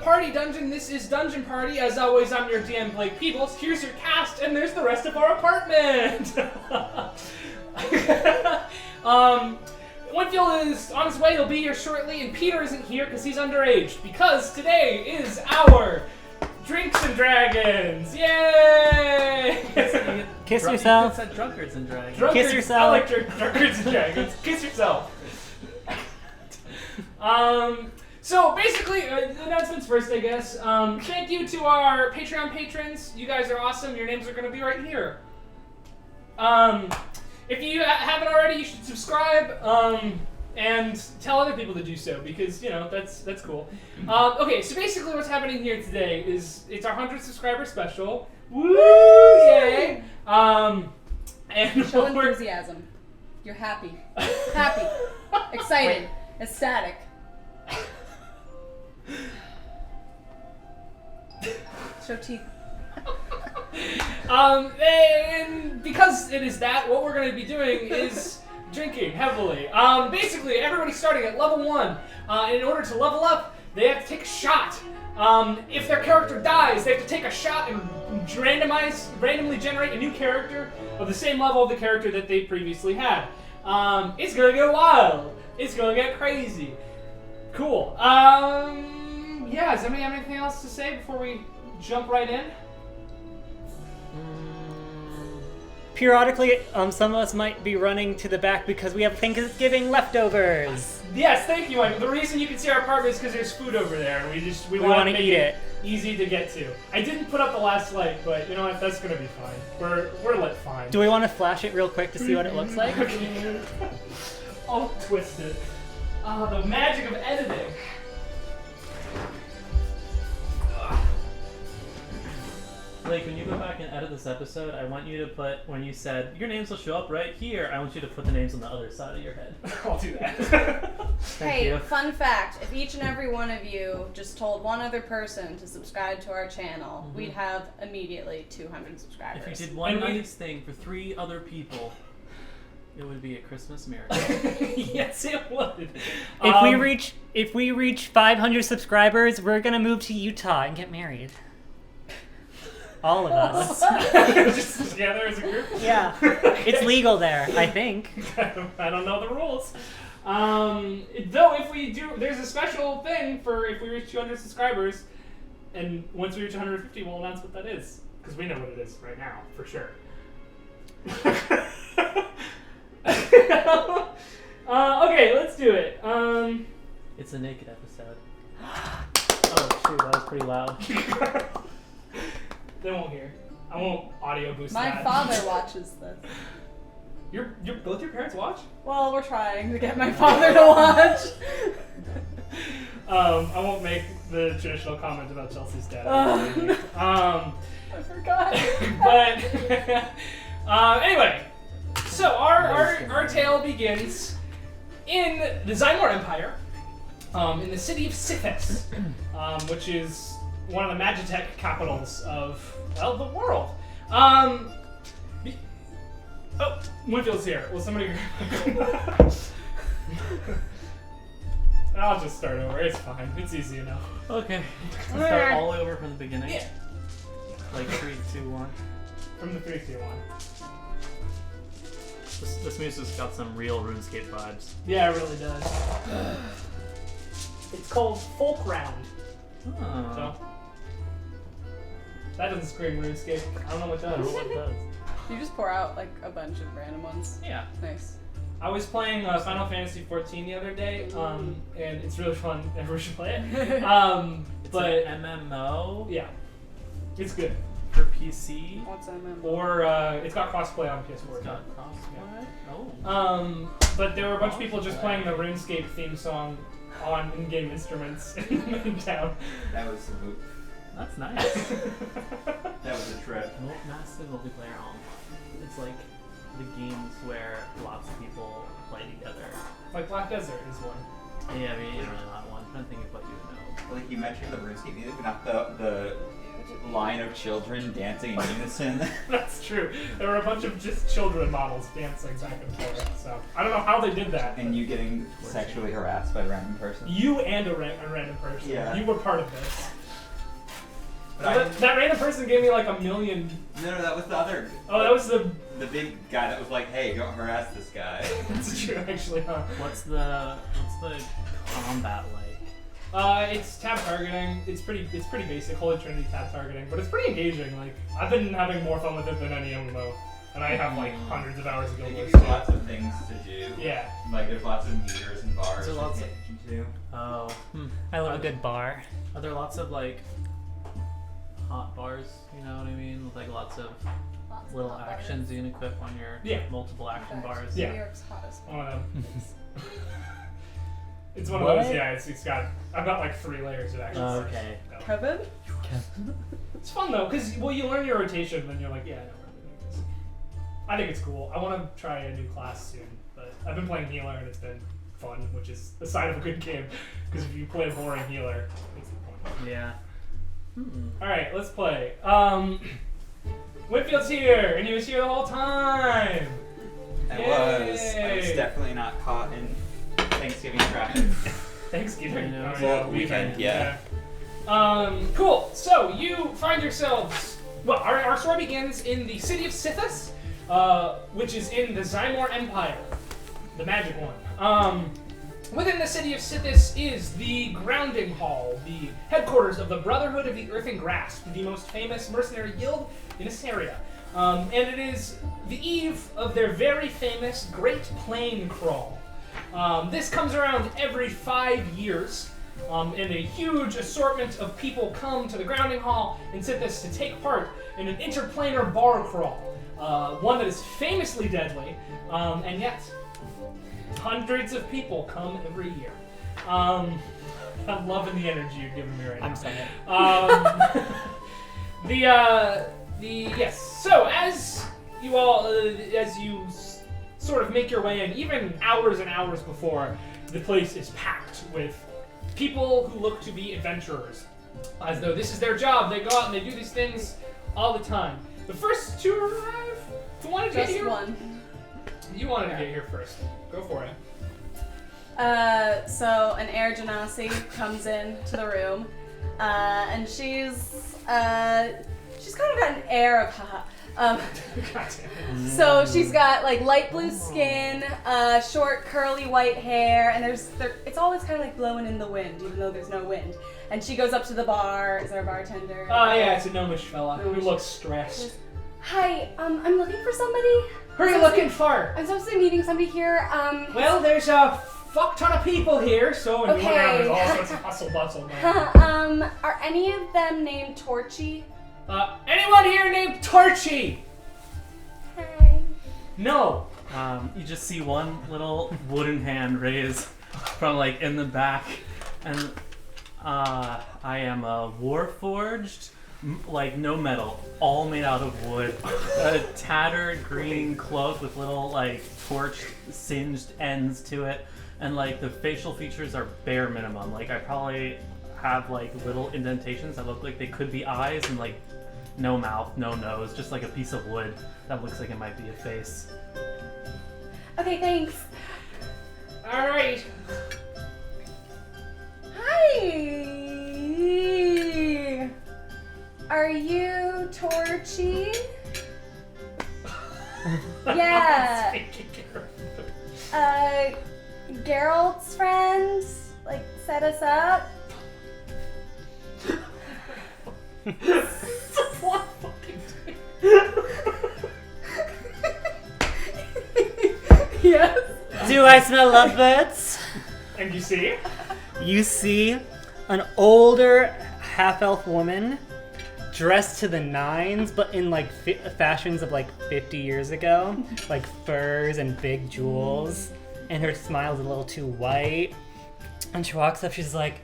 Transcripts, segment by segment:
party dungeon. This is Dungeon Party. As always, I'm your DM, Blake Peebles. Here's your cast, and there's the rest of our apartment. Winfield is on his way. He'll be here shortly, and Peter isn't here because he's underage. Because today is our Drinks and Dragons. Yay! Kiss yourself. You said drunkards and dragons. Kiss yourself. I like drunkards and dragons. Kiss yourself. So basically, announcements first, I guess. Thank you to our Patreon patrons. You guys are awesome. Your names are going to be right here. If you haven't already, you should subscribe and tell other people to do so because that's cool. Okay, so basically, what's happening here today is it's our 100 subscriber special. Woo! Yay! And show enthusiasm. You're happy, excited, ecstatic. Show teeth. And because it is that, what we're going to be doing is drinking heavily. Basically, everybody's starting at level 1. And in order to level up, they have to take a shot. If their character dies, they have to take a shot and randomly generate a new character of the same level of the character that they previously had. It's going to get wild. It's going to get crazy. Cool. Yeah, does anybody have anything else to say before we jump right in? Periodically, some of us might be running to the back because we have Thanksgiving leftovers. Yes, thank you, Michael. The reason you can see our apartment is because there's food over there, and we want to make it easy to get to. I didn't put up the last light, but you know what? That's gonna be fine. We're lit fine. Do we want to flash it real quick to see what it looks like? Okay. I'll twist it. Oh, the magic of editing. Like, when you go back and edit this episode, I want you to put, when you said, your names will show up right here, I want you to put the names on the other side of your head. I'll do that. Thank you. Fun fact, if each and every one of you just told one other person to subscribe to our channel, we'd have immediately 200 subscribers. If you did one nice thing for 3 other people, it would be a Christmas miracle. Yes, it would. If we reach 500 subscribers, we're gonna move to Utah and get married. All of us. Just together as a group? Yeah. It's legal there, I think. I don't know the rules. Though, if we do, there's a special thing for if we reach 200 subscribers, and once we reach 150, we'll announce what that is. Because we know what it is right now, for sure. Okay, let's do it. It's a naked episode. Oh, shoot, that was pretty loud. They won't hear. I won't audio boost My that. father watches this. Both your parents watch? Well, we're trying to get my father to watch. I won't make the traditional comment about Chelsea's dad. I forgot. But anyway, so our tale begins in the Zymor Empire, in the city of Sithis, which is one of the Magitech capitals of, well, the world. Winfield's here. Will somebody grab I'll just start over. It's fine. It's easy enough. Okay. Let's start all the way over from the beginning. Yeah. Like 3, 2, 1. From the 3, 2, 1. This music's got some real RuneScape vibes. Yeah, it really does. It's called Folk Round. Oh. So, that doesn't scream RuneScape. I don't know what does. What it does. You just pour out like a bunch of random ones. Yeah. Nice. I was playing Final Fantasy XIV the other day, and it's really fun. Everyone should play it. It's but an MMO yeah, it's good. for PC. What's MMO? Or it's got crossplay on PS4. It's got crossplay? Yeah. Oh. But there were a bunch of people just playing the RuneScape theme song on in-game instruments in town. That was the move. That's nice. That was a trip. Massive multiplayer home. It's like the games where lots of people play together. Like Black Desert is one. Yeah, I mean, you're really not one. I'm trying to think of what you would know. Like you mentioned the RuneScape music, but not the line of children dancing in unison. That's true. There were a bunch of just children models dancing back and forth. So I don't know how they did that. And you getting sexually harassed by a random person. You and a random person. Yeah. You were part of this. That random person gave me like $1 million. No, that was the other. Oh, that was the big guy that was like, "Hey, don't harass this guy." That's true, actually, huh? What's the combat like? It's tab targeting. It's pretty basic. Holy Trinity tab targeting, but it's pretty engaging. Like I've been having more fun with it than any MMO, and I have like hundreds of hours of They guild give lists. you lots of things to do. Yeah. Like there's lots of meters and bars Is there to lots pay of- attention to. Oh. I love a good bar. Are there lots of like hot bars? You know what I mean? With like lots of little hot actions you can equip on your multiple action bars. Yeah. New York's hottest. One of them. It's one of those. Yeah. It's got. I've got like 3 layers of action. Okay. Kevin? It's fun though, because you learn your rotation, and then you're like, yeah, I know where everything is. I think it's cool. I want to try a new class soon, but I've been playing healer, and it's been fun, which is a sign of a good game. Because if you play a boring healer, it's the point. Yeah. All right, let's play. Whitfield's here, and he was here the whole time. I Yay! was definitely not caught in Thanksgiving traffic. Thanksgiving. Yeah, Oh, well, weekend, yeah. Cool. So you find yourselves. Well, our story begins in the city of Sithis, which is in the Zymor Empire, the magic one. Within the city of Sithis is the Grounding Hall, the headquarters of the Brotherhood of the Earthen Grasp, the most famous mercenary guild in Assyria. And it is the eve of their very famous Great Plain Crawl. This comes around every 5 years, and a huge assortment of people come to the Grounding Hall in Sithis to take part in an interplanar bar crawl, one that is famously deadly, and yet hundreds of people come every year. I'm loving the energy you're giving me right now. I'm sorry. Yes. So as you all, sort of make your way in, even hours and hours before, the place is packed with people who look to be adventurers, as though this is their job. They go out and they do these things all the time. The first two arrive. Who wanted to get Just here? one. You wanted to get here first. Go for it. So an Air Genasi comes in to the room, and she's kind of got an air of haha. So she's got like light blue skin, short curly white hair, and it's always kind of like blowing in the wind, even though there's no wind. And she goes up to the bar. Is there a bartender? Oh yeah, it's a gnomish fella who looks stressed. Hi, I'm looking for somebody. Who are you looking for? I'm supposed to be meeting somebody here. Well, there's a fuck ton of people here, so and you went around, there's all sorts of hustle bustle. Man. Are any of them named Torchy? Anyone here named Torchy? Hi. No. You just see one little wooden hand raised from like in the back, and I am a warforged, like no metal, all made out of wood. A tattered green cloak with little like torch singed ends to it, and like the facial features are bare minimum. Like I probably have like little indentations that look like they could be eyes, and like no mouth, no nose, just like a piece of wood that looks like it might be a face. Okay, thanks. All right. Hi. Are you Torchy? Yeah. Geralt's friend, like, set us up. What fucking thing? Yes. Do I smell lovebirds? And you see? You see an older half-elf woman dressed to the nines, but in like fashions of like 50 years ago, like furs and big jewels, and her smile's a little too white. And she walks up, she's like,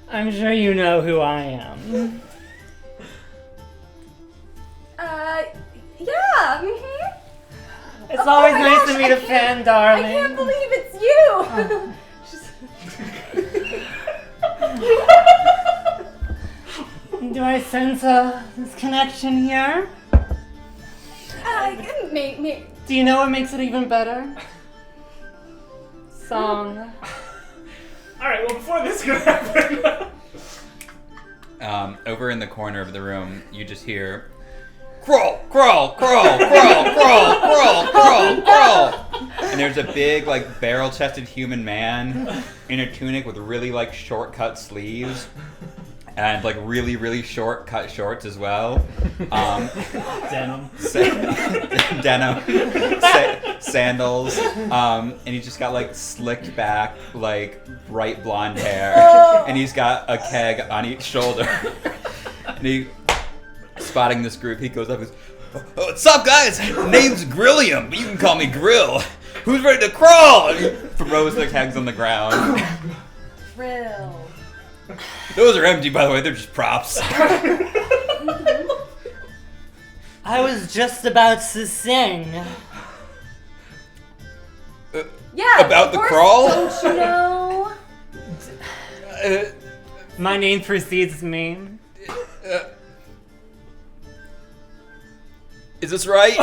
"I'm sure you know who I am." Yeah. Mm-hmm. It's always my nice gosh, to meet I a fan, I darling. can't believe it's you. Do I sense this connection here? Me. Do you know what makes it even better? Song. All right. Well, before this could happen, over in the corner of the room, you just hear, crawl, crawl, crawl, crawl, crawl, crawl, crawl, crawl. And there's a big, like, barrel-chested human man in a tunic with really, like, short-cut sleeves. And, like, really, really short-cut shorts as well. Denim. Denim. Sandals. And he's just got, like, slicked back, like, bright blonde hair. And he's got a keg on each shoulder. And he, spotting this group, he goes up and goes, "Oh, what's up, guys? Name's Grillium, but you can call me Grill. Who's ready to crawl?" And he throws the kegs on the ground. Grill. Those are empty, by the way. They're just props. I was just about to sing. Yeah. About of the course, crawl? Don't you know? My name precedes me. Is this right?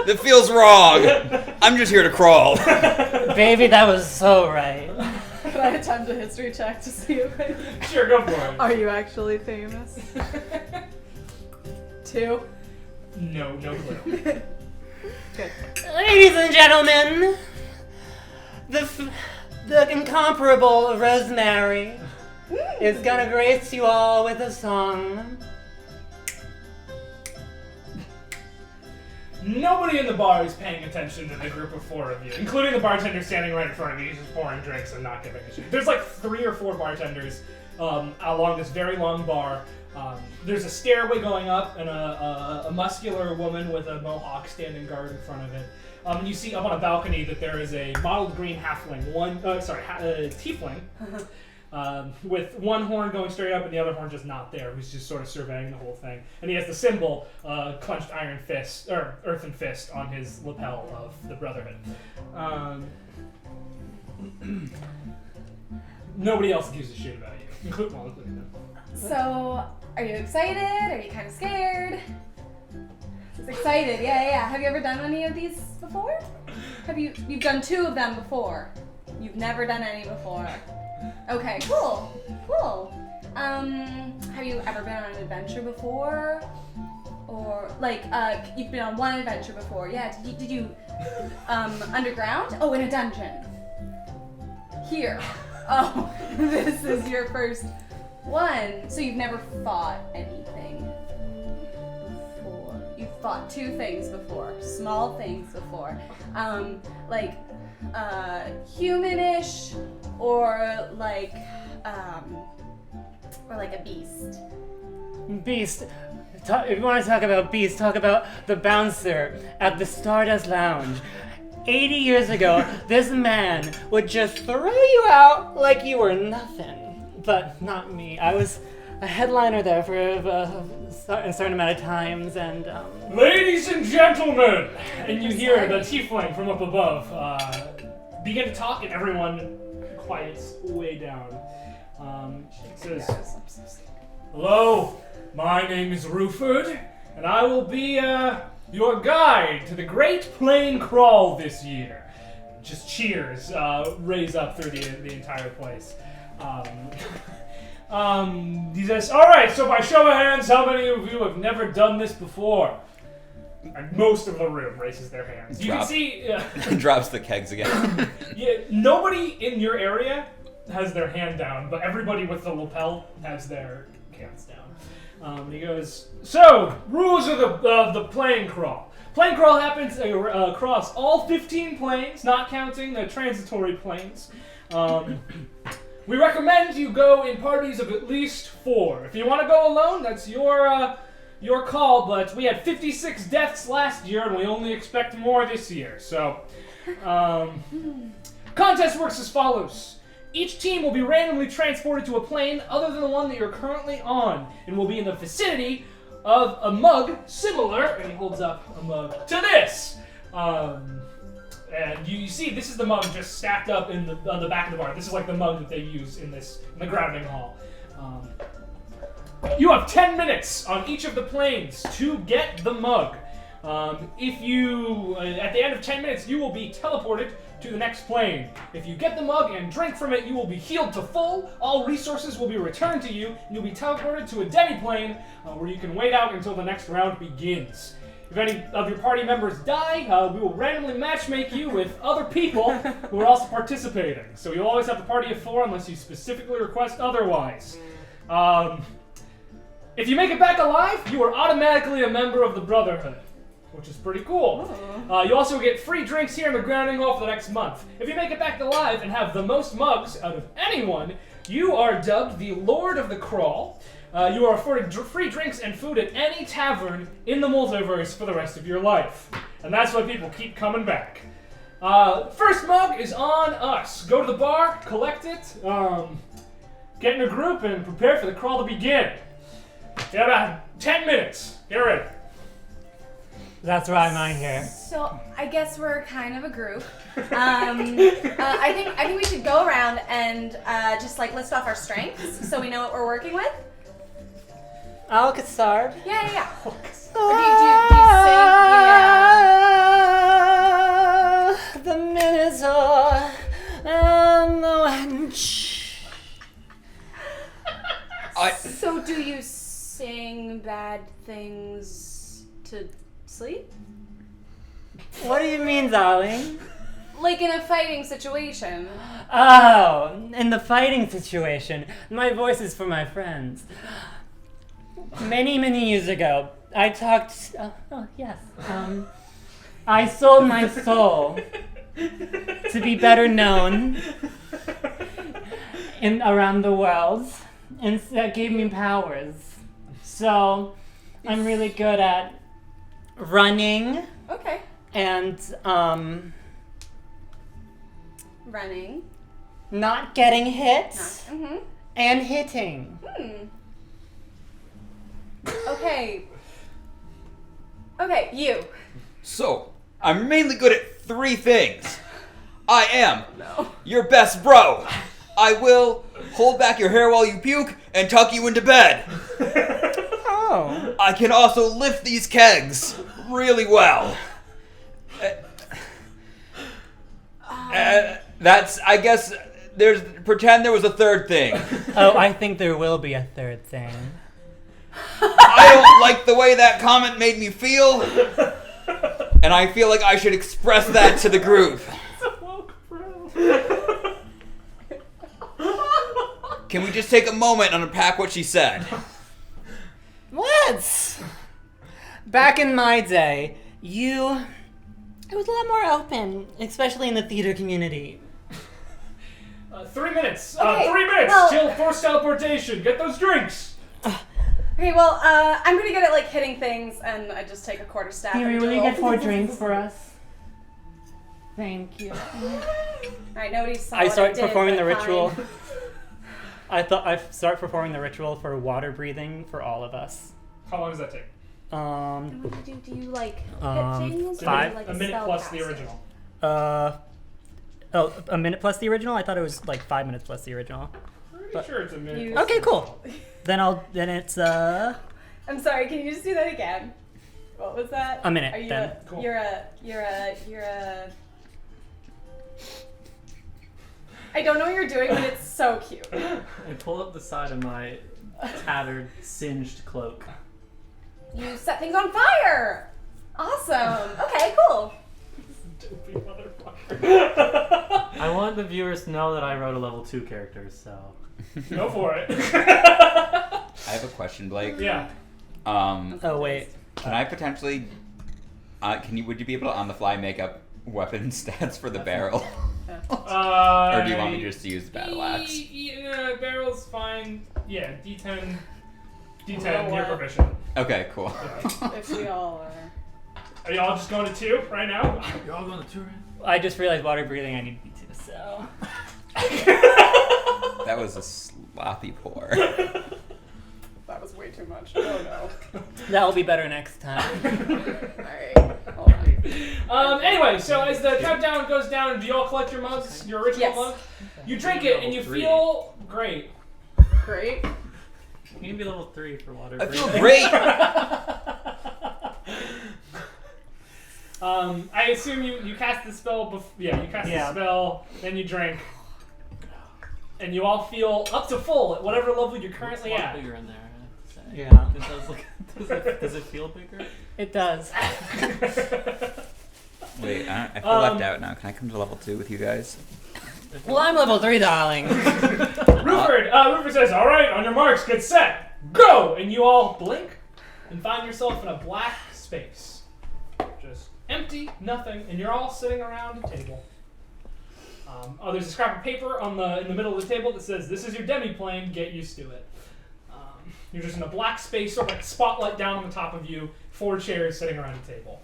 That feels wrong. I'm just here to crawl. Baby, that was so right. Can I attempt a history check to see if I... Sure, go for it. Are you actually famous? 2. No clue. Good. Ladies and gentlemen, the incomparable Rosemary is gonna grace you all with a song. Nobody in the bar is paying attention to the group of 4 of you, including the bartender standing right in front of you. He's just pouring drinks and not giving a shit. There's like 3 or 4 bartenders along this very long bar. There's a stairway going up and a muscular woman with a mohawk standing guard in front of it. And you see up on a balcony that there is a mottled green halfling, tiefling, with one horn going straight up and the other horn just not there, who's just sort of surveying the whole thing. And he has the symbol, clenched earthen fist on his lapel of the Brotherhood. Nobody else gives a shit about you, including them. So, are you excited? Are you kind of scared? It's excited, yeah. Have you ever done any of these before? You've done 2 of them before. You've never done any before. Okay, cool. Have you ever been on an adventure before? Or, like, you've been on one adventure before, yeah. Did you underground? Oh, in a dungeon. Here. Oh, this is your first one. So you've never fought anything before. You've fought 2 things before. Small things before. Like, humanish or like a beast. Beast. If you want to talk about Beast, talk about the bouncer at the Stardust Lounge. 80 years ago, this man would just throw you out like you were nothing. But not me. I was a headliner there for a certain amount of times, and Ladies and gentlemen! And you hear the tiefling from up above begin to talk, and everyone quiets way down. It says, "Hello, my name is Ruford, and I will be your guide to the Great Plain Crawl this year." Just cheers raise up through the entire place. He says, "Alright, so by show of hands, how many of you have never done this before?" And most of the room raises their hands. You can see... Drops the kegs again. Yeah, nobody in your area has their hand down, but everybody with the lapel has their hands down. And he goes, "So, rules of the plane crawl. Plane crawl happens across all 15 planes, not counting the transitory planes. We recommend you go in parties of at least 4. If you want to go alone, that's your call, but we had 56 deaths last year, and we only expect more this year. So, contest works as follows. Each team will be randomly transported to a plane other than the one that you're currently on, and will be in the vicinity of a mug similar," and he holds up a mug, "to this. And you see, this is the mug just stacked up on the back of the bar. This is like the mug that they use in the grounding hall. You have 10 minutes on each of the planes to get the mug. If you, at the end of 10 minutes, you will be teleported to the next plane. If you get the mug and drink from it, you will be healed to full. All resources will be returned to you, and you'll be teleported to a demi-plane where you can wait out until the next round begins. If any of your party members die, we will randomly matchmake you with other people who are also participating. So you'll always have a party of 4 unless you specifically request otherwise. If you make it back alive, you are automatically a member of the Brotherhood, which is pretty cool. You also get free drinks here in the grounding hall for the next month. If you make it back alive and have the most mugs out of anyone, you are dubbed the Lord of the Crawl. You are afforded free drinks and food at any tavern in the multiverse for the rest of your life. And that's why people keep coming back. First mug is on us. Go to the bar, collect it, get in a group, and prepare for the crawl to begin. You have about 10 minutes. Get ready. That's right, mine here. So I guess we're kind of a group. I think we should go around and just like list off our strengths so we know what we're working with. I'll get started. Yeah. Or do you sing? Yeah. The Minotaur and the wench. So do you sing bad things to sleep? What do you mean, darling? Like in a fighting situation. Oh, in the fighting situation. My voice is for my friends. Many, many years ago, I talked... I sold my soul to be better known around the world, and that gave me powers. So, I'm really good at running Okay. and, Running. not getting hit Mm-hmm. and hitting. Okay, you. So, I'm mainly good at 3 things. I am your best bro. I will hold back your hair while you puke and tuck you into bed. Oh. I can also lift these kegs really well. I guess, pretend there was a third thing. Oh, I think there will be a third thing. I don't like the way that comment made me feel, and I feel like I should express that to the group. Can we just take a moment and unpack what she said? What? Back in my day, it was a lot more open, especially in the theater community. 3 minutes. Okay, 3 minutes well- till forced teleportation. Get those drinks. Okay, well, I'm pretty good at like hitting things, and I just take a quarter staff. Here, and will you roll. get 4 drinks for us? Thank you. Alright, nobody saw I what start did, performing the but ritual. fine. I start performing the ritual for water breathing for all of us. How long does that take? And what do you do? Do you like hit things? Or 5. do you, like, A minute plus the spellcaster? original. A minute plus the original? I thought it was like 5 minutes plus the original. Pretty sure it's a minute. You- plus Okay, the cool. original. Then it's I'm sorry. Can you just do that again? What was that? A minute, Are you then. Cool. You're a. I don't know what you're doing, but it's so cute. I pull up the side of my tattered, singed cloak. You set things on fire. Awesome. Okay, cool. Dopey motherfucker. I want the viewers to know that I wrote a level 2 character, so... Go for it. I have a question, Blake. Yeah. oh wait. Can I potentially, would you be able to on the fly make up weapon stats for the barrel? Or do you want me just to use the battle axe? Yeah, barrel's fine. Yeah, D10. You know D10, you're what? proficient. Okay, cool. If we all are. Are y'all just going to 2 right now? You're all going to 2 right? I just realized water breathing I need to be too, so. That was a sloppy pour. That was way too much. Oh no. That will be better next time. Alright. Hold on. Anyway, so as the countdown goes down, do you all collect your mugs, your original Yes. mug? You drink it and you Level 3. feel great. Great. You can be level 3 for water I feel breathing. great. I assume you cast the spell. You cast the spell, then you drink, and you all feel up to full at whatever level you're currently It's a lot at. bigger in there. I have to say. Yeah. It does look. Does it feel bigger? It does. Wait, I feel left out now. Can I come to level 2 with you guys? Well, I'm level 3, darling. Rupert says, "All right, on your marks, get set, go!" And you all blink and find yourself in a black space, just empty, nothing, and you're all sitting around a table. There's a scrap of paper in the middle of the table that says, "This is your demi-plane. Get used to it." You're just in a black space, sort of like a spotlight down on the top of you. 4 chairs sitting around a table.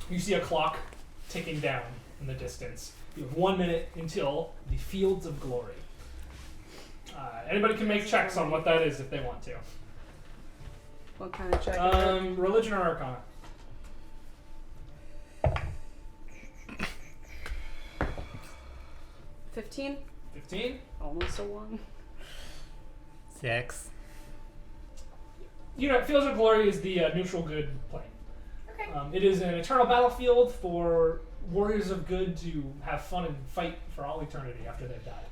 You see a clock ticking down in the distance. You have 1 minute until the Fields of Glory. Anybody can make checks on what that is if they want to. What kind of check? Is it? Religion or Arcana? 15? 15? Almost a 1. 6. You know, Fields of Glory is the neutral good plane. Okay. It is an eternal battlefield for warriors of good to have fun and fight for all eternity after they've died.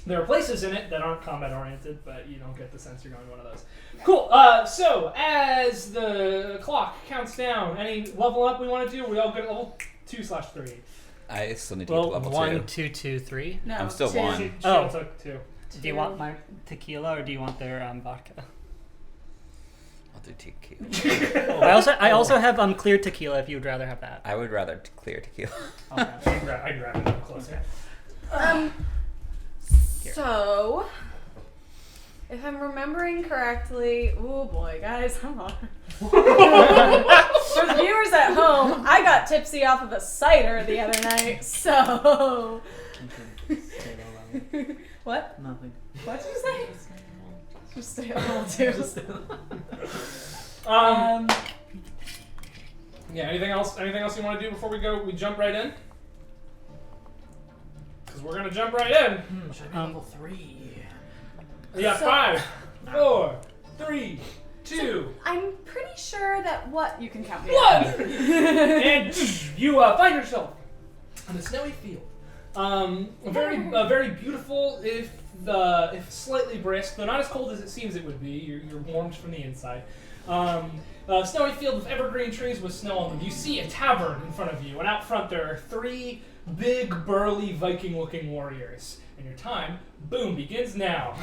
There are places in it that aren't combat oriented, but you don't get the sense you're going to one of those. Cool. So as the clock counts down, any level up we want to do? We all good at level 2/3. I still need to get to level 2. 1, 2, 2, 3. No, I'm still 2. 1. She Oh. all took 2. Do you want my tequila or do you want their vodka? I'll do tequila. I also have clear tequila if you would rather have that. I would rather clear tequila. Okay. I can grab it up closer. So, if I'm remembering correctly, oh boy, guys, come on. For the viewers at home, I got tipsy off of a cider the other night, so. What? Nothing. What did you say? Just stay on level 2. Yeah. Anything else? Anything else you want to do before we go? We jump right in. Because we're gonna jump right in. Should I be level 3? We got 5, 4, 3, 2, I'm pretty sure that what you can count me 1, and you find yourself on a snowy field. Very beautiful, if slightly brisk, though not as cold as it seems it would be. You're warmed from the inside. A snowy field with evergreen trees with snow on them. You see a tavern in front of you, and out front there are 3 big, burly, Viking-looking warriors. And your time, boom, begins now.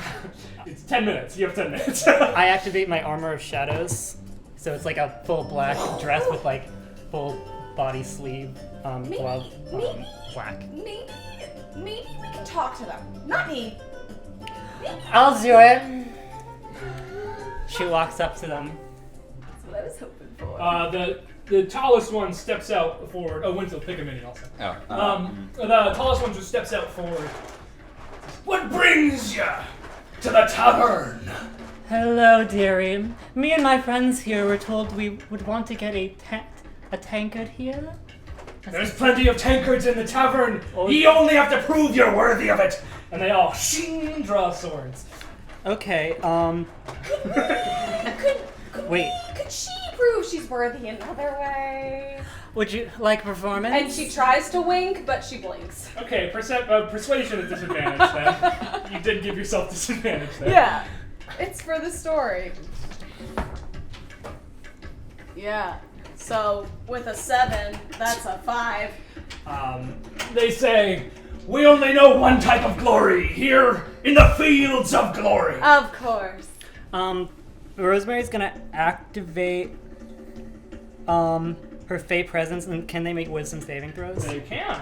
It's 10 minutes. You have 10 minutes. I activate my Armor of Shadows, so it's like a full black dress with like full body sleeve, glove, black. Maybe we can talk to them. Not me. I'll do it. She walks up to them. That's what I was hoping for. The tallest one steps out forward. Oh, Winslow, pick a mini also. Oh. The tallest one just steps out forward. What brings you to the tavern? Hello, dearie. Me and my friends here were told we would want to get a tankard here. There's plenty of tankards in the tavern. You only have to prove you're worthy of it. And they all draw swords. Okay, wait. Could she prove she's worthy another way? Would you like performance? And she tries to wink, but she blinks. Okay, persuasion at disadvantage then. You did give yourself disadvantage there. Yeah. It's for the story. Yeah. So, with a 7, that's a 5. They say, we only know one type of glory here in the Fields of Glory. Of course. Rosemary's gonna activate her Fey presence, and can they make wisdom saving throws? They can.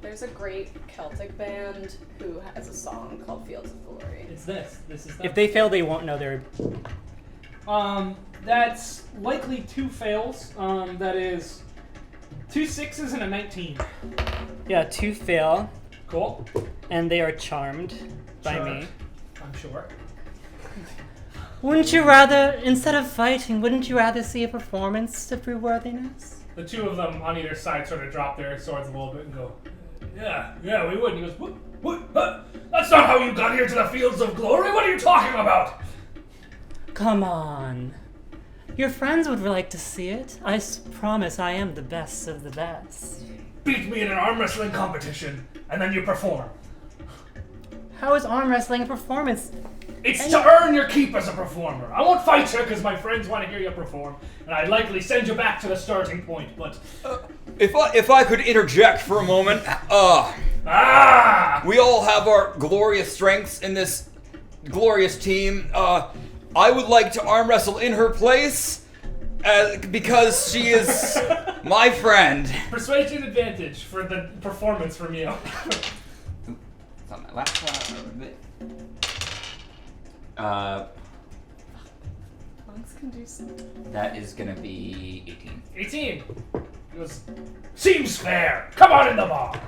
There's a great Celtic band who has a song called Fields of Glory. It's this. This is them. If they fail, they won't know they're. That's likely 2 fails. That is 2 6s and a 19. Yeah, 2 fail, Cool. and they are charmed by Sure. me. I'm sure. Wouldn't you rather, instead of fighting, wouldn't you rather see a performance to prove worthiness? The 2 of them on either side sort of drop their swords a little bit and go, yeah, we would. And he goes, what? That's not how you got here to the Fields of Glory. What are you talking about? Come on. Your friends would like to see it. I promise I am the best of the best. Beat me in an arm wrestling competition, and then you perform. How is arm wrestling a performance? It's to earn your keep as a performer. I won't fight you because my friends want to hear you perform, and I'd likely send you back to the starting point, but... If I could interject for a moment, we all have our glorious strengths in this glorious team. I would like to arm wrestle in her place because she is my friend. Persuasion advantage for the performance from you. It's on my laptop. Monks can do something. That is gonna be 18. 18. He goes, seems fair. Come on in the bar.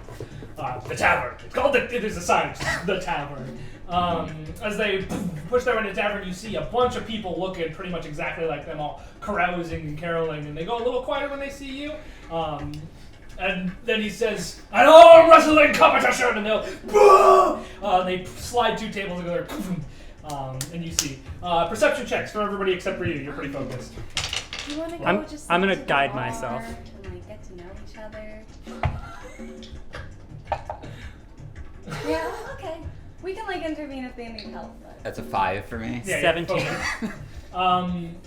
The tavern. It's called there's a sign, the tavern. As they push their way into the tavern, you see a bunch of people looking pretty much exactly like them, all carousing and caroling, and they go a little quieter when they see you. And then he says, an arm wrestling competition, and they'll, they slide 2 tables together, and you see. Perception checks for everybody except for you. You're pretty focused. Do you want to go I'm gonna to the guide bar myself. And like get to know each other? Yeah, okay. We can like intervene if they need help. But... That's a 5 for me. Yeah, 17.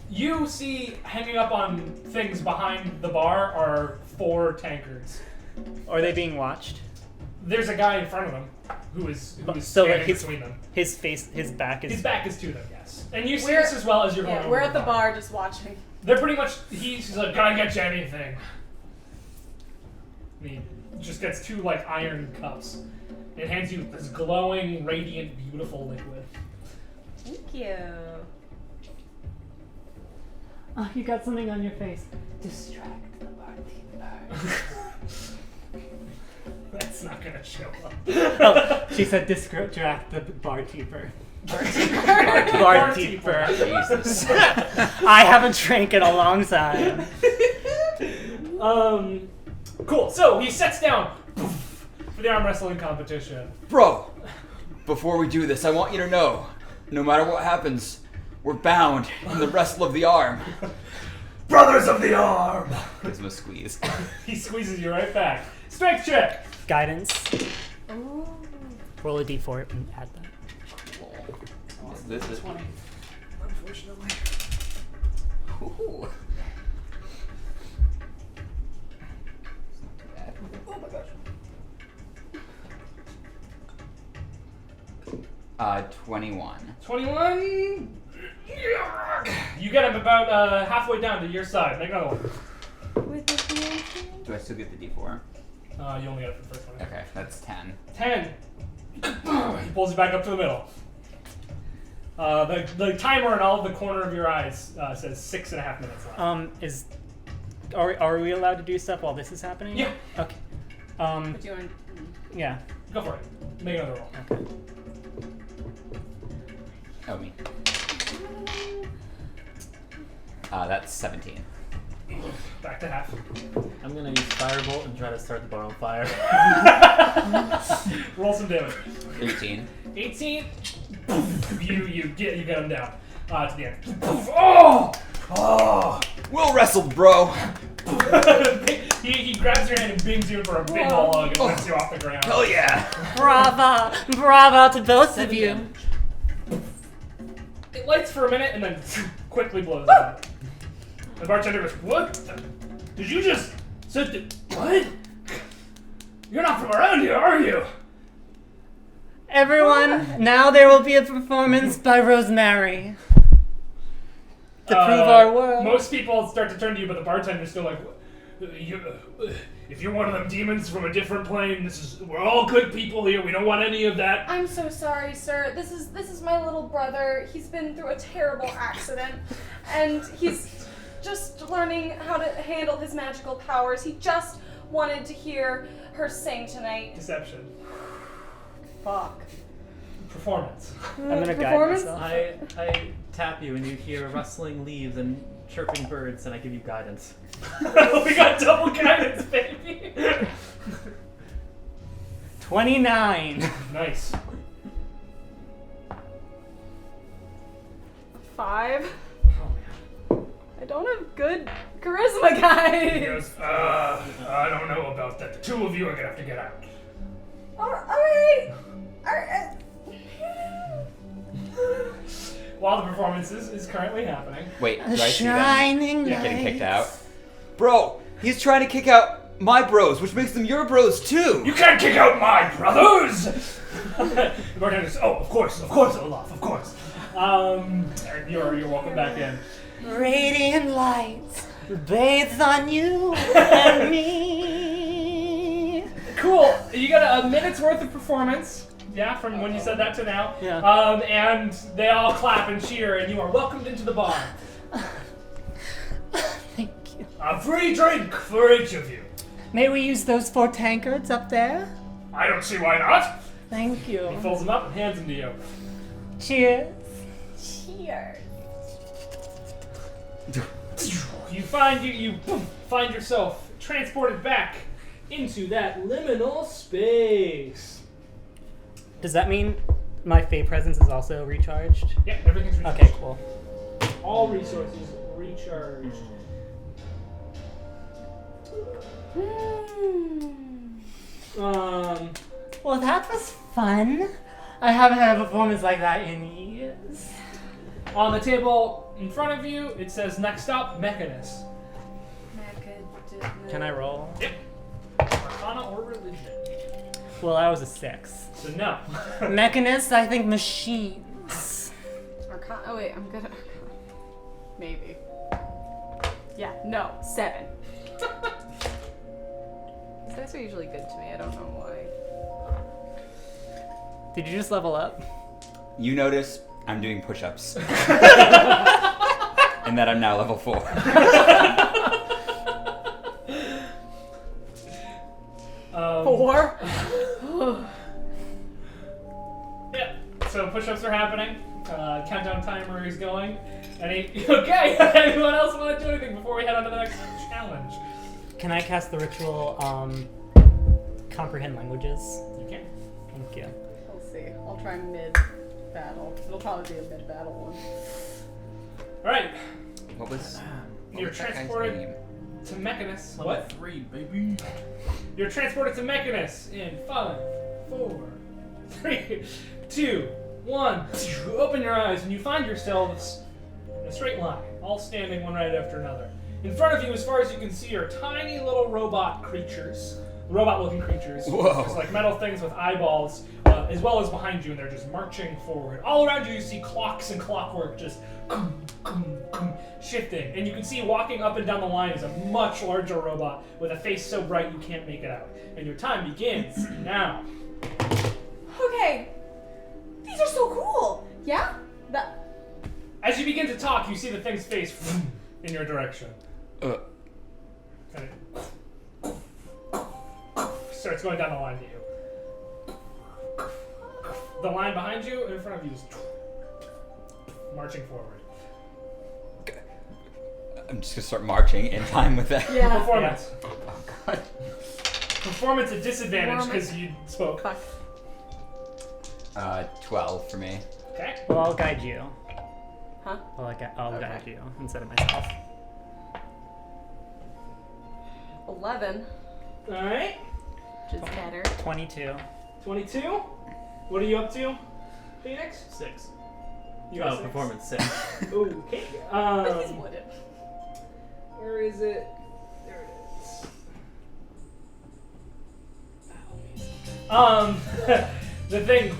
You see hanging up on things behind the bar are 4 tankards. Are they being watched? There's a guy in front of them who is So, like, standing between them. His back is... His back is to them, yes. And you see this as well as you're going over we're at the bar just watching. They're pretty much, he's like, can I get you anything? And he just gets 2 like iron cups and hands you this glowing, radiant, beautiful liquid. Thank you. Oh, you got something on your face. Distract the barkeeper. That's not gonna show up. Oh, she said distract the barkeeper. Barkeeper. Jesus. I haven't drank in a long time. Cool. So he sets down for the arm wrestling competition. Bro, before we do this, I want you to know, no matter what happens, we're bound in the wrestle of the arm. Brothers of the arm. Gives him a squeeze. He squeezes you right back. Strength check. Guidance. Ooh. Roll a d4 and add that. This is 20. Unfortunately. Ooh. Not too bad. Oh my gosh. 21. 21. You get him about halfway down to your side. Make another one. With the fancy? Do I still get the D4? You only got it for the first one. Okay, that's 10. 10. He pulls you back up to the middle. The timer in all of the corner of your eyes says 6.5 minutes left. Are we allowed to do stuff while this is happening? Yeah. Okay. But do you want... Yeah. Go for it. Make another roll. Okay. Oh, me. That's 17. Back to half. I'm gonna use Firebolt and try to start the bar on fire. Roll some damage. 18. 18. You get him down to the end. Oh! Oh! We'll wrestle, bro. he grabs your hand and bings you for a big ol' hug and lifts you off the ground. Hell yeah. Bravo to both of you. It lights for a minute and then quickly blows out. The bartender goes, what? Did you just said what? You're not from around here, are you? Everyone, now there will be a performance by Rosemary to prove our world. Most people start to turn to you, but the bartender's still like, if you're one of them demons from a different plane, we're all good people here. We don't want any of that. I'm so sorry, sir. This is my little brother. He's been through a terrible accident, and he's just learning how to handle his magical powers. He just wanted to hear her sing tonight. Deception. Fuck. Performance. I'm gonna guide Performance? myself. I tap you and you hear rustling leaves and chirping birds, and I give you guidance. We got double guidance, baby. 29. Nice. 5. Oh man. I don't have good charisma, He guys. goes, I don't know about that. The two of you are gonna have to get out. Alright. While the performance is currently happening. Wait, do I see shining them getting kicked light. out? Bro, he's trying to kick out my bros, which makes them your bros too. You can't kick out my brothers! The bartender says, of course, Olaf, of course. And you're welcome back in. Radiant light bathes on you and me. Cool. You got a minute's worth of performance. Yeah, from when you said that to now. Yeah. And they all clap and cheer, and you are welcomed into the bar. Thank you. A free drink for each of you. May we use those 4 tankards up there? I don't see why not. Thank He you. folds them up and hands them to you. Cheers. Cheers. You find yourself transported back into that liminal space. Does that mean my Fey presence is also recharged? Yeah, everything's recharged. Okay, cool. All resources recharged. Well, that was fun. I haven't had a performance like that in years. On the table in front of you, it says next up, Mechanist. Can I roll? Yep. Arcana or religion. Well, I was a 6. So no. Mechanists, I think machines. Oh wait, I'm gonna. Maybe. Yeah, no, 7. These dice are usually good to me, I don't know why. Did you just level up? You notice I'm doing push-ups. And that I'm now level 4. Four? Yeah. So push-ups are happening. Countdown timer is going. Okay. Anyone else want to do anything before we head on to the next challenge? Can I cast the ritual, comprehend languages? You can. Thank you. We'll see. I'll try mid-battle. It'll probably be a mid-battle one. All right. What was You're that guy's transported name? to Mechanist. Level What? 3, baby. You're transported to Mechanist in 5, 4, 3, 2, 1. Open your eyes and you find yourselves in a straight line, all standing one right after another. In front of you, as far as you can see, are tiny little robot-looking creatures. Whoa. Just like metal things with eyeballs, as well as behind you, and they're just marching forward. All around you, you see clocks and clockwork just shifting. And you can see walking up and down the line is a much larger robot with a face so bright you can't make it out. And your time begins now. Okay. These are so cool. Yeah? As you begin to talk, you see the thing's face in your direction. And it starts going down the line to you. The line behind you and in front of you is marching forward. I'm just gonna start marching in time with that. Yeah. Performance. Oh god. Performance at disadvantage because you spoke. Fuck. 12 for me. Okay. Well, I'll guide you. Huh? I'll guide you instead of myself. 11, Alright. which is better. 22. 22. What are you up to, Phoenix? 6. You got Oh, 6. performance 6. Okay. But he's wooden. Where is it? There it is. The thing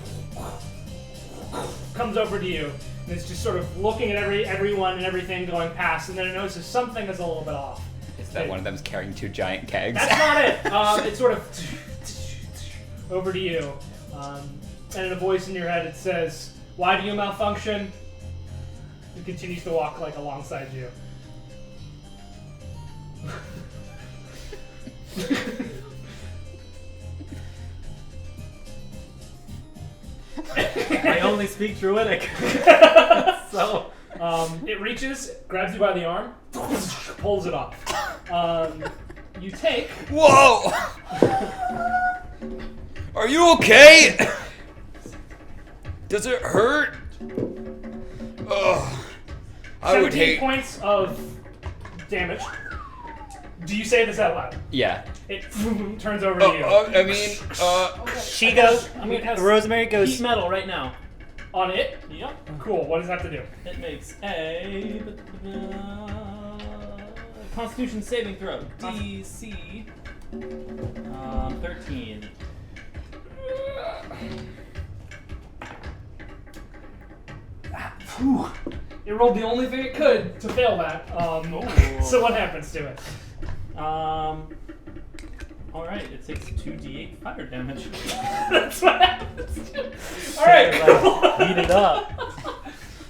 comes over to you, and it's just sort of looking at everyone and everything going past, and then it notices something is a little bit off. Is that one of them's carrying 2 giant kegs? That's not it. It's sort of over to you, and in a voice in your head it says, "Why do you malfunction?" It continues to walk like alongside you. I only speak Druidic. So, It reaches, grabs you by the arm, pulls it off. You take. Whoa! Are you okay? Does it hurt? Ugh. I would 17 hate. points of damage. Do you say this out loud? Yeah. It turns over to you. I mean, She goes. I'm gonna cast Rosemary heat goes. metal right now. On it? Yep. Cool. What does that have to do? It makes a Constitution saving throw. DC 13. Whew. It rolled the only thing it could to fail that. So what happens to it? Alright, it takes 2d8 fire damage. That's what happens to it. Alright. Heat it up.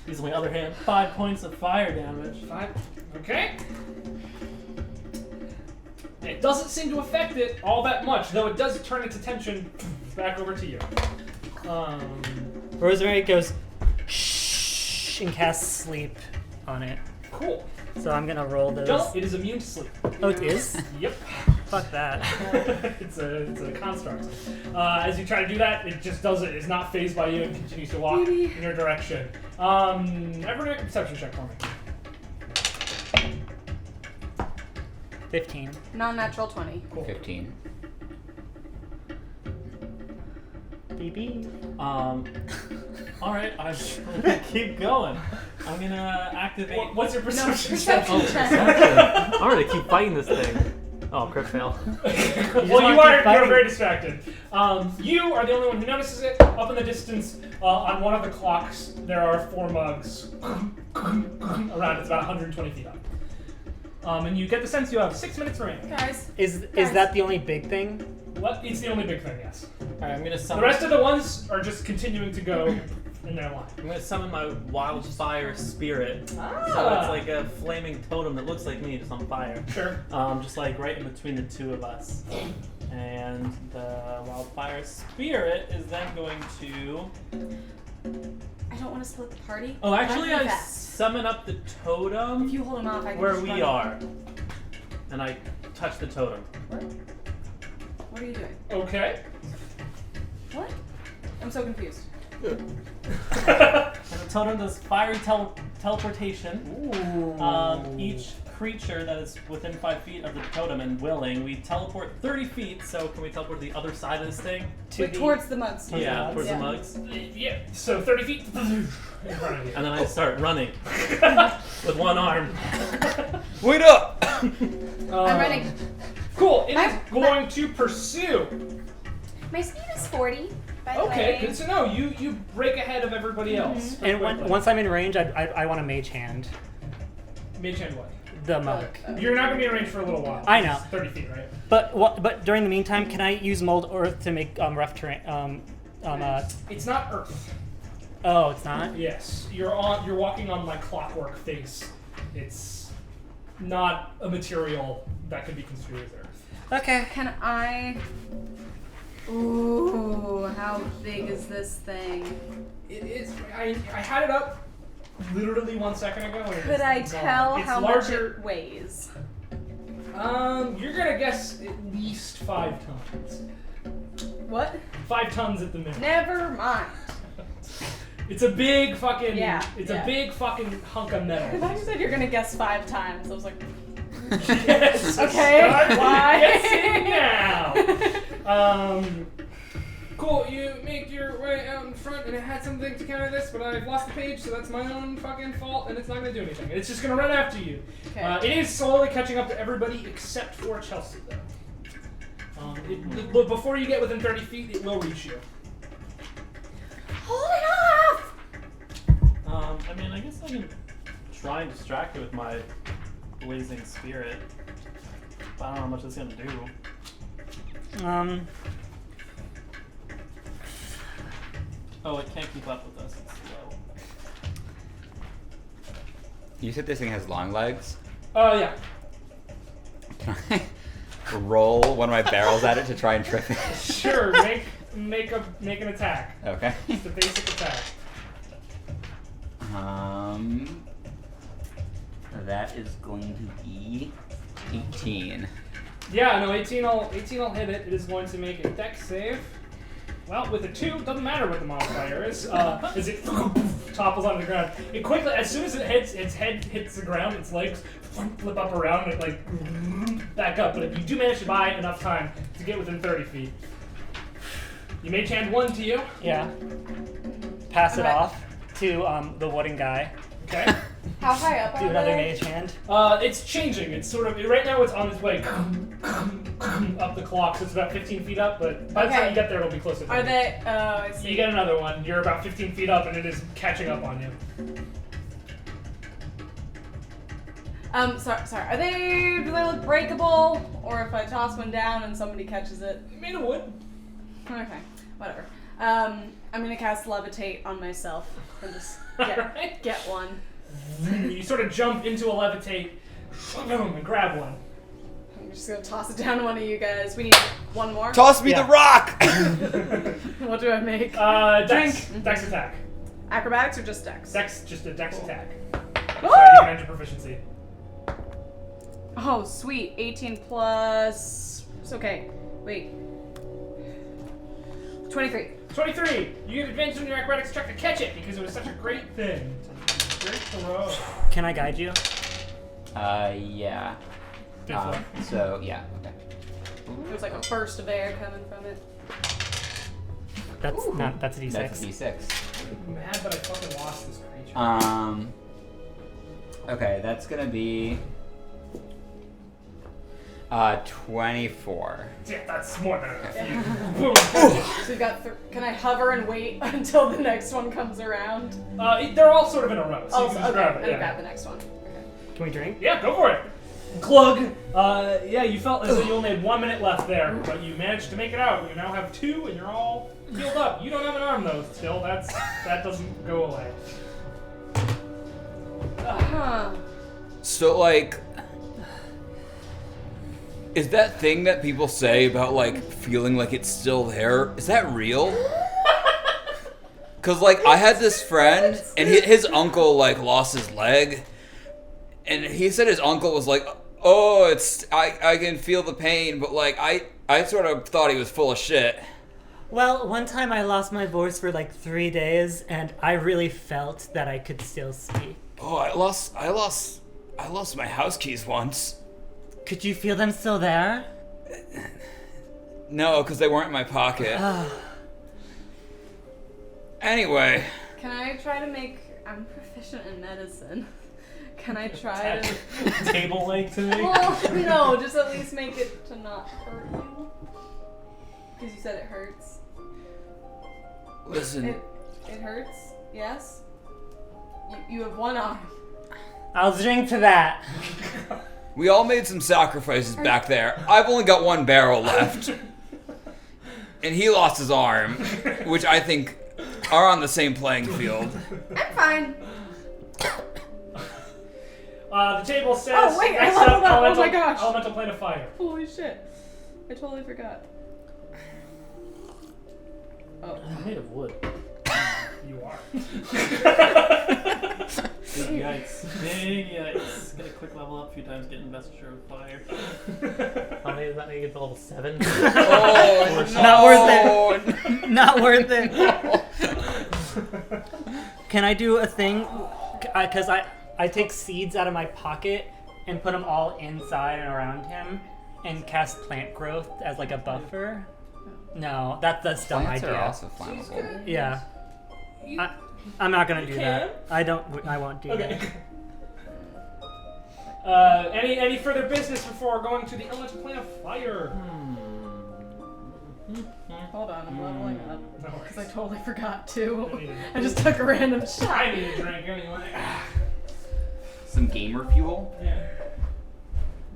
These, on the other hand, 5 points of fire damage. 5. Okay. It doesn't seem to affect it all that much, though it does turn its attention back over to you. Rosemary goes. Shh, and casts sleep on it. Cool. So I'm gonna roll those. No, it is immune to sleep. Oh, it is? Yep. Fuck that. it's a construct. As you try to do that, it just does it. It's not phased by you and continues to walk in your direction. Everybody make a perception check for me. 15. Non-natural 20. Cool. 15. BB. Alright, I'm gonna keep going. I'm gonna activate. What's your No, perception check? perception check. I'm gonna keep fighting this thing. Oh, crit fail. Well, you're very distracted. You are the only one who notices it. Up in the distance, on one of the clocks, there are 4 mugs around. It's about 120 feet up. And you get the sense you have 6 minutes remaining. Guys. Is that the only big thing? What? It's the only big thing, yes. Alright, I'm gonna The summon. rest of the ones are just continuing to go in their line. I'm gonna summon my wildfire spirit. Ah. So it's like a flaming totem that looks like me, just on fire. Sure. Just like right in between the two of us. And the wildfire spirit is then going to. I don't want to split the party. Oh, actually, But I'm I fast. summon up the totem If you hold him off, I can where just we run. are. And I touch the totem. What are you doing? Okay. What? I'm so confused. And the totem does fiery teleportation. Ooh. Each creature that is within 5 feet of the totem and willing, we teleport 30 feet. So can we teleport to the other side of this thing? Wait, towards the mugs. Yeah, towards Yeah. the mugs. Yeah. So 30 feet in front of you. And then I start running with one arm. Wait up! I'm running. Cool. It is I'm- going to pursue. My speed is 40, by the way. Okay, good to know. You break ahead of everybody else. And once I'm in range, I want to mage hand Mage hand what? the mug. You're not gonna be in range for a little while. I know. It's 30 feet, right? But during the meantime, can I use mold earth to make rough terrain? It's not Earth. Oh, it's not. Yes, you're walking on like clockwork face. It's not a material that could be construed as Earth. Okay. Can I... Ooh, how big is this thing? It is. I had it up literally 1 second ago. And Could I tell it's how larger. much it weighs? You're gonna guess at least 5 tons. What? 5 tons at the minimum. Never mind. It's a big fucking. Yeah, It's yeah. a big fucking hunk of I metal. thought you said you're gonna guess 5 times. I was like, Yes. Okay, Start why? guessing now. Cool. You make your way out in front, and it had something to counter this, but I've lost the page, so that's my own fucking fault, and it's not gonna do anything. It's just gonna run after you. okay. It is slowly catching up to everybody except for Chelsea, though. But before you get within 30 feet, it will reach you. Hold it off! I mean, I guess I can try and distract it with my blazing spirit. But I don't know how much it's gonna do. Oh, it can't keep up with us. It's slow. You said this thing has long legs. Yeah. Can I roll one of my barrels at it to try and trip it? Sure. Make an attack. Okay. It's a basic attack. That is going to be 18. Yeah, no, 18 will hit it. It is going to make a dex save. Well, with a 2, it doesn't matter what the modifier is. As it topples on the ground. It quickly, as soon as its head hits the ground, its legs flip up around and like back up. But if you do manage to buy enough time to get within 30 feet, you mage hand 1 to you. Yeah. Pass it Okay. off to the wooden guy. Okay. How high up Do are another they? mage hand. It's changing. It's sort of right now. It's on its way up the clock, so it's about 15 feet up. But by the time Okay. you get there, it'll be closer. To Are you. they? Oh, I see. You get another one. You're about 15 feet up, and it is catching up on you. Sorry. Are they? Do they look breakable? Or if I toss one down and somebody catches it? Made of wood. Okay, whatever. I'm gonna cast levitate on myself and just Alright. get one. You sort of jump into a levitate, and grab one. I'm just gonna toss it down to one of you guys. We need one more. Toss me Yeah. the rock! What do I make? Dex attack. Acrobatics or just dex? Dex, just a dex attack. Woo! Sorry, you can enter proficiency. Oh, sweet. 18 plus. It's okay. Wait. 23. 23. You get advantage on your acrobatics check to catch it because it was such a great thing. Great throw. Can I guide you? Yeah. Good So, yeah, okay. There's like a burst of air coming from it. That's not. That's a d6. That's a d6. I'm mad that I fucking lost this creature. Okay, that's gonna be 24. Yeah, that's more than enough. Yeah. Boom, catch So you got. Can I hover and wait until the next one comes around? it. They're all sort of in a row, so you Oh, can so, just okay. grab I'm it. gonna Yeah. grab the next one. Okay. Can we drink? Yeah, go for it. Glug. Yeah, you felt as though you only had 1 minute left there, but you managed to make it out. You now have 2, and you're all healed up. You don't have an arm though. Still, that doesn't go away. Huh. So, like, is that thing that people say about, like, feeling like it's still there, is that real? Cause, like, I had this friend, and his uncle, like, lost his leg, and he said his uncle was like, oh, I can feel the pain, but, like, I sort of thought he was full of shit. Well, one time I lost my voice for like 3 days, and I really felt that I could still speak. Oh, I lost my house keys once. Could you feel them still there? No, because they weren't in my pocket. Anyway. Can I try to make? I'm proficient in medicine. Can I try to? Table leg to me. Well, no, just at least make it to not hurt you. Because you said it hurts. Listen. It hurts. Yes. You have one arm. I'll drink to that. We all made some sacrifices back there. I've only got one barrel left. And he lost his arm, which I think are on the same playing field. I'm fine. The table says. Oh, wait, I next leveled up. Oh elemental, my gosh. Elemental plane of fire. Holy shit! I totally forgot. Oh. I'm made of wood. You are. Big yikes. Big yikes. Get a quick level up a few times, get investiture with fire. How many does that make it to level 7? Oh, Not worth it. Not worth it. Can I do a thing? Because I take seeds out of my pocket and put them all inside and around him and cast plant growth as like a buffer. No, that's dumb Plants idea. are also flammable. Yeah. I'm not gonna do that. I won't do Okay. that. Any further business before going to the elemental plane of fire? Hold on, I'm leveling up. No Because I worries. totally forgot to. I just took a random shot. I need a drink anyway. Some gamer fuel? Yeah.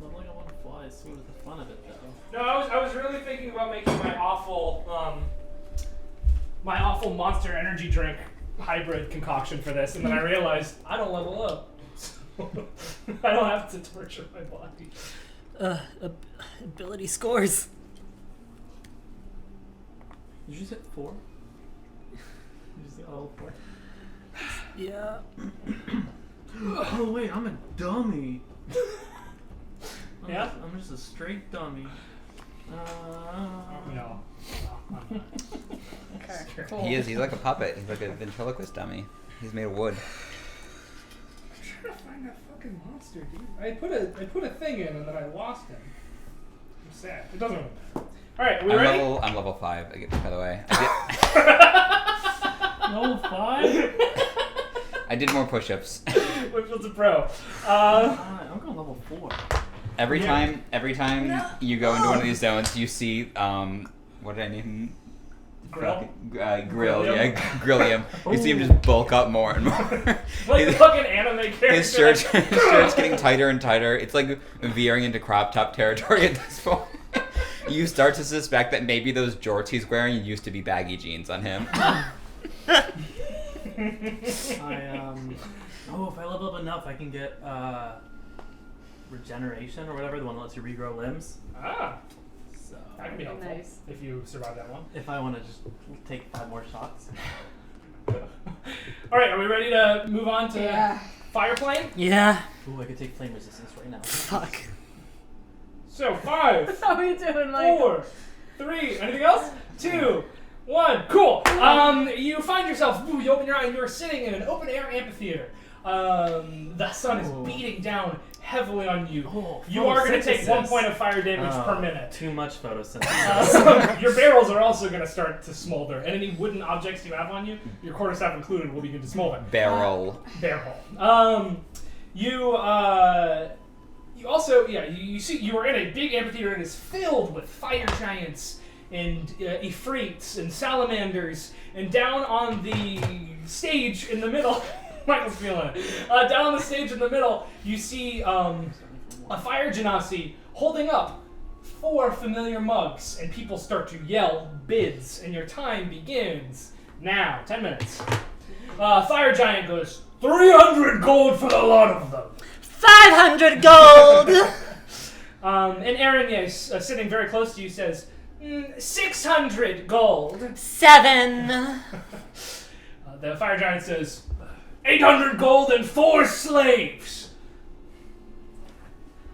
Leveling up on flies, what is the fun of it though? No, I was really thinking about making my awful Monster Energy drink hybrid concoction for this, and then I realized I don't level up. So I don't have to torture my body. Ability scores. Did you just hit 4? Did you just hit level 4? Yeah. Oh wait, I'm a dummy. Yeah? I'm just a straight dummy. No. I'm not. Okay, cool. He is. He's like a puppet. He's like a ventriloquist dummy. He's made of wood. I'm trying to find that fucking monster, dude. I put a thing in and then I lost him. I'm sad. It doesn't really matter. Alright, are we ready? I'm level 5, by the way. Level 5? I did more push-ups. Whitfield's a pro. I'm going level 4. Every time you go into one of these zones, you see, what did I name him? Grill? Grill, yeah, Grillium. You see him just bulk up more and more. Like the fucking anime character. His shirt's getting tighter and tighter. It's like veering into crop top territory at this point. You start to suspect that maybe those jorts he's wearing used to be baggy jeans on him. If I level up enough, I can get regeneration or whatever, the one that lets you regrow limbs. Ah, So that could be helpful Nice. if you survive that one. if I want to just take 5 more shots. Alright, are we ready to move on to Fire Plane? Yeah. Ooh, I could take flame resistance right now. Fuck. So, 5, How are you doing, Michael? 4, 3, anything else? 2, 1, cool. You find yourself, you open your eye and you're sitting in an open air amphitheater. The sun is beating down heavily on you. You are going to take 1 point of fire damage per minute. Too much photosynthesis. Your barrels are also going to start to smolder, and any wooden objects you have on you, your quarterstaff included, will begin to smolder. Barrel. You also, you see, you are in a big amphitheater and it's filled with fire giants and ifrits and salamanders, and down on the stage in the middle, Michael's feeling it. Down on the stage in the middle, you see a fire genasi holding up 4 familiar mugs, and people start to yell bids, and your time begins now. 10 minutes. Fire giant goes, 300 gold for the lot of them. 500 gold! And Aaron, sitting very close to you, says, 600 gold. 7. The fire giant says, 800 gold and 4 slaves.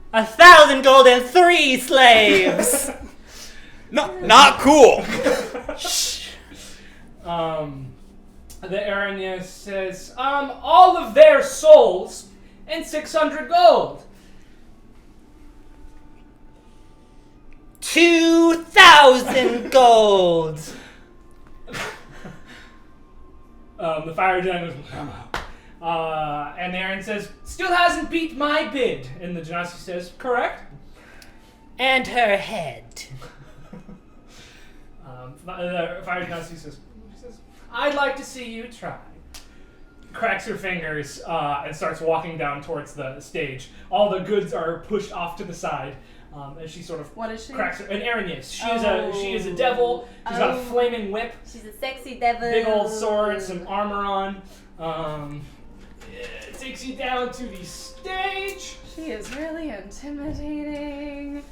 1,000 gold and 3 slaves! Not cool. The Aaron says, all of their souls and 600 gold. 2,000 gold! The fire giant goes, and Aaron says, still hasn't beat my bid. And the genasi says, correct. And her head. The fire genasi says, I'd like to see you try. Cracks her fingers and starts walking down towards the stage. All the goods are pushed off to the side. And she sort of What is she? cracks her. And Aaron, yes, she is a devil. She's got a flaming whip, She's a sexy devil. big old sword, some armor on. It takes you down to the stage. She is really intimidating.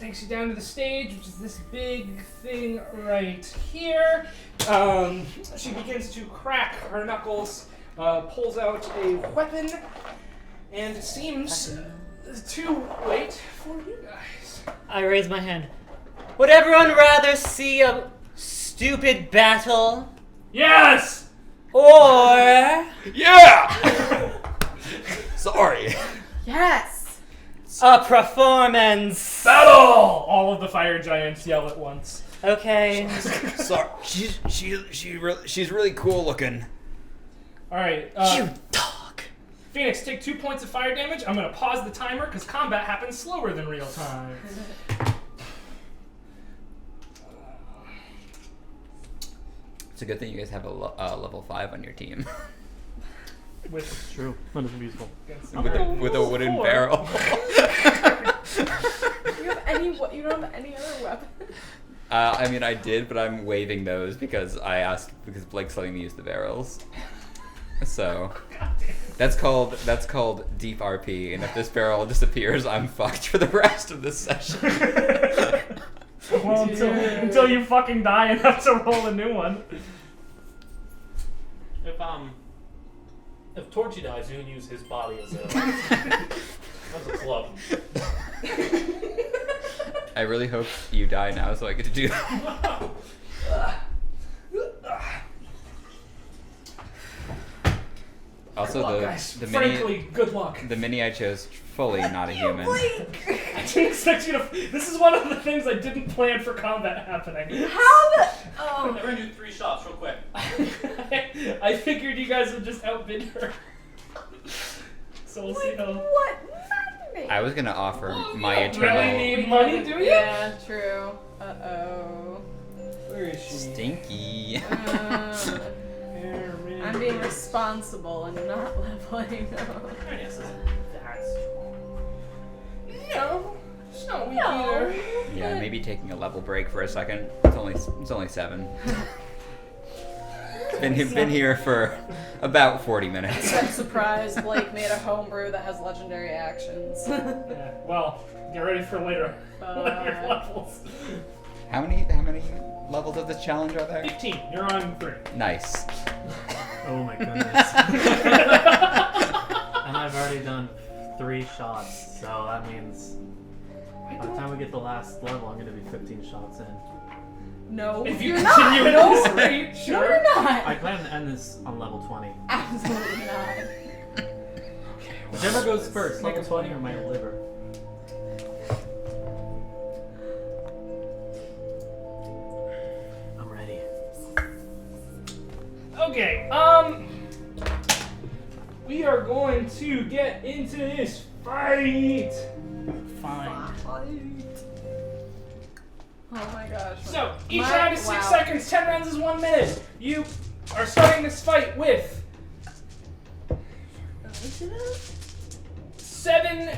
Takes you down to the stage, which is this big thing right here. She begins to crack her knuckles, pulls out a weapon, and it seems too late for you guys. I raise my hand. Would everyone rather see a stupid battle? Yes! Or Yeah! Sorry. Yes. a performance? Battle! All of the fire giants yell at once. Okay. Sorry. She's really cool looking. Alright, You dog. Phoenix, take 2 points of fire damage. I'm going to pause the timer because combat happens slower than real time. It's a good thing you guys have a level 5 on your team. With True. That is useful. with a wooden 4. barrel. You don't have any other weapon? I mean, I did, but I'm waiving those because Blake's letting me use the barrels. So that's called deep RP, and if this barrel disappears, I'm fucked for the rest of this session. Well, until you fucking die and have to roll a new one. If Torchy dies, you can use his body as a club. I really hope you die now so I get to do that. Also, Good luck, the guys. the mini Frankly, good luck. the mini I chose fully not a human. I didn't expect you to. This is one of the things I didn't plan for combat happening. How the? I'm gonna do 3 shots real quick. I figured you guys would just outbid her. So we'll see how. What? I was gonna offer my Really eternal need money, do you? Yeah, true. Uh-oh. Where is she? stinky. I'm being responsible and not leveling up. That's No, it's not weak No. either. Yeah, maybe taking a level break for a second. It's only 7. Been here for about 40 minutes. I'm surprised Blake made a homebrew that has legendary actions. Yeah, well, get ready for later levels. How many levels of this challenge are there? 15. You're on 3. Nice. Oh my goodness. And I've already done 3 shots, so that means by the time we get the last level, I'm gonna be 15 shots in. No, If you you're continue not. at this rate, No, sure. you're not. I plan to end this on level 20. Absolutely not. Whichever goes first, level 20 or my liver. I'm ready. Okay, we are going to get into this fight. Fine. Oh my gosh. So, each My- round is 6 wow. seconds, 10 rounds is 1 minute. You are starting this fight with 7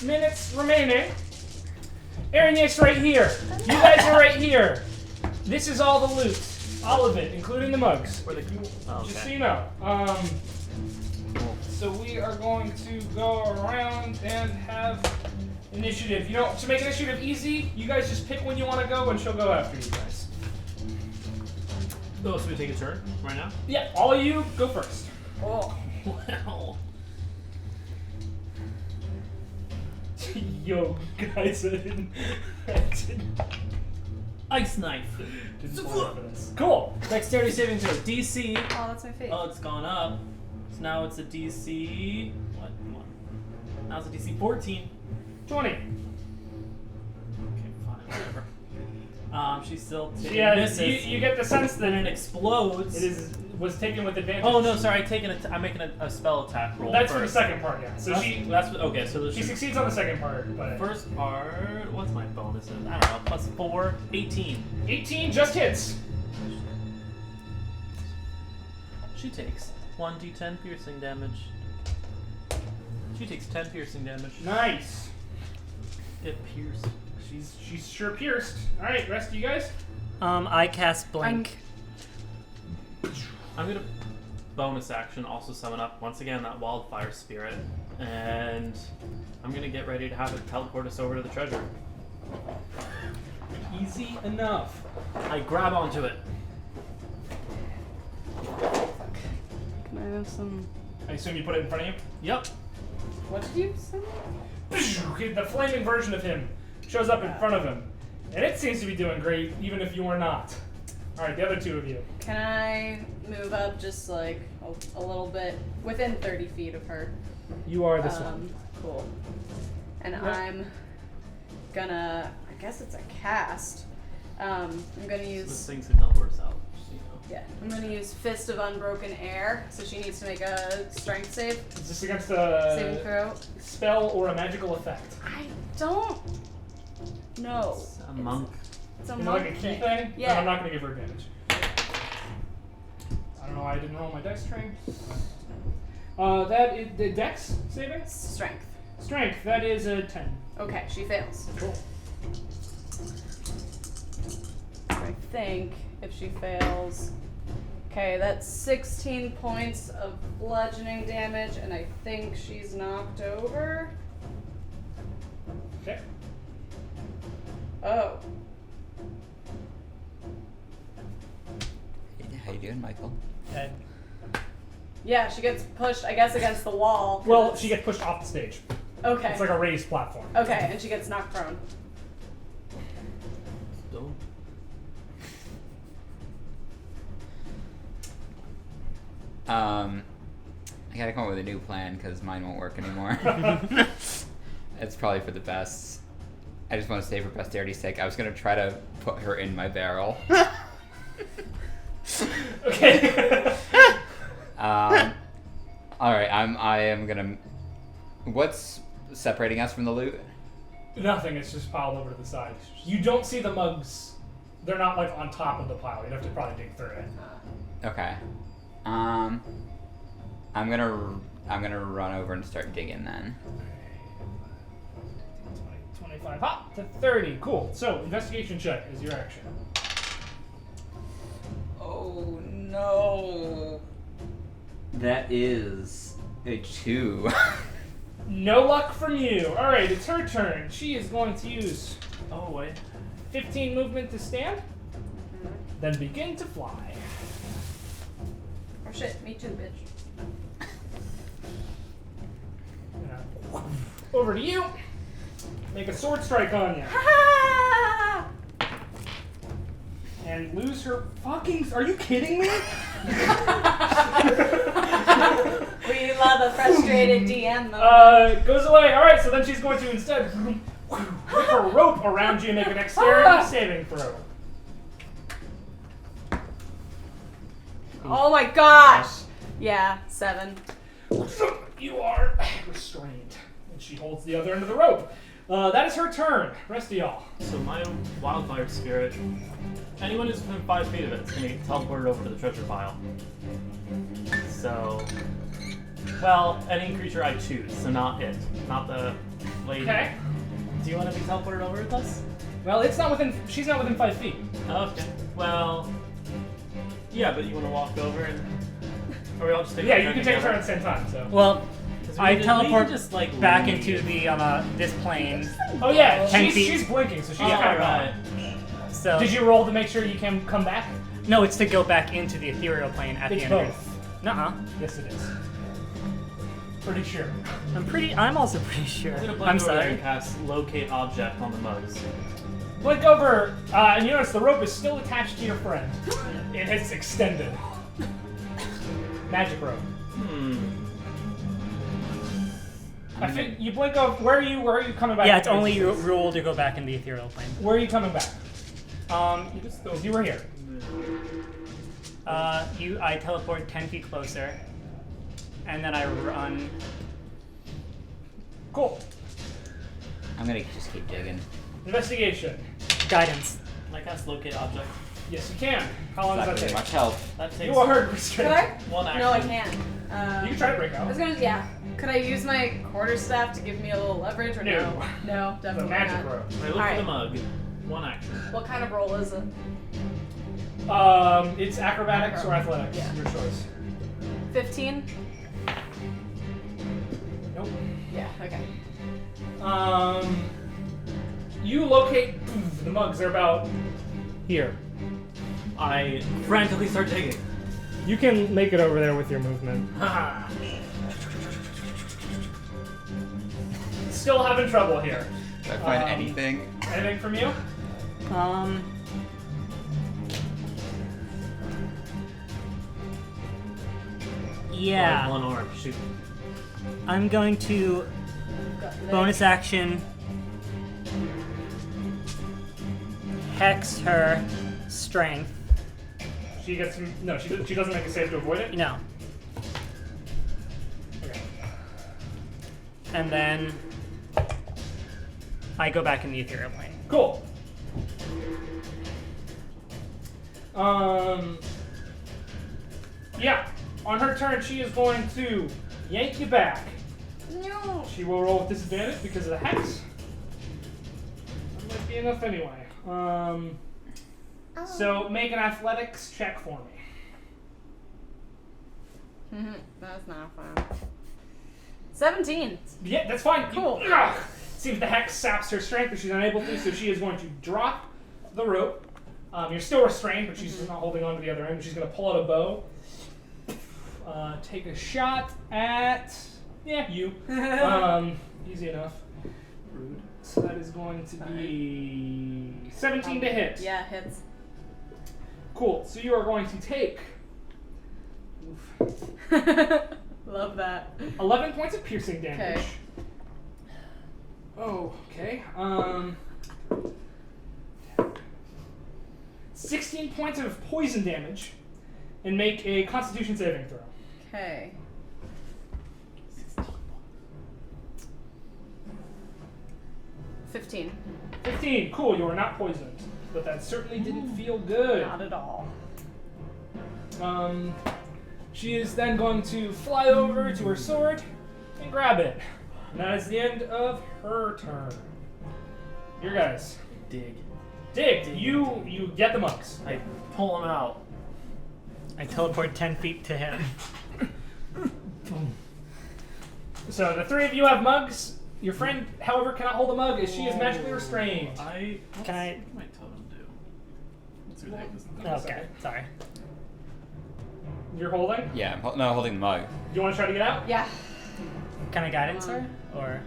minutes remaining. Aaron Yick's right here. You guys are right here. This is all the loot. All of it, including the mugs. Where the Just so you know. So we are going to go around and have initiative. You know, to make initiative easy, you guys just pick when you want to go and she'll go after you guys. Oh, so we take a turn right now? Yeah, all of you go first. Oh. Wow. Yo, guys, I didn't Ice knife. plan for this. Cool. Dexterity saving throw. DC. Oh, that's my face. Oh, it's gone up. So now it's a DC. What? Come on. Now it's a DC 14. 20. Okay, fine, whatever. She's still taking Yeah, misses. you get the sense Then that it explodes. was taken with advantage. Oh no, sorry. I'm making a spell attack roll. That's for the first. second part, yeah. So Okay, so she succeeds on the second part, but first part. What's my bonuses? I don't know. Plus 4, 18. 18 just hits. She takes 1d10 piercing damage. She takes 10 piercing damage. Nice. Get pierced. She's sure pierced. All right, rest of you guys. I cast blink. I'm gonna bonus action also summon up once again that wildfire spirit, and I'm gonna get ready to have it teleport us over to the treasure. Easy enough. I grab onto it. Can I have some? I assume you put it in front of you. Yep. What did you say? Okay, the flaming version of him shows up in front of him, and it seems to be doing great, even if you are not. All right, the other 2 of you. Can I move up just like a little bit within 30 feet of her? You are this one. Cool. And Yep. I'm gonna. I guess it's a cast. I'm gonna This use. thing's gonna teleport us out. Just so you know. Yeah, I'm gonna use Fist of Unbroken Air. So she needs to make a strength save. Is this against Saving a throw. spell or a magical effect? I don't know. It's a monk. It's a You know, monk like a key thing. thing? Yeah. Then I'm not going to give her advantage. I don't know why I didn't roll my dice tray. That is the dex saving? Strength. Strength, that is a 10. Okay, she fails. Cool. I think if she fails. Okay, that's 16 points of bludgeoning damage, and I think she's knocked over. Okay. Oh. How you doing, Michael? Okay. Yeah, she gets pushed, I guess, against the wall. Well, she gets pushed off the stage. Okay. It's like a raised platform. Okay, and she gets knocked prone. Don't. I gotta come up with a new plan because mine won't work anymore. It's probably for the best. I just want to say for posterity's sake, I was gonna try to put her in my barrel. Okay. All right, I am gonna. What's separating us from the loot? Nothing. It's just piled over to the side. You don't see the mugs. They're not like on top of the pile. You'd have to probably dig through it. Okay. I'm gonna run over and start digging then. 20, 25, hop to 30. Cool. So investigation check is your action. Oh no. That is a 2. No luck from you. All right, it's her turn. She is going to use Oh wait. 15 movement to stand, then begin to fly. Oh shit, me too, bitch. Over to you. Make a sword strike on you. Ha! And lose her fucking... Are you kidding me? We love a frustrated DM moment. Goes away. All right, so then she's going to instead whip a rope around you and make a dexterity saving throw. Oh my gosh! Yeah, 7. You are restrained. And she holds the other end of the rope. That is her turn. Rest of y'all. So my wildfire spirit, anyone who's within 5 feet of it is going to get teleported over to the treasure pile. So, well, any creature I choose, so not it, not the lady. Okay. Do you want to be teleported over with us? Well, it's not within... She's not within 5 feet. Okay. Well, yeah, but you want to walk over and... Or we all just take Yeah, a you turn can take together? turns at the same time, so... Well, 'Cause I we teleport just, like, back leave. into the this plane. Oh yeah, 10 feet. she's blinking, so she's Oh, kind of right. gone. So Did you roll to make sure you can come back? No, it's to go back into the ethereal plane at It's the end. both. Nuh-uh. Yes, it is. Pretty sure. I'm also pretty sure. I'm going to blink I'm over there sorry. and cast locate object on the mugs. Blink over, and you notice the rope is still attached to your friend. It has extended. Magic rope. I think you blink over. Where are you coming back? Yeah, it's only your rule to go back in the ethereal plane. Where are you coming back? You were here. I teleport 10 feet closer, and then I run. Cool. I'm gonna just keep digging. Investigation. Guidance. Can I cast locate object? Yes, you can. How long Not does gonna that be take? much help. That takes You are Could restrained. I? one action. No, I can't. You can try to break I was out. gonna, yeah. Could I use my quarterstaff to give me a little leverage or no? No. No, The definitely magic not. rope. I look for Alright. the mug. One action. What kind of roll is it? It's acrobatics or athletics. Yeah. Your choice. 15? Nope. Yeah, okay. You locate the mugs. They're about here. I frantically start digging. You can make it over there with your movement. Still having trouble here. Did I find anything? Anything from you? Yeah. One orb. Shoot. I'm going to bonus action hex her strength. She gets some. No, she doesn't make a save to avoid it. No. Okay. And then I go back in the ethereal plane. Cool. Yeah. On her turn, she is going to yank you back. No. She will roll with disadvantage because of the hex. That might be enough anyway. So make an athletics check for me. That's not fun. 17. Yeah, that's fine. Cool. See if the hex saps her strength, but she's unable to, so she is going to drop the rope. You're still restrained, but she's not holding on to the other end. She's going to pull out a bow. Take a shot at... Yeah, you. Easy enough. Rude. So that is going to be 17 to hit. Yeah, hits. Cool. So you are going to take... Oof. Ugh. Love that. 11 points of piercing damage. Okay. Oh, okay. 16 points of poison damage, and make a Constitution saving throw. Okay. 15. 15. Cool. You are not poisoned, but that certainly didn't feel good. Not at all. She is then going to fly over to her sword and grab it. And that is the end of her turn. Your guys. Dig. Dig. You get the mugs. I pull him out. I teleport 10 feet to him. So the three of you have mugs. Your friend, however, cannot hold a mug as she is magically restrained. What Can I? does my totem do? Let's see what the heck this thing does. Okay, sorry. You're holding? Yeah, I'm holding the mug. Do you want to try to get out? Yeah. Can I guidance her? Or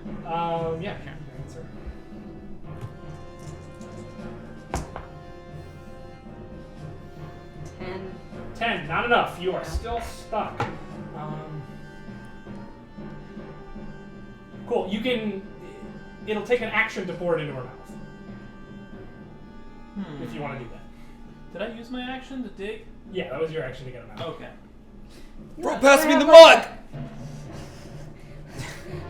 Yeah. Answer. Ten. 10. Not enough. You are still stuck. Cool. You can. It'll take an action to pour it into her mouth. If you want to do that. Did I use my action to dig? Yeah, that was your action to get him out. Okay. Bro, pass me the mug!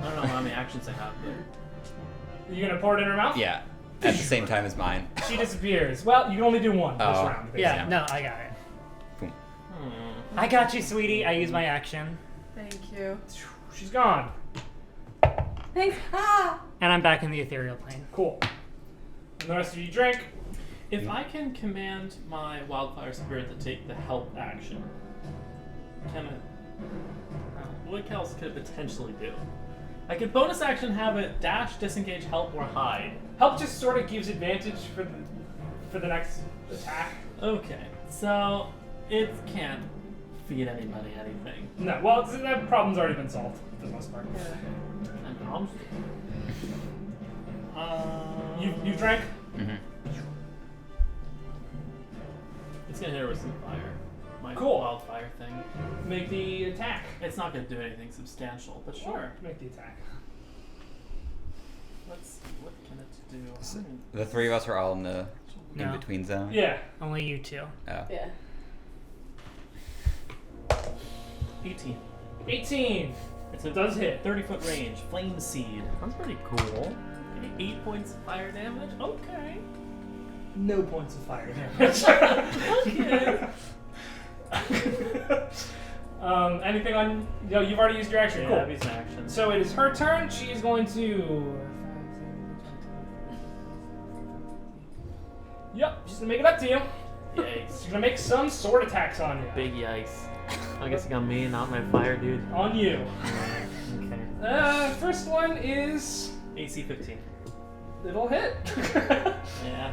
I don't know how many actions I have, but You gonna pour it in her mouth? Yeah, at the same time as mine. She disappears. Well, you can only do one this Oh. round. Basically. yeah, no, I got it. Boom. I got you, sweetie. I use my action, Thank you. She's gone. Thanks. Ah! and I'm back in the ethereal plane. Cool. And the rest of you drink. if I can command my wildfire spirit to take the help action, can it? What else could it potentially do? I could bonus action have it dash, disengage, help, or hide. Help just sort of gives advantage for the next attack. Okay, so it can't feed anybody anything. No, well, that problem's already been solved for the most part. And I'm You drank? Mm-hmm. It's gonna hit her with some fire. My Cool. wildfire thing. Make the attack. It's not gonna do anything substantial, but sure. Make the attack. Let's see, what can it do? The three of us are all in the No. in-between zone. Yeah. Only you two. Oh. Yeah. 18. 18. It's a It does hit. 30-foot range. Flame seed. That's pretty cool. Okay, 8 points of fire damage. Okay. No points of fire damage. Okay. Anything on? No, you've already used your action. Yeah, Cool. that'd be some action. So it is her turn. She is going to. Yep, she's gonna make it up to you. Yikes. She's gonna make some sword attacks on you. Big yikes. I guess you got me, not my fire dude. On you. Okay. First one is. AC 15. It'll hit. Yeah.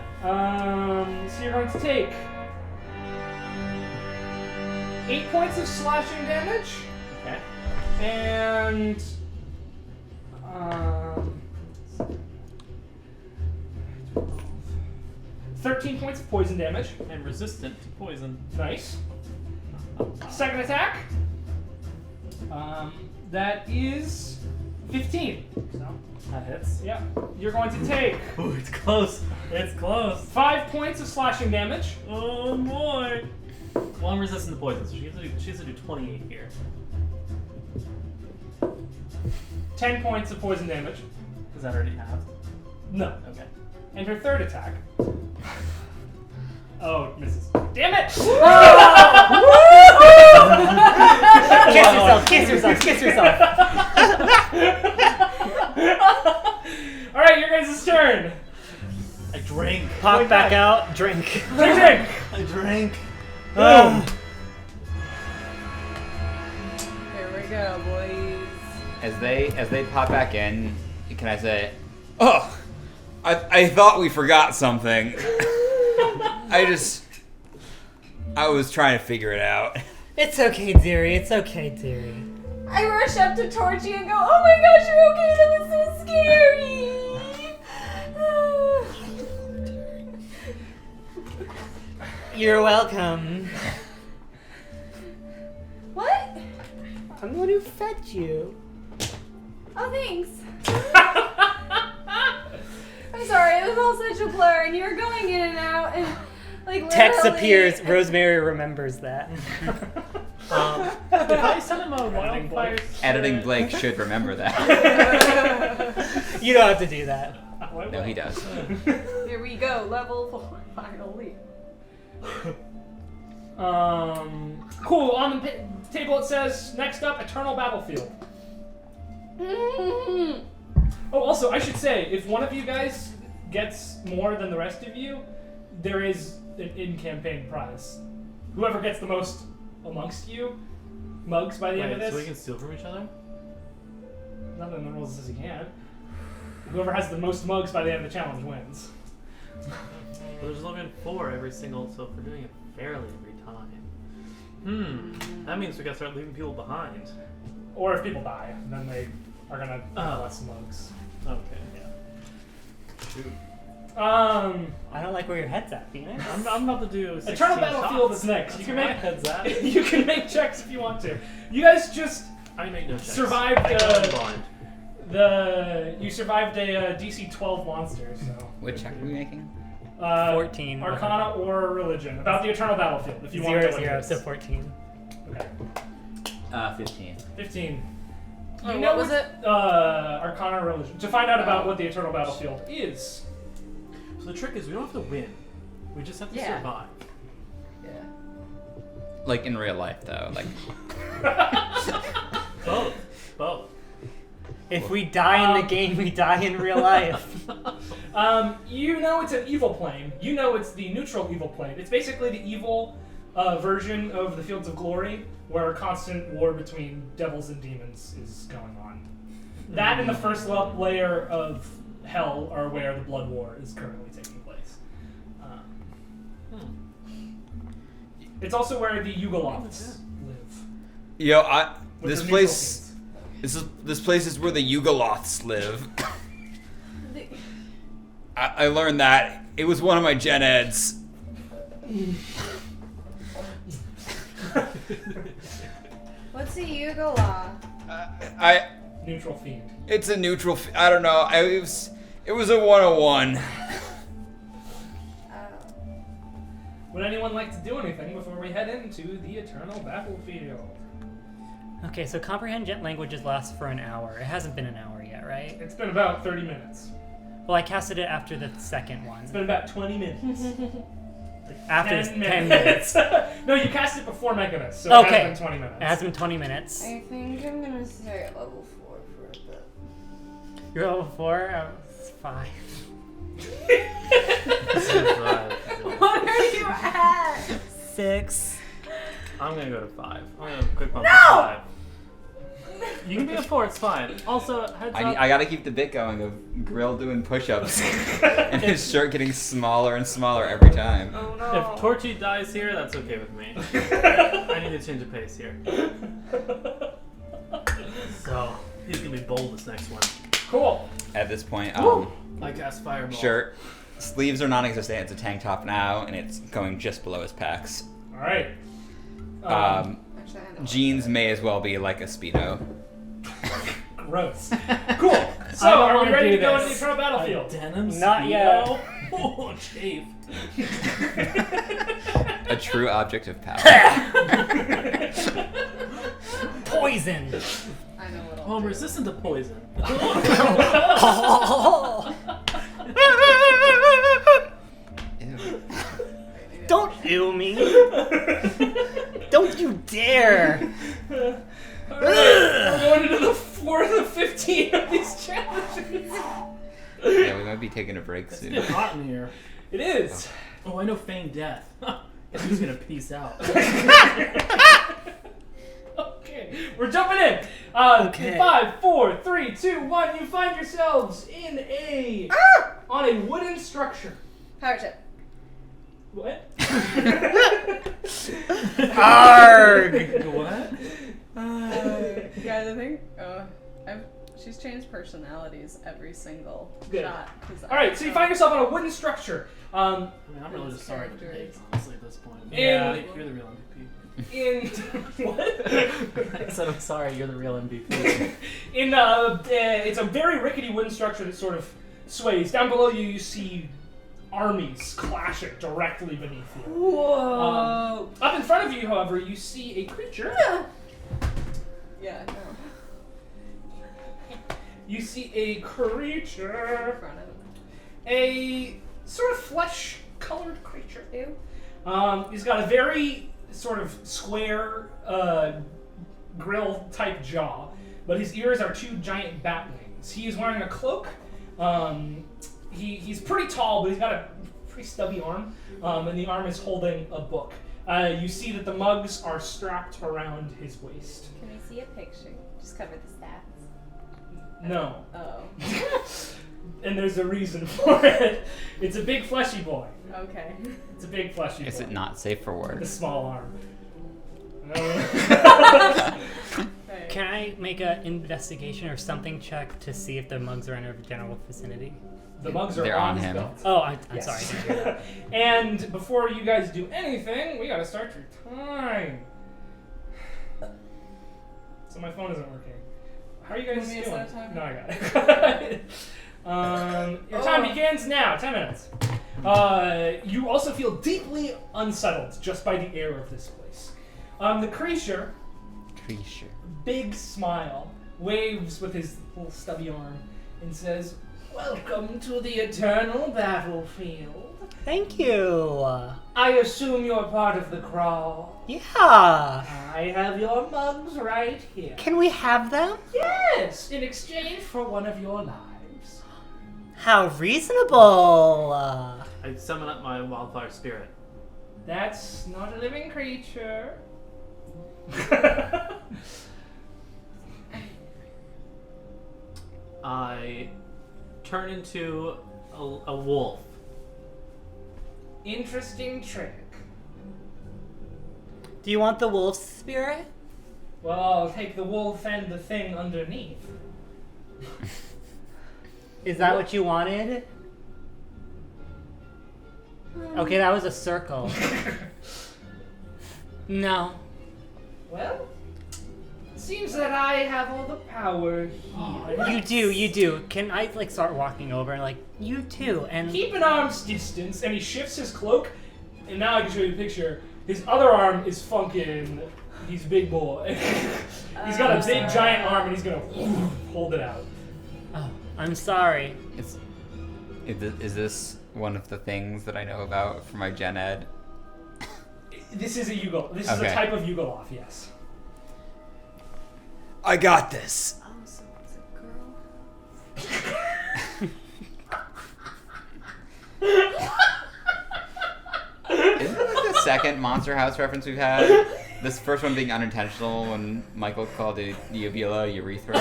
So you're going to take 8 points of slashing damage Okay. and 13 points of poison damage. I'm resistant to poison. Nice. Second attack. That is 15. So, That hits. yeah. You're going to take Ooh, it's close. It's close. 5 points of slashing damage. Oh boy. Well, I'm resistant to poison, so she has to do 28 here. 10 points of poison damage. Is that already half? No. Okay. And her third attack. Oh, it misses. Damn it! Kiss yourself, kiss yourself, kiss yourself. Alright, your guys' turn. I drank. Pop Wait, back back. out, drink. Drink. I drank. Boom. Here we go, boys. As they pop back in, can I say, "Oh, I thought we forgot something. I was trying to figure it out." It's okay, dearie. It's okay, dearie. I rush up to Torchy and go, oh my gosh, you're okay, that was so scary! You're welcome. What? I'm the one who fed you. Oh, thanks. I'm sorry, it was all such a blur, and you were going in and out, and like Text literally- appears. Rosemary remembers that. If I send him a wildfire Editing Blake should remember that. You don't have to do that. No, he does. Here we go, level 4, finally. Cool. On the table it says, next up, Eternal Battlefield. Oh, also, I should say, if one of you guys gets more than the rest of you, there is an in-campaign prize. Whoever gets the most amongst you, mugs by the end of this. So we can steal from each other? Nothing in the rules says you can't. Whoever has the most mugs by the end of the challenge wins. But there's only 4 every single, so if we're doing it fairly every time. That means we gotta start leaving people behind. Or if people die, then they are gonna have Oh. less mugs. Okay, yeah. Shoot. I don't like where your head's at, Phoenix. I'm about to do 16 Eternal Battlefield shots. is next. That's You can where make my head's at. You can make checks if you want to. You guys just I make no checks. survived I go blind. you survived a DC 12 monster. So Which check are we making? 14. Arcana or Religion about the Eternal Battlefield. If you want to 0, know what 0, it is. so 14. Okay. 15. 15. Oh, You what know was it? Arcana or Religion to find out about what the Eternal Battlefield is. So the trick is we don't have to win. We just have to Yeah. survive. Yeah. Like in real life, though. Like, Both. If we die in the game, we die in real life. You know it's an evil plane. You know it's the neutral evil plane. It's basically the evil version of the Fields of Glory, where a constant war between devils and demons is going on. That and the first layer of Hell are where the Blood War is currently taking place. It's also where the Yugoloths live. yo, with this their place, neutral this place is where the Yugoloths live. I learned that. It was one of my gen eds. What's a Yugola? Neutral fiend. It's a neutral. I don't know. It was a 101. Would anyone like to do anything before we head into the Eternal Battlefield? Okay, so comprehend languages lasts for an hour. It hasn't been an hour yet, right? It's been about 30 minutes. Well, I casted it after the second one. It's been about 20 minutes. After 10 10 minutes. No, you cast it before Mechanis, so it Okay. has been 20 minutes. It has been 20 minutes. I think I'm gonna stay at level 4 for a bit. You're level 4? I was 5. What are you at? 6. I'm gonna go to 5. I'm gonna quick bump No! to 5. You can be a 4, it's fine. Also, heads up. I gotta keep the bit going of Grill doing push-ups and his shirt getting smaller and smaller every time. Oh If Torchy dies here, that's okay with me. I need to change the pace here. So, he's gonna be bold this next one. Cool. At this point, I cast Fireball. shirt, sleeves are non-existent. It's a tank top now, and it's going just below his pecs. All right. Um, Actually, I know. jeans may as well be like a Speedo. Gross. Cool. So, I don't are we wanna ready do to go into the this. Eternal A Battlefield? denim Not Speedo? yet. Oh, chafe. A true object of power. Poison! I know what Oh, I'll I'm do. resistant to poison. Ew. Don't ew me! Don't you dare! All right. We're going into the 4th of 15 of these challenges. Yeah, we might be taking a break It's soon. getting hot in here. It is. Oh, I know feign death. Guess who's gonna peace out? Okay, we're jumping in. Okay. 5, 4, 3, 2, 1. You find yourselves in on a wooden structure. Power chip. What? Arg! What? Yeah, the thing. She's changed personalities every single Good. shot. All right, so you find yourself on a wooden structure. I mean, I'm really just sorry for Characters. Dave, honestly, at this point. Yeah. You're the real MVP. In what? I said, I'm sorry, you're the real MVP. It's a very rickety wooden structure that sort of sways. Down below you, you see armies clashing directly beneath you. Whoa. Up in front of you, however, you see a creature. Yeah, no. You see a creature. In front of him. A sort of flesh-colored creature. Ew. He's got a very sort of square grill-type jaw, but his ears are two giant bat wings. He is wearing a cloak. He's pretty tall, but he's got a pretty stubby arm, and the arm is holding a book. You see that the mugs are strapped around his waist. Can we see a picture? Just cover the stats. No. Oh. And there's a reason for it. It's a big fleshy boy. Okay. It's a big fleshy boy. Is it not safe for With a work? small arm. Right. Can I make an investigation or something check to see if the mugs are in our general vicinity? The mugs are They're on on his him. belt. Oh, I'm Yes. sorry. I didn't hear that. And before you guys do anything, we gotta start your time. So my phone isn't working. How are you guys Want me to doing? set a timer? No, I got it. Your time begins now. 10 minutes. You also feel deeply unsettled just by the air of this place. The creature, Creature. big smile, waves with his little stubby arm and says, "Welcome to the eternal battlefield. Thank you. I assume you're part of the crawl. Yeah. I have your mugs right here. Can we have them? Yes, in exchange for one of your lives." How reasonable. I summon up my wildfire spirit. That's not a living creature. I turn into a wolf. Interesting trick. Do you want the wolf's spirit? Well, I'll take the wolf and the thing underneath. Is that what you wanted? Okay, that was a circle. No. Well, seems that I have all the power here. You do. Can I start walking over and you too? And Keep an arm's distance, and he shifts his cloak, and now I can show you a picture. His other arm is funkin'. He's a big boy. He's got a big giant arm, and he's gonna hold it out. oh, I'm sorry. Is this one of the things that I know about for my gen ed? This is a Yugal. This is a Okay. type of Yugoloth, yes. I got this. Oh, so it's a girl. Isn't that like the second Monster House reference we've had? This first one being unintentional when Michael called it uvula urethra.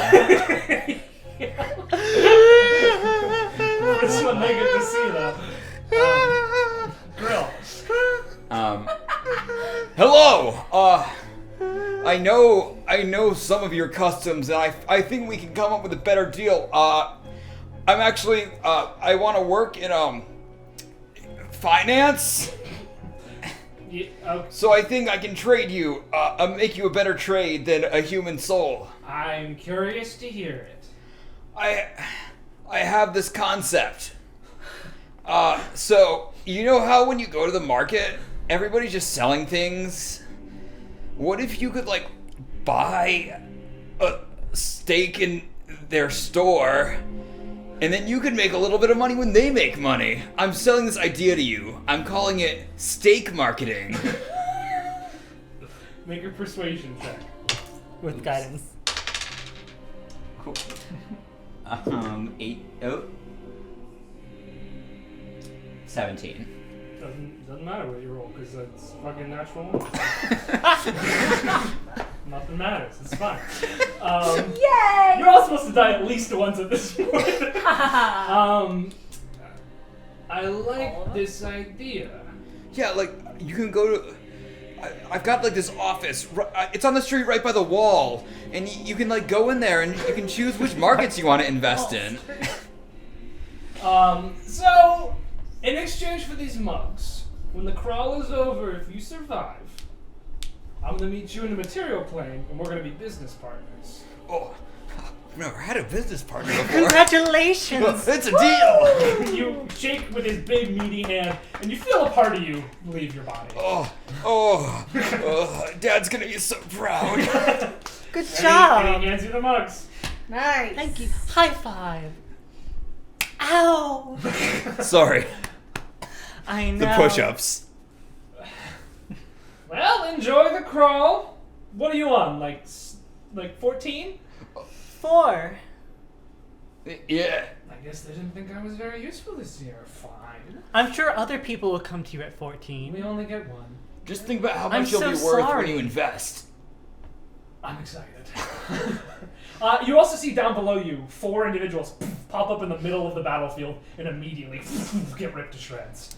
This one they get to see though. Grill. Hello. I know some of your customs, and I think we can come up with a better deal. I'm actually I want to work in finance. Yeah, okay. So I think I can trade you, make you a better trade than a human soul. I'm curious to hear it. I have this concept. So you know how when you go to the market, everybody's just selling things? What if you could buy a stake in their store, and then you could make a little bit of money when they make money? I'm selling this idea to you. I'm calling it stake marketing. Make a persuasion check. With guidance. Cool. 17. Doesn't matter what you roll, because it's fucking natural one. Nothing matters. It's fine. Yay! You're all supposed to die at least once at this point. I like this idea. Yeah, you can go to. I've got this office. It's on the street right by the wall, and you can go in there and you can choose which markets you want to invest in. So, in exchange for these mugs, when the crawl is over, if you survive, I'm gonna meet you in the material plane, and we're gonna be business partners. Oh, I've never had a business partner before. Congratulations! It's a deal. You shake with his big meaty hand, and you feel a part of you leave your body. Oh, Dad's gonna be so proud. Good And job! he hands you the mugs. Nice. Thank you. High five. Ow! Sorry, I know. the push-ups. Well, enjoy the crawl. What are you on? Like 14? 4. Yeah. I guess they didn't think I was very useful this year. Fine. I'm sure other people will come to you at We 14. only get one. Just think about how I'm much you'll so be worth sorry. when you invest. I'm excited. You also see down below you 4 individuals pop up in the middle of the battlefield and immediately get ripped to shreds.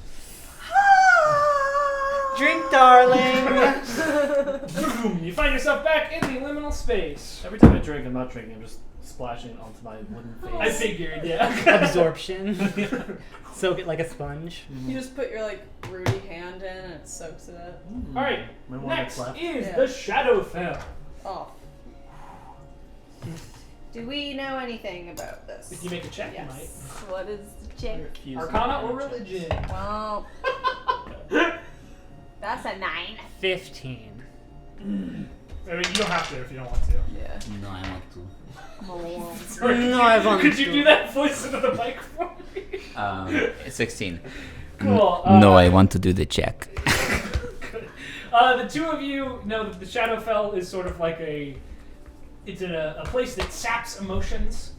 Drink, darling! Boom! You find yourself back in the liminal space. Every time I drink, I'm not drinking. I'm just splashing it onto my wooden face. I figured, yeah. Absorption. Soak it like a sponge. You just put your like Rudy hand in and it soaks it up. All right. My one Next that's left. is Yeah. the Shadowfell. Oh. Do we know anything about this? If you make a check, Yes. you might. What is the check? Refuse Arcana to or check. religion? Well, that's a 9. 15. I mean, you don't have to if you don't want to. Yeah. No, I want to. Sorry, No, I want could you to. do that voice into the mic for me? 16. Cool. I want to do the check. Good. The two of you know that the Shadowfell is sort of like it's in a place that saps emotions.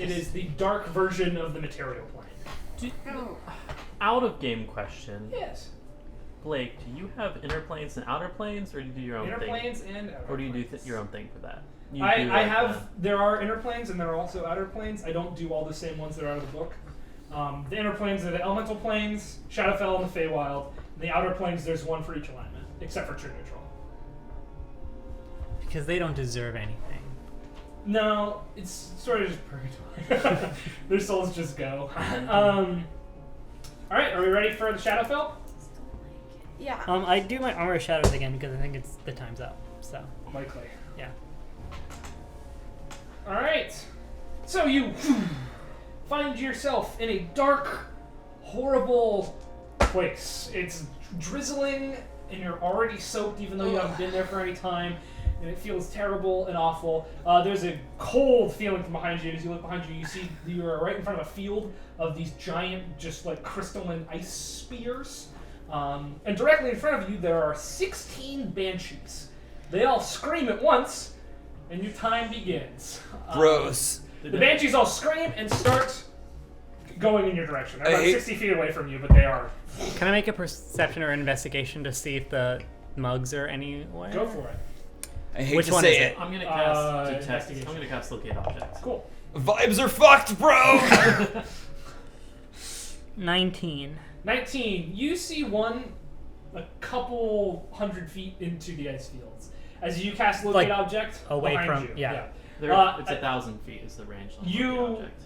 It is the dark version of the material plane. Out of game question. Yes. Blake, do you have inner planes and outer planes, or do you do your own Inner thing? planes and outer Or do you do planes. your own thing for that? You I do like have. There are inner planes and there are also outer planes. I don't do all the same ones that are out of the book. The inner planes are the elemental planes, Shadowfell, and the Feywild. And the outer planes, there's one for each alignment, except for true neutral. Because they don't deserve anything. No, it's sort of just purgatory. Their souls just go. All right, are we ready for the Shadowfell? Yeah. I do my Armor of Shadows again because I think it's the time's up. So, Likely. yeah. All right. So you find yourself in a dark, horrible place. It's drizzling, and you're already soaked, even though you haven't been there for any time. And it feels terrible and awful. There's a cold feeling from behind you. And as you look behind you, you see you are right in front of a field of these giant, just like crystalline ice spears. And directly in front of you, there are 16 banshees. They all scream at once, and your time begins. Gross. The banshees all scream and start going in your direction. They're I about hate- 60 feet away from you, but they are. Can I make a perception or investigation to see if the mugs are anywhere? Go for it. I hate Which to one say is it. it? I'm gonna cast detect. investigation. I'm gonna cast locate objects. Cool. Vibes are fucked, bro. 19. 19. You see one a couple hundred feet into the ice fields. As you cast locate Like, object away behind from- you. yeah. It's 1,000 feet is the range. On You- locate object.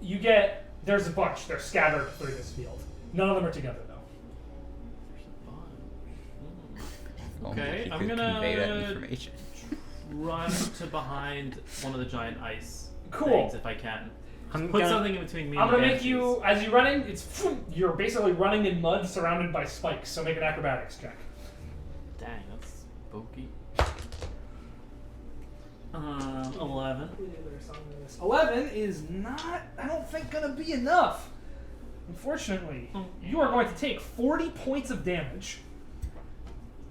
You get. There's a bunch. They're scattered through this field. None of them are together though. Only Okay, if you I'm could gonna- convey that information. Run to behind one of the giant ice Cool. things if I can. I'm Put gonna- something in between me I'm and the gonna make you, banshees. as you're running, you're basically running in mud surrounded by spikes. So make an acrobatics check. Dang, that's spooky. 11. 11 is not, I don't think, gonna be enough. Unfortunately, you are going to take 40 points of damage.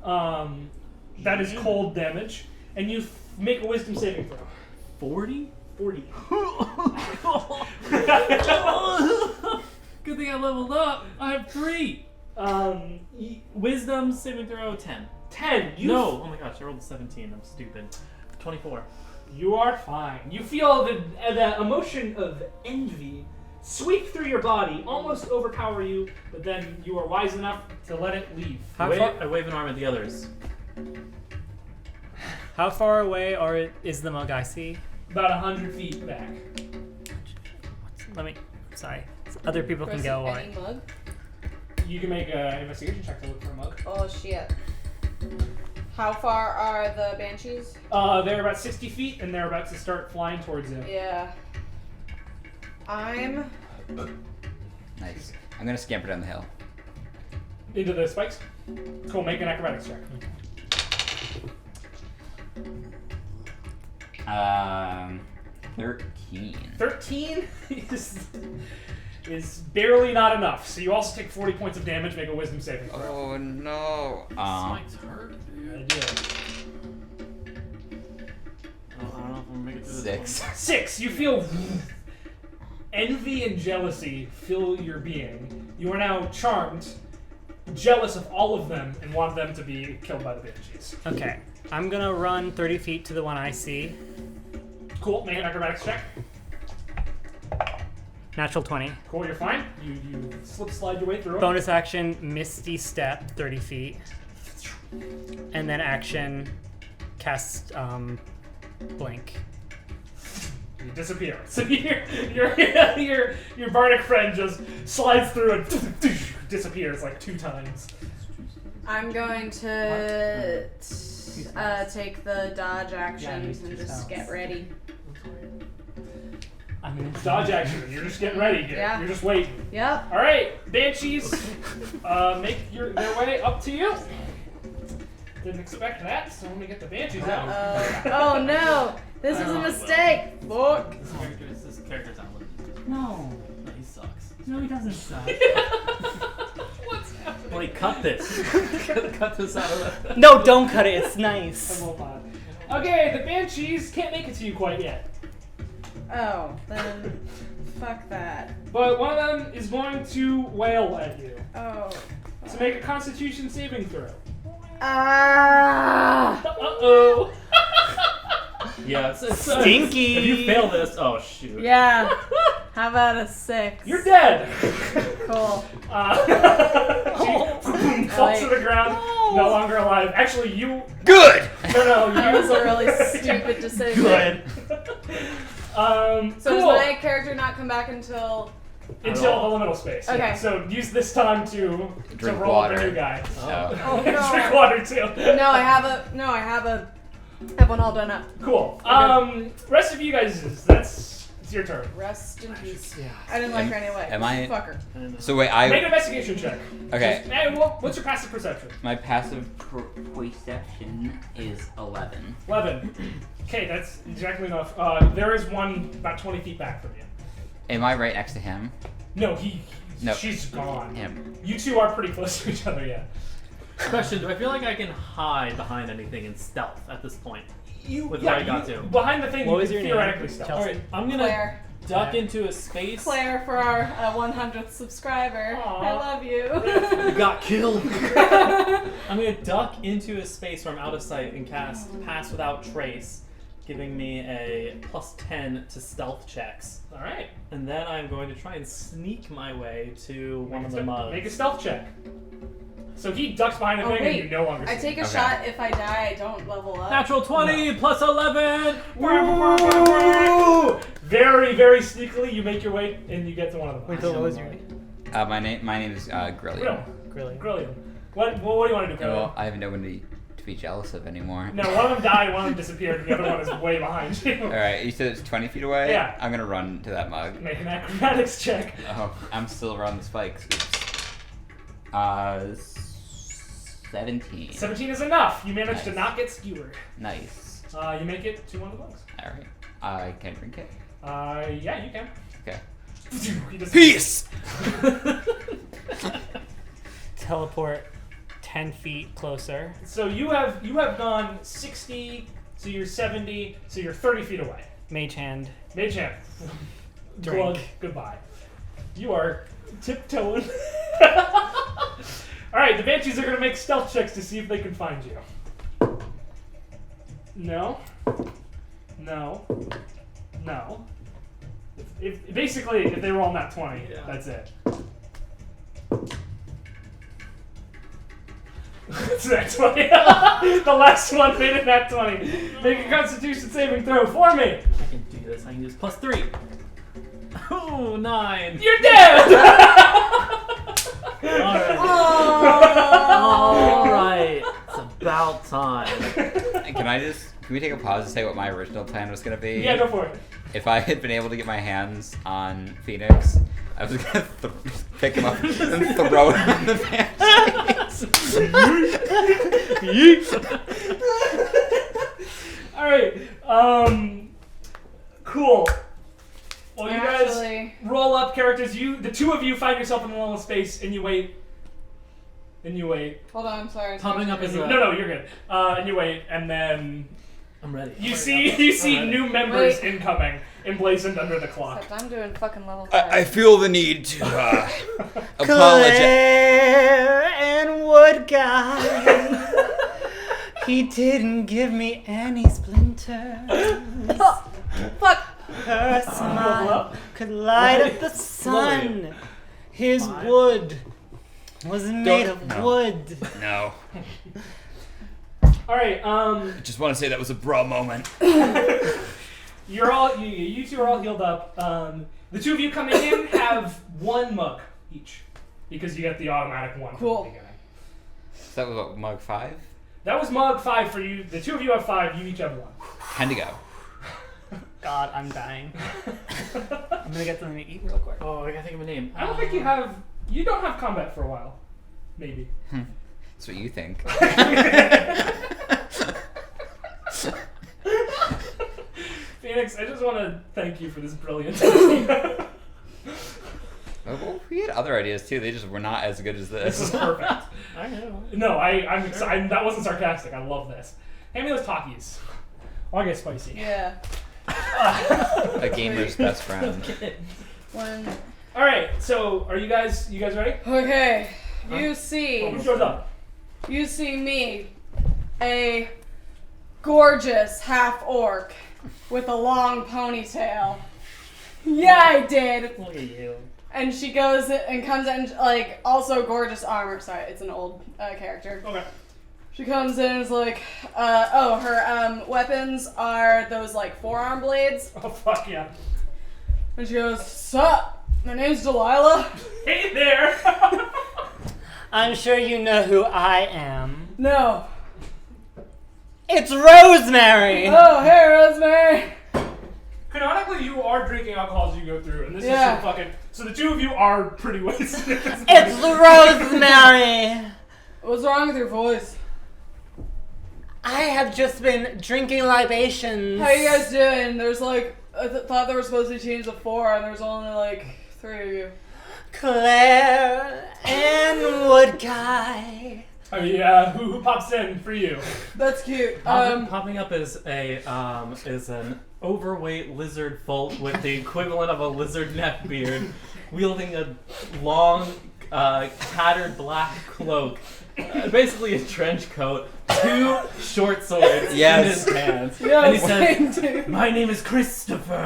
That is cold damage, and you make a wisdom saving throw. 40? 40. Good thing I leveled up. I have 3. Wisdom saving throw 10. 10. No! Oh my gosh, I rolled a 17. I'm stupid. 24. You are fine. You feel the emotion of envy sweep through your body, almost overpower you, but then you are wise enough to let it leave. How Wave, far- I wave an arm at the others. How far away is the mug I see? About 100 feet back. Let me. Sorry. Other people can Press go any away. mug. You can make an investigation check to look for a mug. Oh shit. How far are the banshees? They're about 60 feet, and they're about to start flying towards you. Yeah. I'm. Nice. I'm gonna scamper down the hill. Into the spikes? Cool, make an acrobatics check. 13. 13 is barely not enough, so you also take 40 points of damage, make a wisdom saving throw. Oh no. Spikes hurt, dude. I do. I don't know if I'm gonna make it through this 6. 6, you feel envy and jealousy fill your being. You are now charmed, jealous of all of them, and want them to be killed by the banshees. Okay. I'm gonna run 30 feet to the one I see. Cool, make an acrobatics check. Natural 20. Cool, you're fine. You slide your way through it. Bonus action, Misty Step, 30 feet. And then action, cast Blink. You disappear. So your bardic friend just slides through and disappears like 2 times. I'm going to take the dodge actions and just get ready. I'm gonna Dodge action. You're just getting ready here. Yeah. You're just waiting. Yep. All right, banshees, make their way up to you. Didn't expect that, so let me get the banshees out. Oh no! This is a mistake. Look. This character's not limited. No. No, he sucks. No, he doesn't suck. What's happening? Wait, cut this. Cut this out of the... No, don't cut it. It's nice. Okay, the banshees can't make it to you quite yet. Oh, then fuck that. But one of them is going to wail at you. Oh. So make a Constitution saving throw. Ah! Uh-oh. Yeah, it's Stinky. If you fail this, oh shoot. Yeah. How about a 6? You're dead. Cool. She falls to the ground, no longer alive. Actually, you. Good! No, That you. was a really stupid decision. Good. So cool. does my character not come back until? Until the liminal space. Okay. Yeah. So use this time to Drink roll water. up a new guy. Oh. Oh no. Drink water too. No, I have one all done up. Cool. Rest of you guys, it's your turn. Rest in peace. I didn't like her anyway. Am I- Fucker. So wait, Make an investigation check. Okay. Just, hey, what's your passive perception? My passive perception is 11. 11. Okay, that's exactly enough. There is one about 20 feet back from you. Am I right next to him? No, No. she's gone. Him. You two are pretty close to each other, yeah. Question, do I feel like I can hide behind anything in stealth at this point? You, With yeah, what I got you, to. behind the thing, What you was can your name? theoretically stealth. Chelsea. Alright, I'm gonna Claire. duck Yeah. into a space. Claire for our 100th subscriber. Aw. I love you. You got killed. I'm gonna duck into a space where I'm out of sight and cast Pass Without Trace, giving me a +10 to stealth checks. All right. And then I'm going to try and sneak my way to one of the Make mugs. a stealth check. So he ducks behind the Oh, thing and wait. you no longer see I take a Okay. shot. If I die, I don't level up. Natural 20 plus 11! Woo! Very, very sneakily, you make your way and you get to one of them. Wait, what was your name? My name is Grillian. Grillian. Grillian. What do you want to do, Grillian? Well, I have no one to be jealous of anymore. No, one of them died, one of them disappeared, and the other one is way behind you. Alright, you said it's 20 feet away? Yeah. I'm gonna run to that mug. Make an acrobatics check. Oh, I'm still around the spikes. Oops. 17. 17 is enough. You managed to Nice. not get skewered. Nice. You make it to one of the bugs. Alright. I can drink it. Yeah, you can. Okay. He just- Peace! Teleport 10 feet closer. So you have gone 60, so you're 70, so you're 30 feet away. Mage hand. Mage hand. Drink. Glug, goodbye. You are tiptoeing. Alright, the Banshees are going to make stealth checks to see if they can find you. No. No. No. Basically, if they roll nat 20, Yeah. that's it. It's nat 20. The last one made it nat 20. Make a Constitution saving throw for me. I can do this. I can use +3. Oh, 9. You're dead! Alright. Oh. Alright. It's a about time. Can we take a pause and say what my original plan was gonna be? Yeah, go for it. If I had been able to get my hands on Phoenix, I was gonna pick him up and throw him in the pants. All right. Cool. Well, you guys Actually- roll up characters. The two of you find yourself in the little space, and you wait. And you wait. Hold on, I'm sorry. Pumping up his. No, you're good. And you wait, and then I'm ready. you see ready. new members Wait. incoming, emblazoned under the clock. Except I'm doing fucking level 5. I feel the need to apologize. Claire and Wood Guy. He didn't give me any splinters. Fuck! Her smile could light up the sun. His Five. wood was made of no. wood. No. All right. I just want to say that was a bra moment. You two are all healed up. The two of you coming in have one mug each because you get the automatic one. Cool. From the beginning. So that was what, mug 5? That was mug 5 for you. The two of you have 5. You each have 1. 10 to go. God, I'm dying. I'm gonna get something to eat real quick. Oh, I gotta think of a name. I don't think you have. You don't have combat for a while. Maybe. That's what you think. Phoenix, I just want to thank you for this brilliant. Well, we had other ideas too. They just were not as good as This is this. perfect. I know. No, I'm excited. That wasn't sarcastic. I love this. Hand me those Takis. I'll get spicy. Yeah. A gamer's best friend. One. All right. So, are you guys ready? Okay. You Who see shows up? me, a gorgeous half orc with a long ponytail. Yeah, I did. Look at you. And she goes and comes in, like, also gorgeous armor. Sorry, it's an old character. Okay. She comes in and is like, her weapons are those, like, forearm blades. Oh fuck yeah. And she goes, sup, my name's Delilah. Hey there. I'm sure you know who I am. No. It's Rosemary! Oh, hey, Rosemary. Canonically, you are drinking alcohol as you go through, and this Yeah. is some fucking. So the two of you are pretty wasted. It's Rosemary! What's wrong with your voice? I have just been drinking libations. How you guys doing? There's like, I thought there were supposed to be teams of 4 and there's only like 3 of you. Claire and Wood Guy. Oh yeah, who pops in for you? That's cute. Popping up is an overweight lizard folk with the equivalent of a lizard neck beard, wielding a long, tattered black cloak, basically a trench coat, 2 short swords Yes. in his hands, Yeah, and he same, says, dude. "My name is Christopher.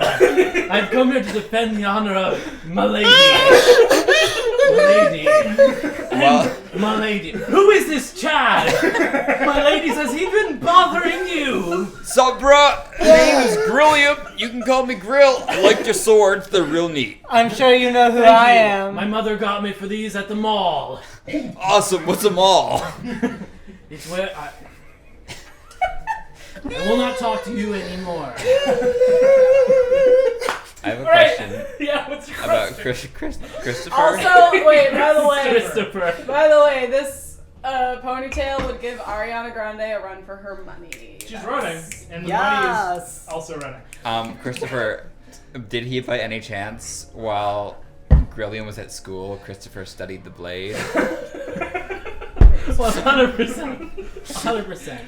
I've come here to defend the honor of my lady." Well, My lady. Who is this Chad? My lady says he's been bothering you. sup, bruh? Name is Grillium. You can call me Grill. I like your swords. They're real neat. I'm sure you know who Thank I you. am. My mother got me for these at the mall. Awesome. What's them all? It's where I will not talk to you anymore. I have a Alright. question Yeah, what's your about question? Christopher. Also, wait, by the way, Christopher. this ponytail would give Ariana Grande a run for her money. She's running, and the money is Yes. also running. Christopher, did he by any chance, while Grillium was at school, Christopher studied the blade? 100%. 100%.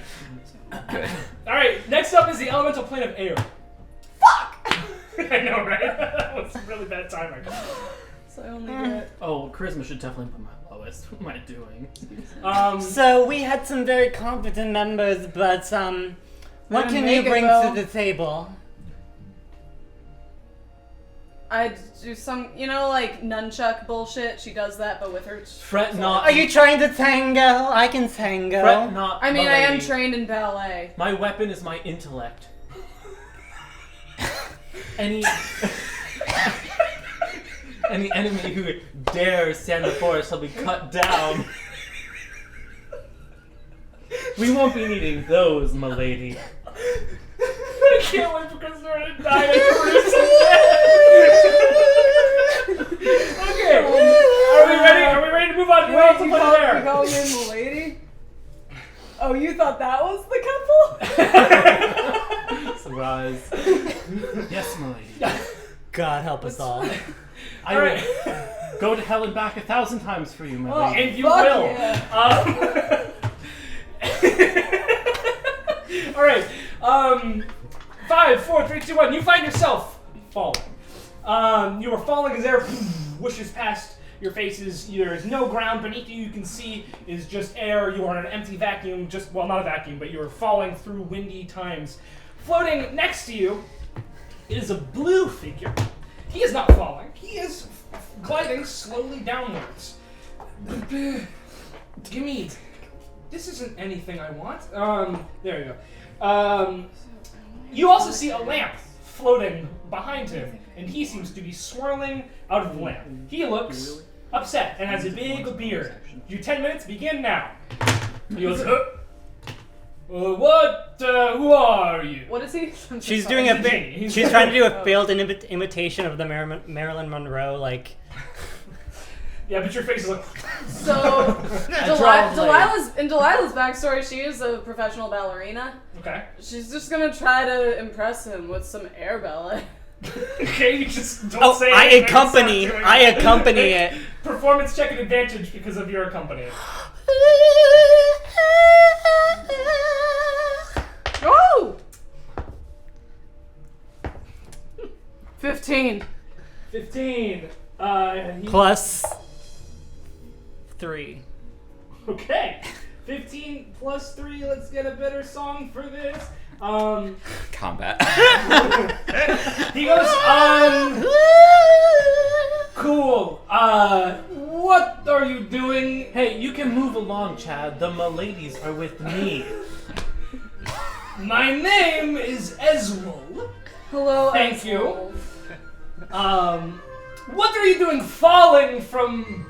Good. All right, next up is the elemental plane of air. Fuck! I know, right? That was really bad timing. So I only get. Oh, charisma should definitely be my lowest. What am I doing? So we had some very competent members, but what They're can you naked, bring though. to the table? I do some, like nunchuck bullshit. She does that, but with her. Fret not. Are you trying to tango? I can tango. Fret not. I mean, my I am lady. trained in ballet. My weapon is my intellect. Any enemy who dares stand before us shall be cut down. We won't be needing those, milady. I can't wait for Christopher to die and Okay. Are we ready? Are we ready to move on to Wait, the you there? call me the lady? Oh, you thought that was the couple? Surprise. Yes, milady. God help us all. I All will right. go to hell and back 1,000 times for you, Oh, milady. And you fuck will. yeah. All right. 5, 4, 3, 2, 1. You find yourself falling. You are falling as air whooshes past your faces. There is no ground beneath you. You can see is just air. You are in an empty vacuum. Not a vacuum, but you are falling through windy times. Floating next to you is a blue figure. He is not falling. He is gliding slowly downwards. Give me. This isn't anything I want. There you go. You also see a lamp floating behind him, and he seems to be swirling out of the lamp. He looks upset and has a big beard. Your 10 minutes begin now. He goes, who are you? What is he? I'm so She's sorry. doing a He's- she's trying to do a failed imitation of the Marilyn Monroe, like. Yeah, but your face is like, So, draw a blade. in Delilah's backstory, she is a professional ballerina. okay. She's just gonna try to impress him with some air ballet. Okay, you just don't Oh, say I anything. accompany it. Performance check and advantage because of your accompanying. Oh! 15. 15. Plus 3. Okay. 15 plus 3. Let's get a better song for this. Combat. He goes, cool. What are you doing? Hey, you can move along, Chad. The miladies are with me. My name is Ezwol. Hello, Thank you. Ezreal. What are you doing falling from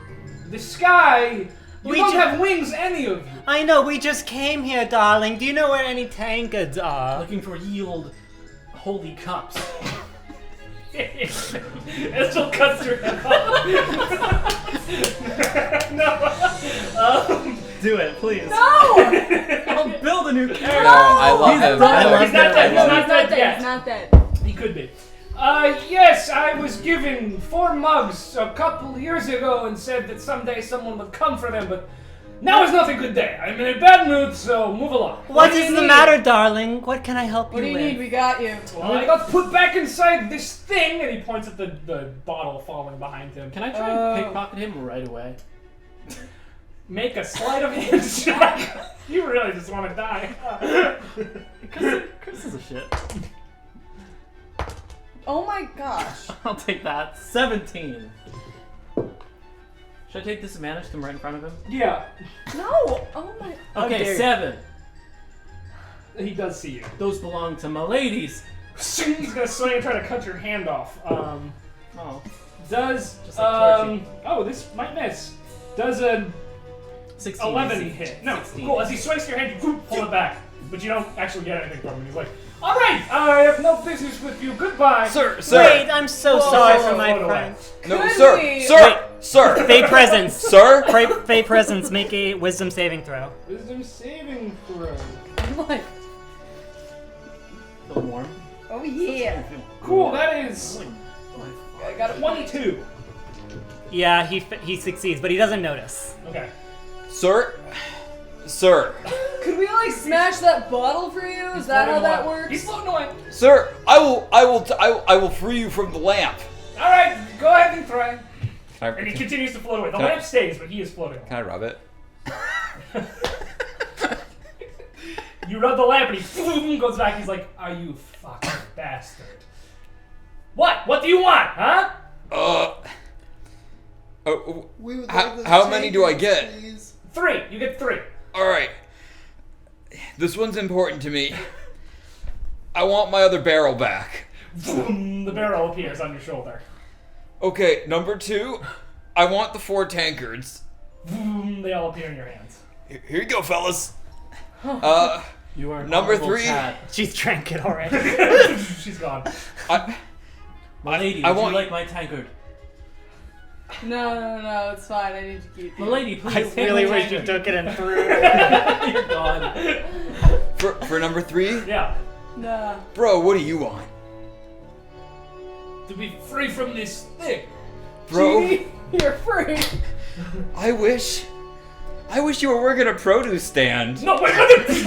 the sky? You We don't ju- have wings, any of you. I know, we just came here, darling. Do you know where any tankards are? Looking for yield holy cups. Ezwol cuts your head off. No. Do it, please. No! I'll build a new character. I love him. I love He's not dead. him. He's not dead He's yet. not dead. He could be. Yes, I was given 4 mugs a couple of years ago and said that someday someone would come for them, but now is not a good day. I'm in a bad mood, so move along. What do is you the need? matter, darling? What can I help What do you you with? need? We got you. Well, I got put back inside this thing, and he points at the bottle falling behind him. Can I try and pickpocket him right away? Make a sleight of hand check. You really just want to die. Chris is a shit. Oh my gosh. I'll take that. 17. Should I take disadvantage because I'm right in front of him? Yeah, No! Oh my. How dare Okay, you. 7. he does see you. Those belong to my ladies. He's gonna swing and try to cut your hand off. Oh. Does Just like oh, this might miss. Does a 16. 11 hit? No. 16. Cool. As he swings to your hand, you pull it back, but you don't actually get anything from him. He's like, "All right, I have no business with you. Goodbye." Sir, Wait, I'm so Whoa, sorry whoa, for my whoa, friend. No, Could sir, we- sir. Fey presence. Sir? Fey presence, make a wisdom saving throw. Wisdom saving throw. I'm like, Feel warm? oh yeah. Cool. That is I got a 22. Yeah, he succeeds, but he doesn't notice. Okay. Sir? Could we like smash that bottle for you? Is that how that works? He's floating away. Sir, I will free you from the lamp. All right, go ahead and try. Can And he I, continues to float away. The Can I- lamp stays, but he is floating away. can I rub it? You rub the lamp, and he goes back. He's like, "Are you fucking bastard? What? What do you want, huh?" We would How- like those how many do I tankers, get? please. 3. You get 3. Alright. This one's important to me. I want my other barrel back. Vroom, the barrel appears on your shoulder. Okay, number 2. I want the 4 tankards. Vroom, they all appear in your hands. Here you go, fellas. You are an Number honorable 3. Chad. She's drank it already. She's gone. Milady, I would want- you like my tankard? No, it's fine. I need to keep you. Milady, please I take really my wish you tankard. took it and threw it. You're gone. For number 3, Yeah. Nah. bro, what do you want? To be free from this thing. Bro, Genie, you're free. I wish you were working a produce stand. No, wait, wait.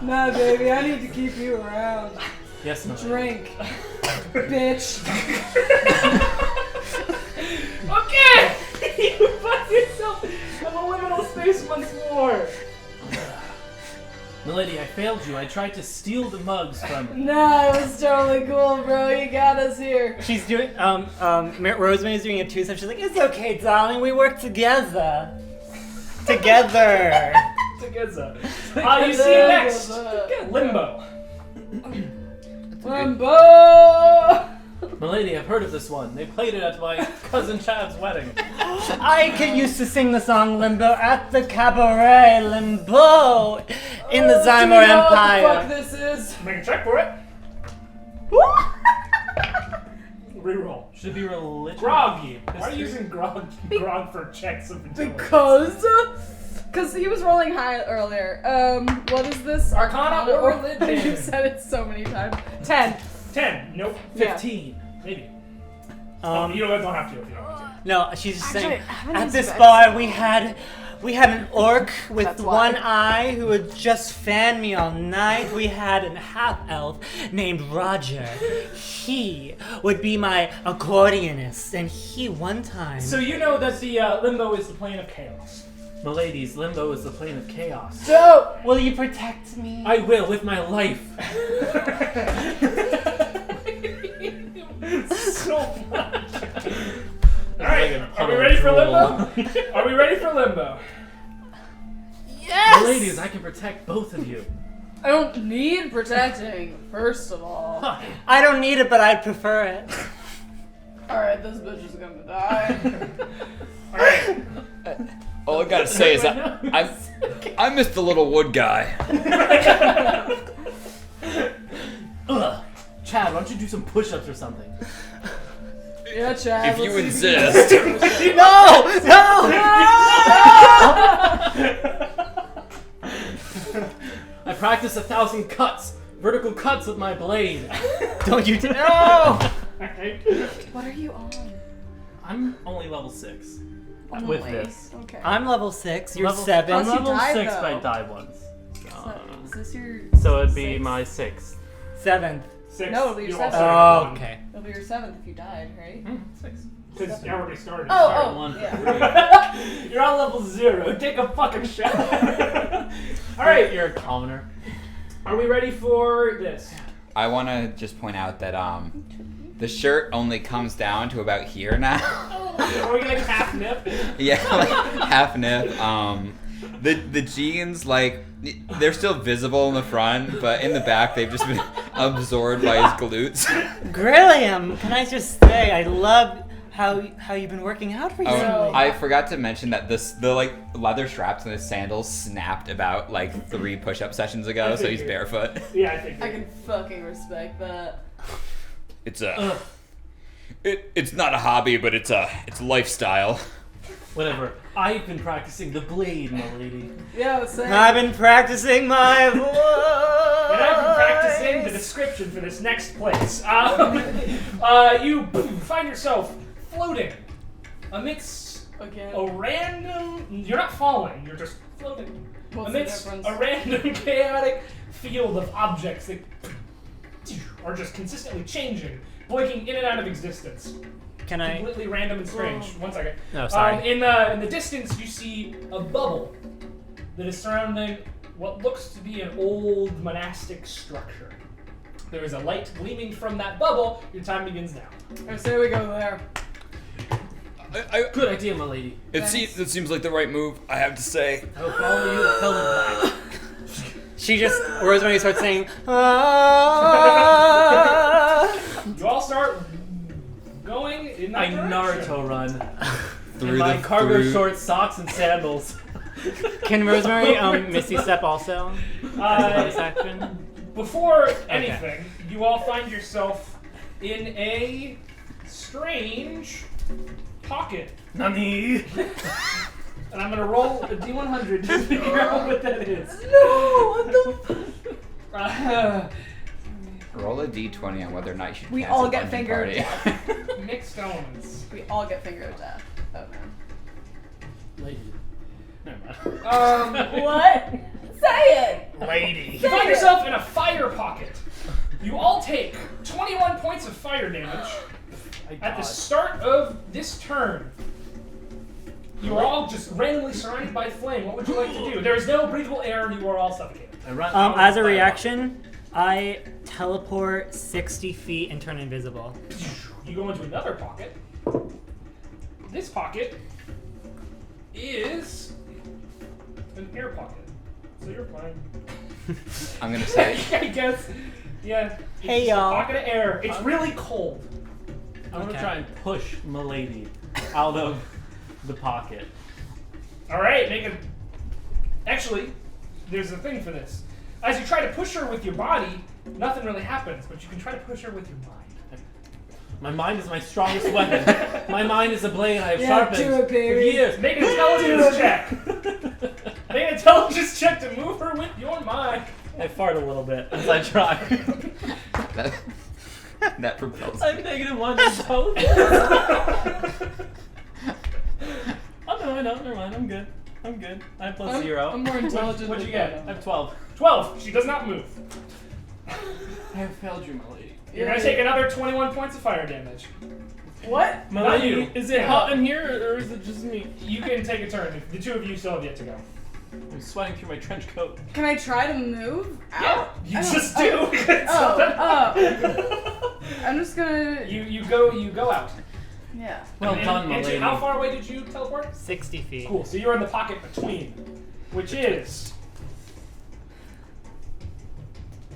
Nah, baby, I need to keep you around. Yes, Milady. Drink, bitch. Okay! You find yourself in a liminal space once more. Milady, I failed you. I tried to steal the mugs from. Nah, it was totally cool, bro. You got us here. She's doing, Rosemary's doing it too, so she's like, it's okay, darling, we work together. Together. Together. You see next. Limbo. Limbo. Milady, I've heard of this one. They played it at my cousin Chad's wedding. I used to sing the song Limbo at the cabaret Limbo in the Do you Zymor know what the Empire. fuck this is? Make a check for it. Reroll. Should be religion. Groggy. Why are you using grog for checks of intelligence? Because he was rolling high earlier. What is this? Arcana or religion? You said it so many times. 10. 10. Nope. 15. Maybe. Um, You don't have to if you don't want to. No, she's just saying, I haven't at used this Vex. bar we had an orc with That's why. one eye who would just fan me all night. We had a half-elf named Roger. He would be my accordionist, and he one time... So you know that the limbo is the plane of chaos. Milady's limbo is the plane of chaos. So, Will you protect me? I will with my life. So much. Like Alright, a are we puddle ready of for drool. limbo? Are we ready for limbo? yes! Miladies, I can protect both of you. I don't need protecting, first of all. I don't need it, but I'd prefer it. Alright, this bitch is gonna die. Alright. All I gotta say is I miss the little wood guy. Ugh. Chad, why don't you do some push-ups or something? Yeah, Chad. If you let's see insist. No! I practice 1,000 cuts, vertical cuts with my blade. Don't you... No! Alright. What are you on? I'm only level 6 Only. with this. Okay. I'm level 6, you're level, 7. I'm Plus you level died, 6, though. but I died once. Is this your So it'd be 6th? my 6th. 7th. 6. No, it'll be your You also seventh. have Oh, one. okay. It'll be your 7th if you died, right? 6. Because you already started. Oh, One, yeah. You're on level 0. Take a fucking shot. Alright, You're a commoner. are we ready for this? I want to just point out that the shirt only comes down to about here now. Are we gonna half nip? Yeah, like half nip. The jeans, like, they're still visible in the front, but in the back they've just been absorbed by his glutes. Grilliam, can I just say, I love how you've been working out recently. Oh, I forgot to mention that the like leather straps in his sandals snapped about like 3 push-up sessions ago, so he's barefoot. Yeah, I think. I can fucking respect that. It's it's not a hobby, but it's a lifestyle. Whatever. I've been practicing the blade, my lady. Yeah, same. I've been practicing my voice. And I've been practicing the description for this next place. You find yourself floating amidst Again. a random. You're not falling. You're just floating What's the amidst difference? a random chaotic field of objects that are just consistently changing, blinking in and out of existence. Can I? Completely random and strange. Oh. One second. No, sorry. In the distance, you see a bubble that is surrounding what looks to be an old monastic structure. There is a light gleaming from that bubble. Your time begins now. I say we go there. Good idea, my lady. It seems like the right move, I have to say. I will follow you to Hell in Black. She just, Rosemary starts saying, ah. You all start going in that I direction. Naruto run. Through in my the cargo through- shorts, socks, and sandals. Can Rosemary Misty Step also? Bonus action? Before anything, you all find yourself in a strange pocket. Nani? And I'm gonna roll a D100 to figure out what that is. No, what the Roll a d20 on whether or not you should We cancel all get Dungeon finger Party. death. Mixed stones. We all get finger of death. Oh Lady. Never mind. What? Say it! Lady. You find yourself in a fire pocket. You all take 21 points of fire damage at the start of this turn. You are all just randomly surrounded by flame. What would you like to do? There is no breathable air, and you are all suffocated. I run out of As a fire. reaction, I teleport 60 feet and turn invisible. You go into another pocket. This pocket is an air pocket. So you're fine. I'm gonna say I guess. Yeah. It's Hey, just a y'all. pocket of air. It's really cold. I'm gonna Okay. try and push Milady out of the pocket. All right, make a. Actually, there's a thing for this. As you try to push her with your body, nothing really happens, but you can try to push her with your mind. My mind is my strongest weapon. My mind is a blade I have Yeah, sharpened do it, for baby. years. Make an intelligence check. Make an intelligence check to move her with your mind. I fart a little bit as I try. that propels. I'm -1 intelligence. Oh no, never mind. I'm good. I have plus 0. I'm more intelligent. What'd you than get? I have 12. 12. She does not move. I have failed you, Milady. You're gonna take another 21 points of fire damage. What? Not you. Milady, is it hot in here or is it just me? You can take a turn. The two of you still have yet to go. I'm sweating through my trench coat. Can I try to move Yeah, out? you I don't- just do. I'm just gonna. You go out. Yeah. Well And- done, and Milady. how far away did you teleport? 60 feet. Cool. So you're in the pocket between, which is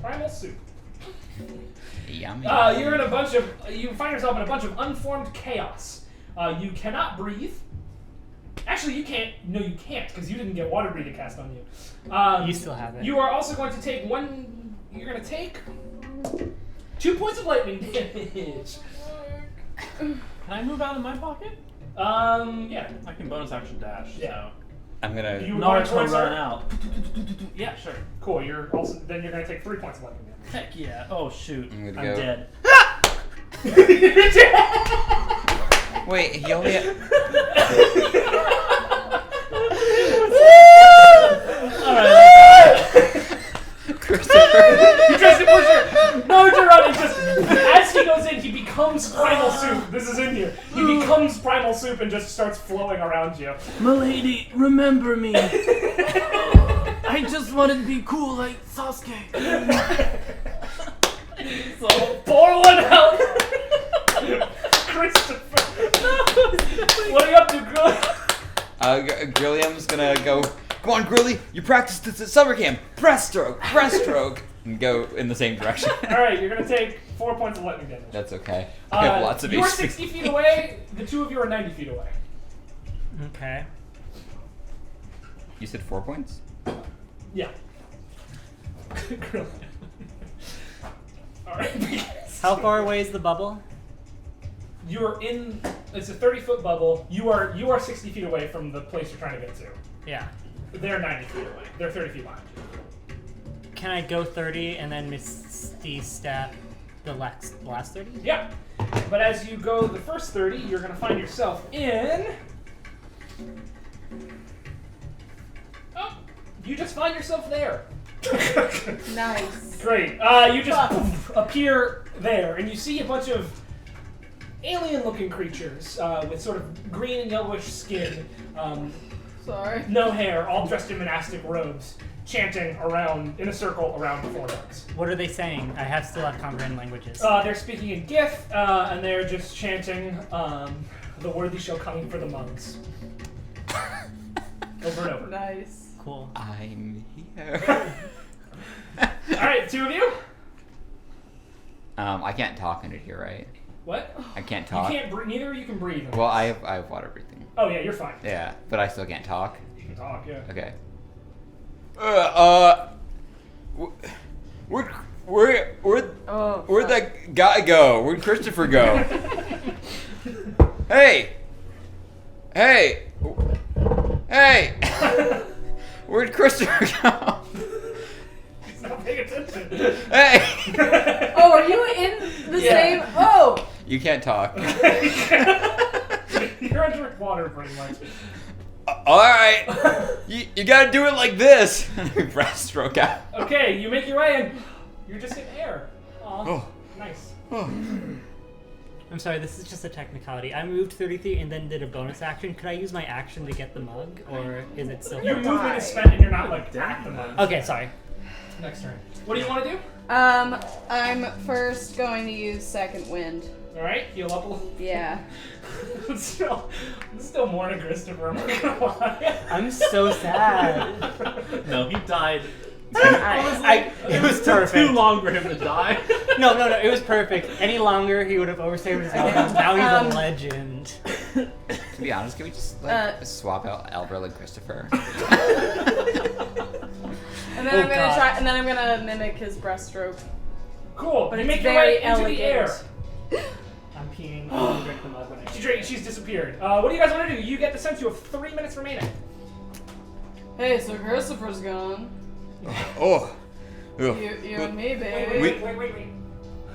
primal soup. Yummy. You're in a bunch of. You find yourself in a bunch of unformed chaos. You cannot breathe. Actually, you can't. No, you can't because you didn't get water breathing cast on you. You still have it. You are also going to take one. You're going to take 2 points of lightning damage. Can I move out of my pocket? Yeah. I can bonus action dash. Yeah. I'm gonna. You Naruto towards her? run out. Yeah, sure. Cool. You're also then you're going to take 3 points of lightning damage. Heck yeah. Oh shoot. I'm I'm gonna go- dead. Wait, he only. He tries to push her. No, Gerard, as he goes in, he becomes primal soup. This is in here. He becomes primal soup and just starts flowing around you. Milady, remember me. I just wanted to be cool like Sasuke. So Pour one out. Christopher. What are you up to, Grilly? Grilliam's gonna go. Come on, Grilly, you practiced this at summer camp. Breaststroke, and go in the same direction. All right, you're gonna take 4 points of lightning damage. That's okay. I have lots of You are HP. 60 feet away. The two of you are 90 feet away. Okay. You said 4 points? Yeah. Grilly. All right. How far away is the bubble? You're in. It's a 30-foot bubble. You are 60 feet away from the place you're trying to get to. Yeah. They're 90 feet away. They're 30 feet behind you. Can I go 30 and then Misty Step the last 30? Yeah. But as you go the first 30, you're going to find yourself in. Oh, you just find yourself there. Nice. Great. You just poof, appear there, and you see a bunch of alien-looking creatures with sort of green and yellowish skin, Sorry. no hair, all dressed in monastic robes, chanting around in a circle around the forums. What are they saying? I still have comprehend languages. They're speaking in Gith, and they're just chanting, "The worthy shall come for the monks." Over and over. Nice. Cool. I'm here. All right, two of you. I can't talk under here, right? What? I can't talk. You can't breathe. Neither of you can breathe. Well, I have water breathing. Oh yeah, you're fine. Yeah, but I still can't talk. talk, yeah. Okay. Where'd that guy go? Where'd Christopher go? Hey! Where'd Christopher go? He's not paying attention. Hey! Oh, are you in the same? Oh. You can't talk. You're under water, pretty much. Alright! You gotta do it like this! Breaststroke out. Okay, you make your way in. You're just in air. Aw, Oh. nice. I'm sorry, this is just a technicality. I moved 30 feet and then did a bonus action. Could I use my action to get the mug, or is it still? Your movement is spent and you're not like at the moment. Okay, sorry. Next turn. What do you want to do? I'm first going to use second wind. Alright, heal up a little. Yeah. I'm still mourning Christopher, I'm not gonna lie. I'm so sad. No, he died. It was Too perfect. long for him to die. No, it was perfect. Any longer, he would have overstayed his welcome. Now he's a legend. To be honest, can we just swap out Albert and Christopher? And then I'm gonna try. And then I'm gonna mimic his breaststroke. Cool, But you it's make your very way into the air. elegant. I'm peeing. I'm gonna drink the mug when I She's disappeared. What do you guys want to do? You get the sense you have 3 minutes remaining. Hey, so Christopher's gone. Oh. You and me, baby. Wait.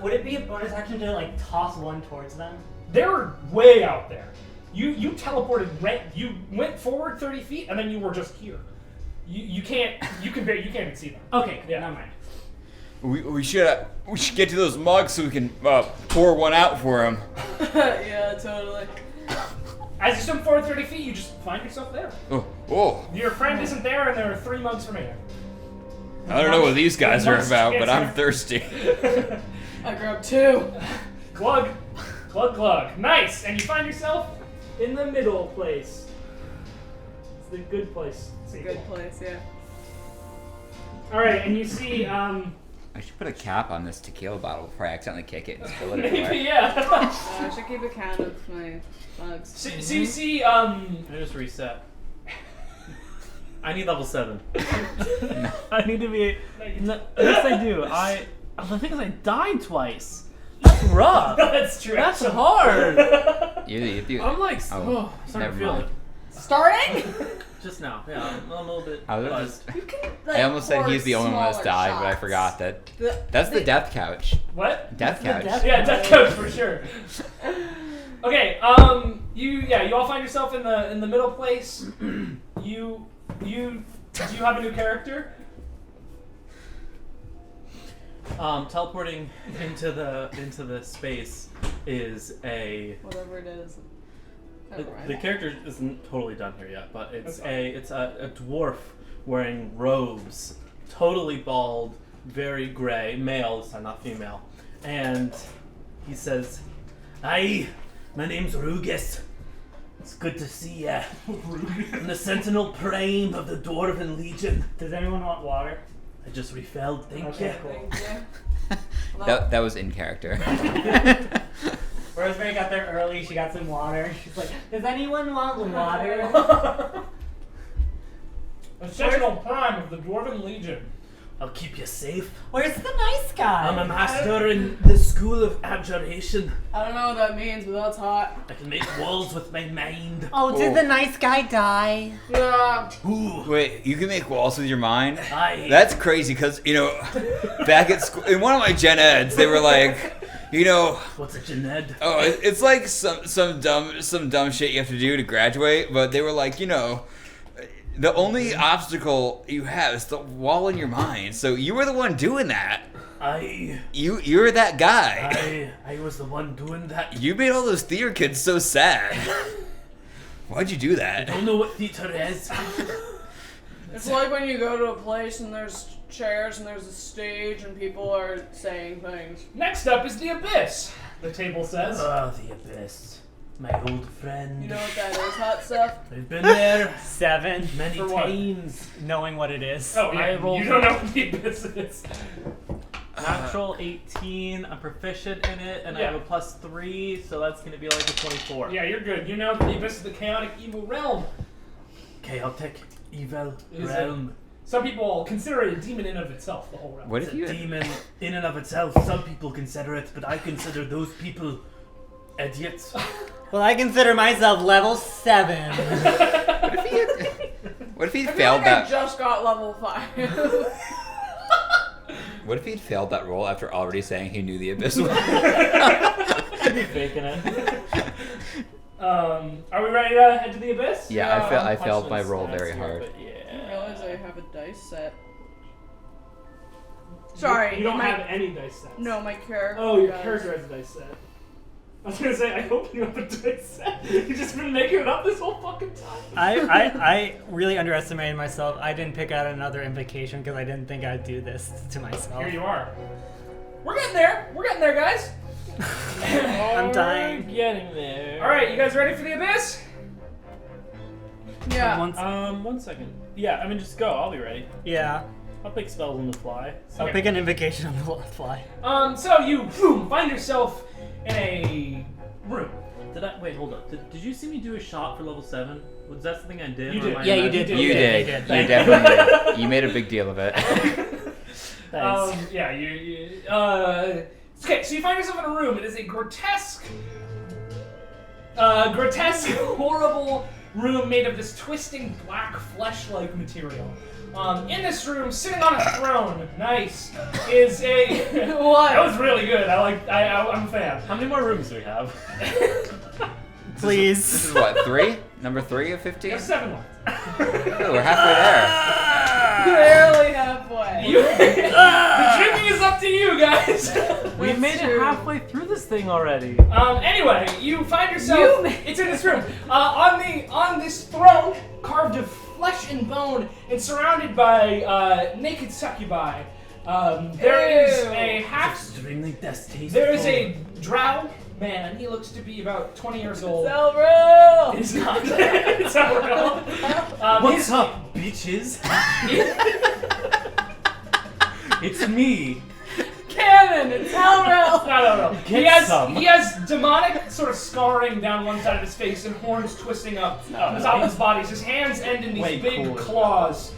Would it be a bonus action to like toss one towards them? They're way out there. You teleported, you went forward 30 feet, and then you were just here. You can't even see them. Okay, Yeah. never mind. We should get to those mugs so we can pour one out for him. Yeah, totally. As you swim forward 30 feet, you just find yourself there. Oh. Your friend isn't there, and there are 3 mugs remaining. I don't know what these guys are Mugs about, but I'm answer. thirsty. I grabbed 2. Glug. Nice! And you find yourself in the middle place. It's the good place. It's a good place, yeah. Alright, and you see, I should put a cap on this tequila bottle before I accidentally kick it and spill it maybe, everywhere. yeah. I should keep account of my bugs. So you see, I just reset. I need level 7. I need to be. No, yes, I do. The thing is, I died twice. That's rough. that's true. That's hard. You- I'm like, Oh, starting to never feel mind. it. Starting? Just now. Yeah, I'm a little bit. I was buzzed. just- You can, like, I almost said pour he's the only one that's smaller died, but I shots. forgot that. The- That's the death couch. What? Death the couch. death- Yeah, death coach for sure. Okay, you all find yourself in the middle place. Do you have a new character? Teleporting into the space is a. Whatever it is. Never mind. The character isn't totally done here yet, but it's That's a dwarf wearing robes, totally bald, very gray, male this time, not female, and he says, "Hi, my name's Rugus. It's good to see ya. I'm the Sentinel Prime of the Dwarven Legion. Does anyone want water? I just refilled, thank Okay, you." cool. Thank you. That was in character. Rosemary got there early. She got some water. She's like, "Does anyone want water?" A Sentinel Prime of the Dwarven Legion. I'll keep you safe. Where's the nice guy? I'm a master in the School of Abjuration. I don't know what that means, but that's hot. I can make walls with my mind. Oh, did the nice guy die? Yeah. Ooh, Wait, you can make walls with your mind? I. That's crazy, because, back at school, in one of my gen eds, they were like, What's a Janed? oh, it's like some dumb shit you have to do to graduate, but they were like, the only obstacle you have is the wall in your mind. So you were the one doing that. You're that guy. I was the one doing that. You made all those theater kids so sad. Why'd you do that? Don't know what theater is. It's like when you go to a place and there's chairs and there's a stage and people are saying things. Next up is the Abyss. The table says. Oh, the Abyss. My old friend. You know what that is, hot stuff? I've been there 7. many For what? times. Knowing what it is. Oh yeah, I rolled- you don't know what the Abyss is. Natural 18. I'm proficient in it, and I have a +3, so that's gonna be like a 24. Yeah, you're good. You know the Abyss is the chaotic evil realm. Chaotic, evil Is it? realm. Some people consider it a demon in and of itself, the whole realm. What It's if a you? demon in and of itself. Some people consider it, but I consider those people idiots. Well, I consider myself level 7. What if he I feel failed like I that? just got level 5. What if he'd failed that roll after already saying he knew the abyss was? Faking it. Are we ready to head to the abyss? Yeah, Yeah, I failed my Punching roll stats very here, hard. but I didn't yeah. realize I have a dice set. Sorry. You don't my, have any dice sets. No, my character. Oh, your does. character has a dice set. I was gonna say, I hope you have a dice set. You've just been making it up this whole fucking time. I really underestimated myself. I didn't pick out another invocation because I didn't think I'd do this to myself. Here you are. We're getting there. We're getting there, guys. I'm dying. Getting there. All right, you guys ready for the abyss? Yeah. One second. Yeah, I mean, just go. I'll be ready. Yeah. I'll pick spells on the fly. I'll pick an invocation on the fly. So you boom, find yourself in a room. Wait, hold up. Did you see me do a shot for level 7? Was that something I did? You or did. am I Yeah, you imagining- did. You did. You You did. definitely did. You made a big deal of it. Thanks. Yeah, okay, so you find yourself in a room. It is a grotesque, horrible room made of this twisting black flesh-like material. In this room, sitting on a throne, nice, is a. What? That was really good. I'm a fan. How many more rooms do we have? Please. This is what, 3? Number 3 of 15? There's 7 left. Ooh, we're halfway there. Barely halfway. The drinking is up to you guys. We've made it true. halfway through this thing already. Anyway, you find yourself. It's in this room. On this throne, carved of flesh and bone, and surrounded by naked succubi. There is a half. Extremely distasteful. There is a drow man. He looks to be about 20 years old. Elbro! It's not. It's not real. What's up, bitches? It's me. Cannon! It's Elbro! No. Get some. He has demonic sort of scarring down one side of his face and horns twisting up on the top of his body. His hands end in these Way big cooler. claws.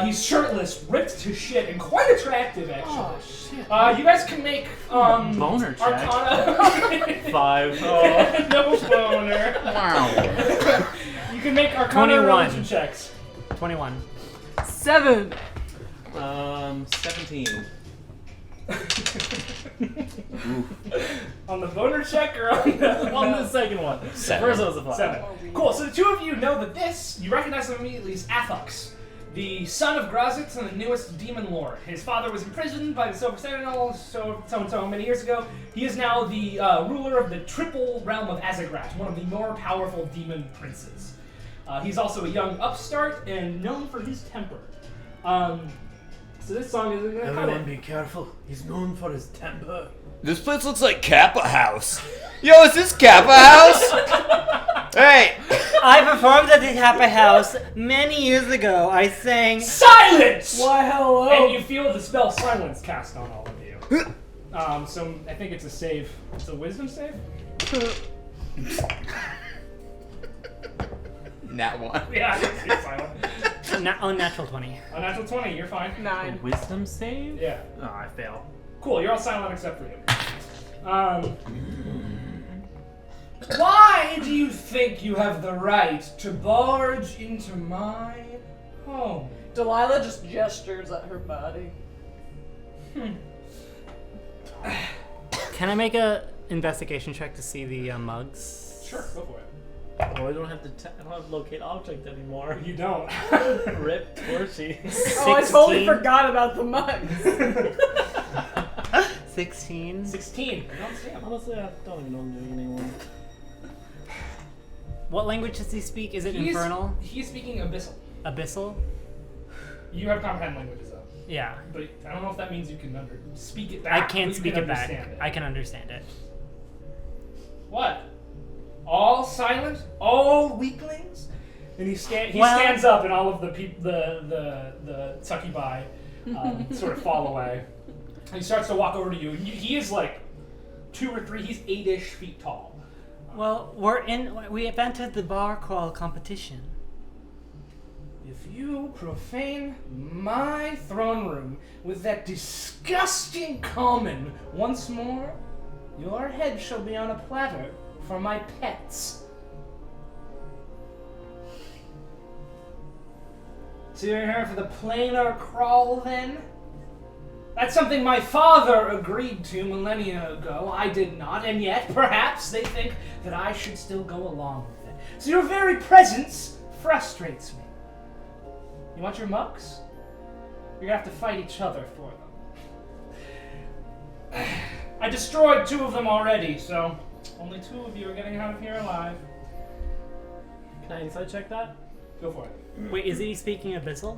He's shirtless, ripped to shit, and quite attractive, actually. Oh, shit. You guys can make Boner check. Arcana. 5. No boner. Wow. You can make Arcana 21. religion checks. 21. 7. 17. On the boner check or on the On the second one. Seven. First one was a 5. 7. Cool. So the two of you know that this, you recognize him immediately as Athux, the son of Grazitz and the newest demon lord. His father was imprisoned by the Silver Sentinel so many years ago. He is now the ruler of the triple realm of Azagrat, one of the more powerful demon princes. He's also a young upstart and known for his temper. So this song is going to cut Everyone it. be careful. He's known for his temper. This place looks like Kappa House. Yo, is this Kappa House? Hey! I performed at the Kappa House many years ago. I sang. Silence! Why, hello? And you feel the spell silence cast on all of you. So I think it's a save. It's a wisdom save? Nat 1. Yeah, I think it's silent. Unnatural 20. A natural 20, you're fine. 9. Wisdom save? Yeah. Oh, I fail. Cool, you're all silent except for you. Why do you think you have the right to barge into my home? Delilah just gestures at her body. Can I make a investigation check to see the mugs? Sure, go for it. Oh, I don't have to locate object anymore. You don't. Rip Torchy. Oh, I totally 16. forgot about the mugs. 16. 16. You don't see him. Honestly, I don't even know I'm doing anymore. What language does he speak? Is it Infernal? He's speaking Abyssal. Abyssal? You have comprehend languages though. Yeah. But I don't know if that means you can speak it I back. can't but you speak can it back. understand I can understand it. What? All silent? All weaklings? And he Well- stands up, and all of the the succubi sort of fall away. And he starts to walk over to you. And he is like 2 or 3. He's 8-ish feet tall. Well, we entered the bar crawl competition. if you profane my throne room with that disgusting common once more, your head shall be on a platter for my pets. So you're here for the planar crawl, then? That's something my father agreed to millennia ago. I did not, and yet, perhaps, they think that I should still go along with it. So your very presence frustrates me. You want your mugs? You're gonna have to fight each other for them. I destroyed 2 of them already, so only 2 of you are getting out of here alive. Can I insight check that? Go for it. Wait, is he speaking Abyssal?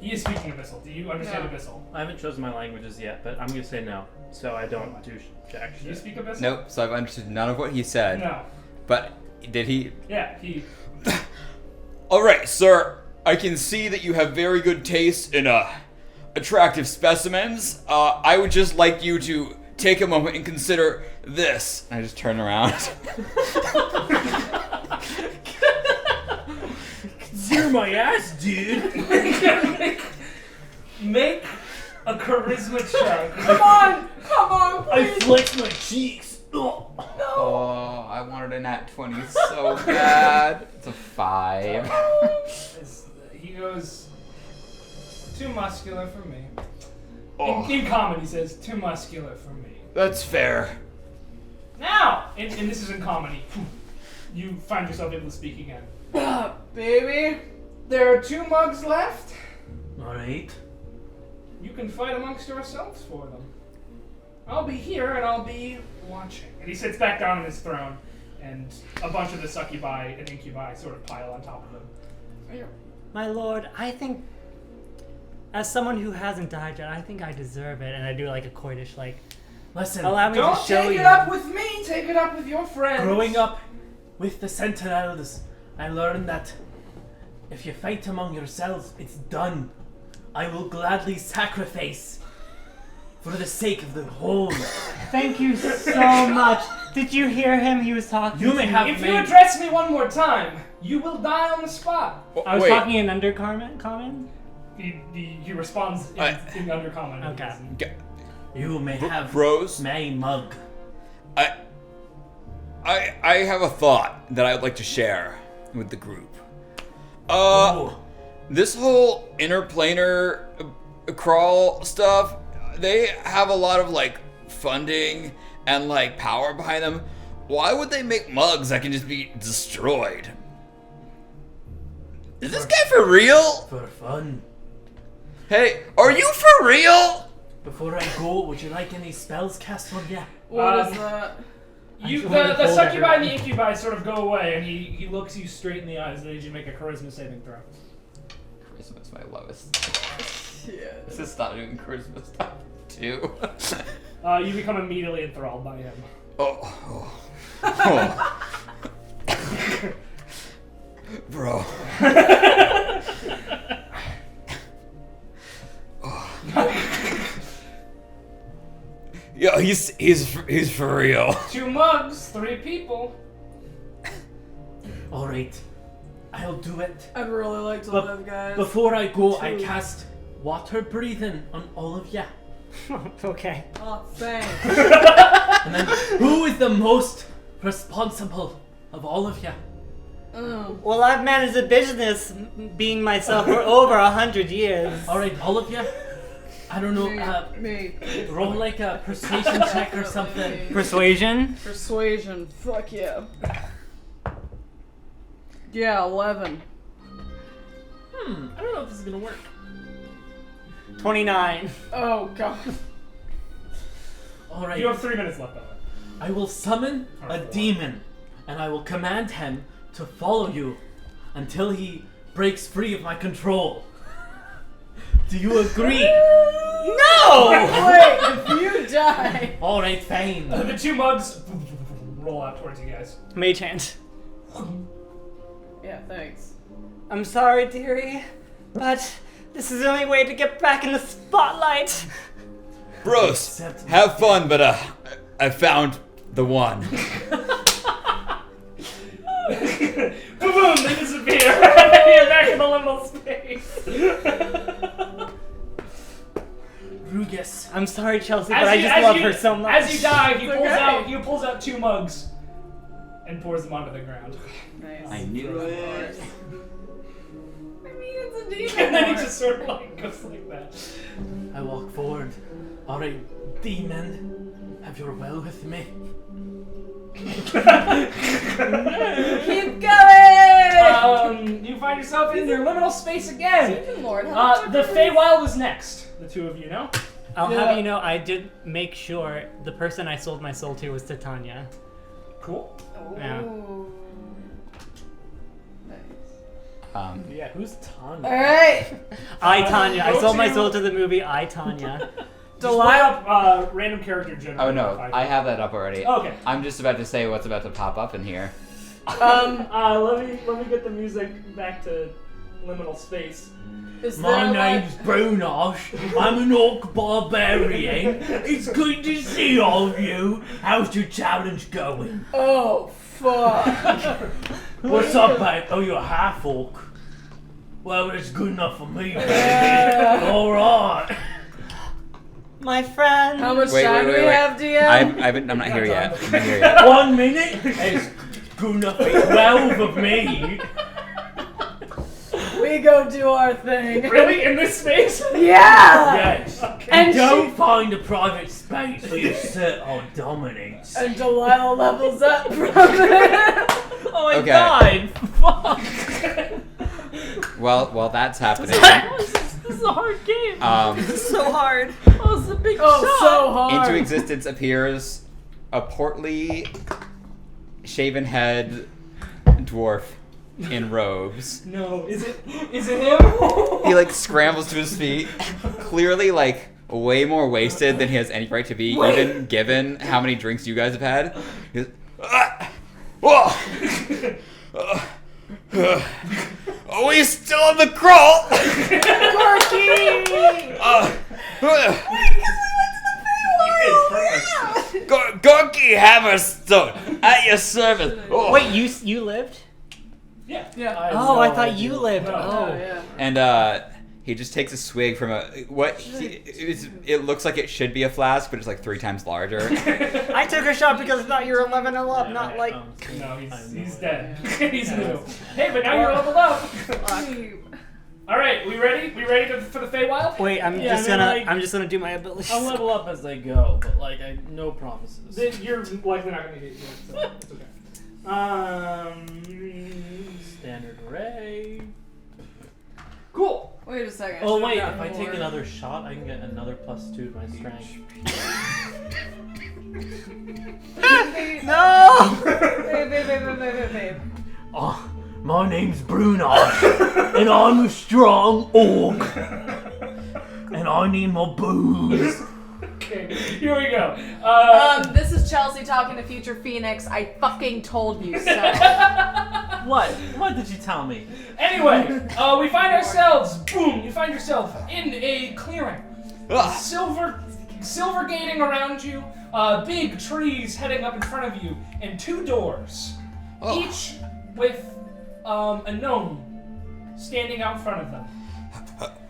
He is speaking Abyssal. Do you understand No. Abyssal? I haven't chosen my languages yet, but I'm gonna say no. So I don't do jack Do you shit. speak Abyssal? Nope. So I've understood none of what he said. No. But did he? Yeah, he... All right, sir. I can see that you have very good taste in attractive specimens. I would just like you to take a moment and consider this. I just turn around. Consider my ass, dude. Make a charisma check. Come on, I please. flex my cheeks. Ugh. Oh, I wanted a nat 20 so bad. It's a 5. He goes, too muscular for me. Oh, In common, he says, too muscular for me. that's fair. Now, and this is in common, you find yourself able to speak again. Baby. There are 2 mugs left. Alright. You can fight amongst yourselves for them. I'll be here and I'll be watching. And he sits back down on his throne, and a bunch of the succubi and incubi sort of pile on top of him. My lord, I think, as someone who hasn't died yet, I think I deserve it. And I do like a coitish, like, Listen, allow me Don't to show take you. it up with me, take it up with your friends. growing up with the Sentinels, I learned that if you fight among yourselves, it's done. I will gladly sacrifice for the sake of the whole. Thank you so much. Did you hear him? He was talking. You may to have me. If you address me one more time, you will die on the spot. I was Wait. talking in common. He responds in undercommon. Okay. You may have Bros, my mug. I have a thought that I would like to share with the group. Oh, This whole interplanar crawl stuff, they have a lot of like funding and like power behind them. Why would they make mugs that can just be destroyed? Is this guy for real? for fun. Hey, are you for real? Before I go, would you like any spells cast on ya? What is that? You, I'm trying to the hold succubi and the everyone. incubi sort of go away, and he looks you straight in the eyes and needs you to make a charisma saving throw. Charisma's my lowest. Yeah. This is not doing charisma stuff too. You become immediately enthralled by him. Oh. Bro. Yeah, he's for real. 2 mugs, 3 people. Alright, I'll do it. I'd really like to But live, guys. Before I go, I Two. cast water breathing on all of ya. Okay. Oh, thanks. And then, who is the most responsible of all of ya? Well, I've managed a business being myself for over 100 years. Alright, all of ya? I don't know, Me. roll like a persuasion check or something. Persuasion? Persuasion. Fuck yeah. Yeah, 11. I don't know if this is gonna work. 29. Oh, God. Alright, You have 3 minutes left of it. I will summon a demon, and I will command him to follow you until he breaks free of my control. Do you agree? No! Wait, if you die. Alright, fine. The 2 mugs roll out towards you guys. Mage hand. Yeah, thanks. I'm sorry, dearie, but this is the only way to get back in the spotlight. Bros, have fun, but I found the one. Boom! They disappear. You're back in the liminal space. Rugus. I'm sorry, Chelsea, but I just love her so much. As you die, he pulls out 2 mugs and pours them onto the ground. Nice. I knew it. I mean, it's a demon. And then he lord. just sort of like goes like that. I walk forward. Alright, demon, have your will with me. Keep going! You find yourself in your liminal space again. Demon lord, The Feywild is next. The 2 of you know. I'll Yeah. have you know, I did make sure the person I sold my soul to was Titania. Cool. Yeah. Ooh. Nice. Yeah, who's Tanya? Alright. I, Tanya. I go sold my to- soul to the movie I, Tanya. Just look up random character generator. Oh no, I have that up already. Okay. I'm just about to say what's about to pop up in here. Let me get the music back to liminal space. Is My there, like- name's Brunosh. I'm an orc barbarian. It's good to see all of you. How's your challenge going? Oh, fuck. What's up, babe? Oh, you're a half orc. Well, it's good enough for me, baby. Yeah. Alright. My friend. How much Wait, time wait, do we wait. have, DM? I'm not here yet. I'm not here yet. 1 minute? It's good enough for 12 of me. We go do our thing. Really? In this space? Yeah! Yes. And Don't she- find a private space where you sit or dominate. And Delilah levels up from it. Oh, I Okay. died. Fuck. Well, that's happening. This is a hard game. So hard. Oh, it's a big Oh, shot. so hard. Into existence appears a portly, shaven head dwarf in robes. No. Is it him? He like scrambles to his feet, clearly like way more wasted than he has any right to be, even given how many drinks you guys have had. He goes, are we still on the crawl? Gorky Hammerstone at your service. Oh. Wait, you lived? Yeah. Yeah. Oh, I thought you lived. No. Oh, Oh. yeah. And he just takes a swig from it looks like it should be a flask, but it's like 3 times larger. I took a shot because I thought you were 11 and up, not like. No, he's dead. He's new. Hey, but now you're leveled up. All right, we ready? We ready for the Feywild? Wait, I'm Yeah, just I mean, gonna. like- I'm just gonna do my abilities. I'll level up as they go, but like no promises. Then you're likely not gonna get it, so it's okay. Standard array. Cool. Wait a second. Oh should've wait, if gotten I take more. another shot, I can get another +2 to my strength. No! Babe. Oh, my name's Brunosh, and I'm a strong orc, and I need my booze. Okay, here we go. This is Chelsea talking to future Phoenix. I fucking told you so. What? What did you tell me? Anyway, we find ourselves. Boom! You find yourself in a clearing. Silver gating around you. Big trees heading up in front of you, and 2 doors, each with a gnome standing out front of them.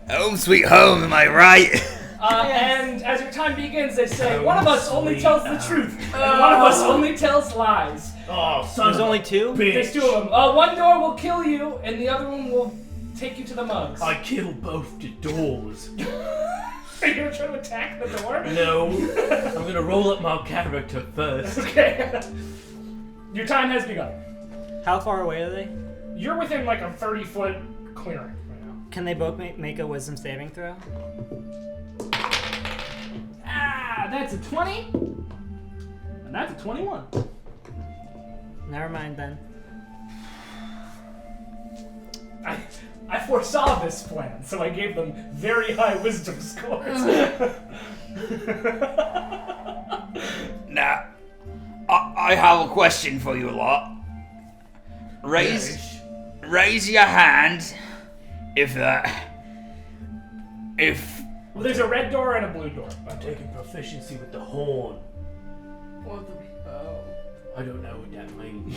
Home sweet home, am I right? And as your time begins, they say, one of us only sweet tells the truth, and one of us only tells lies. Oh, son There's of a only 2? There's bitch. 2 of them. One door will kill you, and the other one will take you to the mugs. I killed both the doors. Are you gonna try to attack the door? No, I'm gonna roll up my character first. Okay. Your time has begun. How far away are they? You're within like a 30-foot clearing right now. Can they both make a wisdom saving throw? That's a 20. And that's a 21. Never mind then. I foresaw this plan, so I gave them very high wisdom scores. Now, I have a question for you lot. Raise your hand if Well, there's a red door and a blue door. I'm taking proficiency with the horn. What the? Oh. I don't know what that means.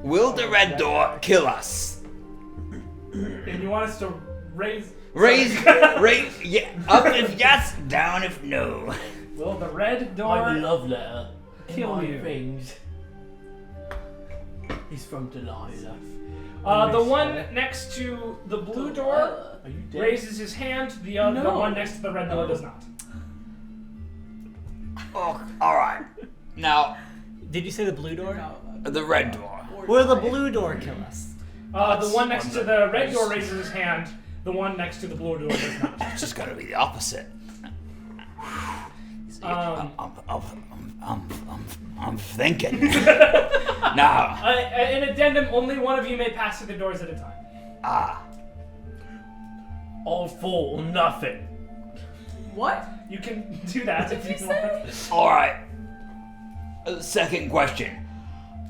Will the red door kill us? And you want us to raise... Yeah, up if yes, down if no. Will the red door love letter. kill you? Things. He's from Delilah. The one next to the blue door Are you dead? raises his hand. The one next to the red door does not. Oh, alright. Now, Did you say the blue door? the red door. Will the blue door kill us? The one next to the red door raises his hand. The one next to the blue door does not. It's just gotta be the opposite. I'm thinking. Now, An addendum, only one of you may pass through the doors at a time. All for nothing. What? You can do that if you want. alright. Second question.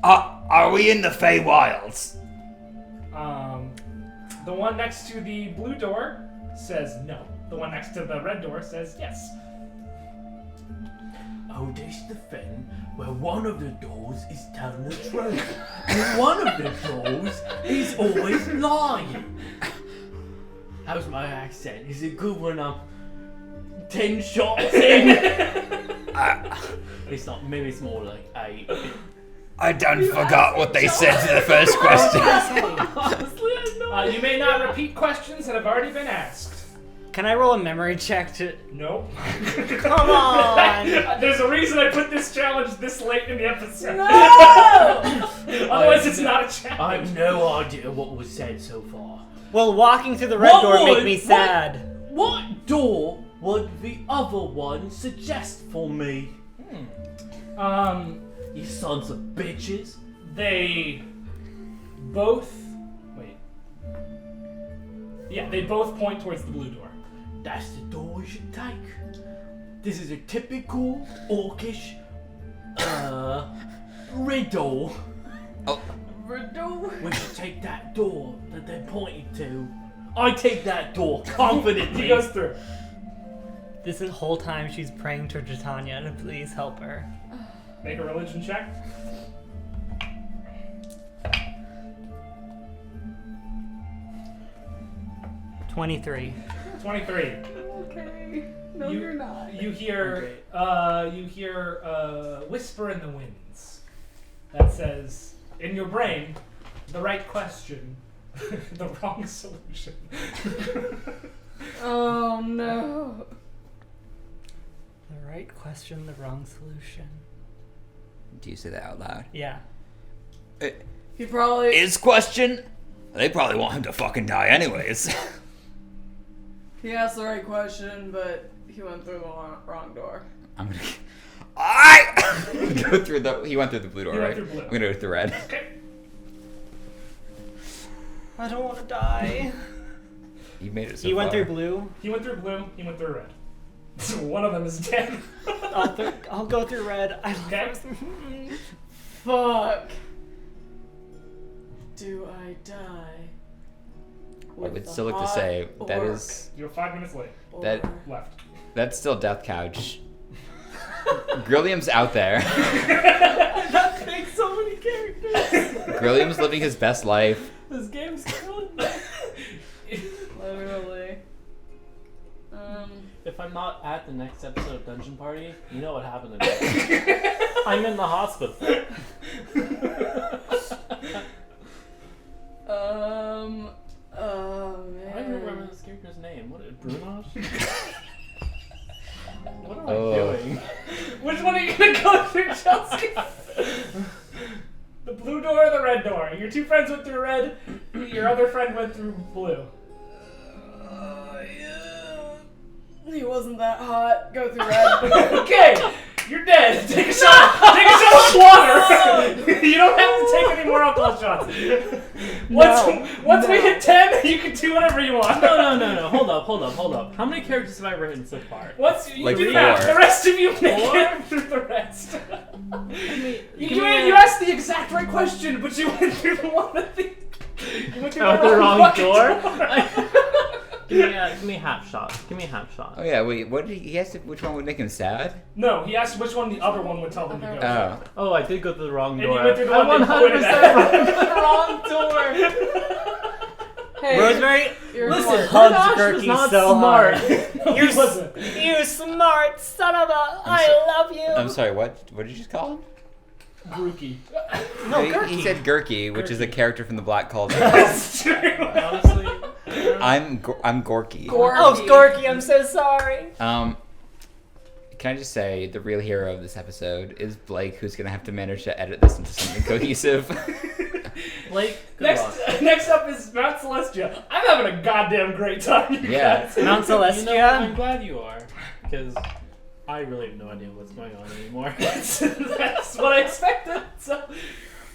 Are we in the Feywilds? The one next to the blue door says no. The one next to the red door says yes. Oh, this the thing where one of the doors is telling the truth, and one of the doors is always lying. How's my accent? Is it good when I'm 10 shots in? It's not. Maybe it's more like 8. I done forgot what they said to the first question. Honestly, I know. You may not repeat questions that have already been asked. Can I roll a memory check to... Nope. Come on! There's a reason I put this challenge this late in the episode. No! Otherwise, it's not a challenge. I have no idea what was said so far. Will walking through the red What door would- make me sad? What door would the other one suggest for me? You sons of bitches. They both... Wait. Yeah, they both point towards the blue door. That's the door we should take. This is a typical orcish riddle. Riddle? We should take that door that they're pointing to. I take that door confidently. He goes through. This whole time she's praying to Titania to please help her. Make a religion check. $23. 23. Okay. No, you're not. You hear a whisper in the winds that says, in your brain, the right question, the wrong solution. Oh no. The right question, the wrong solution. Do you say that out loud? Yeah. He probably. His question? They probably want him to fucking die anyways. He asked the right question, but he went through the wrong door. I'm gonna... go through the... He went through the blue door, He went right? through blue. I'm gonna go through the red. Okay. I don't want to die. You made it so He went far. through blue. He went through blue, he went through red. So one of them is dead. I'll go through red. Okay. Fuck. Do I die? I with would the still like to hot say that orc is... You're 5 minutes late. That- or- Left. That's still Death Couch. Grilliam's out there. That makes so many characters. Grilliam's living his best life. This game's killing me. Literally. If I'm not at the next episode of Dungeon Party, you know what happened to me. I'm in the hospital. Oh man. I don't even remember this character's name. What is Brunosh? What am I Oh. doing? Which one are you gonna go through, Chelsea? The blue door or the red door? Your two friends went through red, your other friend went through blue. Yeah. He wasn't that hot. Go through red. Okay, you're dead. Take a shot. Take a shot of water. You don't have to take any more alcohol shots. Once we hit 10, you can do whatever you want. No. Hold up. How many characters have I written so far? Once you Like do 4. that, the rest of you make Four? it through the rest. You You asked the exact right question, but you went through the one that you went through Out the the wrong fucking door? Give me a half shot. Give me a half shot. Oh yeah, wait. What did he asked? Which one would make him sad? No, he asked which one the other one would tell them to go. Oh. Oh, I did go to the wrong And door. you went through the I one they 100% pointed at. went to the wrong door. Hey, Rosemary you're Listen, smart. hugs Josh was Gurky not so smart. hard. You listen. You smart son of a! I love you. I'm sorry. What did you just call him? Grookey. No, he Gurky. said Gurky, which is a character from the Black Culture. That's true. Honestly, I'm Gorky. Oh, Gorky, I'm so sorry. Can I just say the real hero of this episode is Blake, who's gonna have to manage to edit this into something cohesive. Blake, good luck. Next up is Mount Celestia. I'm having a goddamn great time, you Yeah. guys. Mount You know, Celestia. I'm glad you are, because I really have no idea what's going on anymore. That's what I expected. So,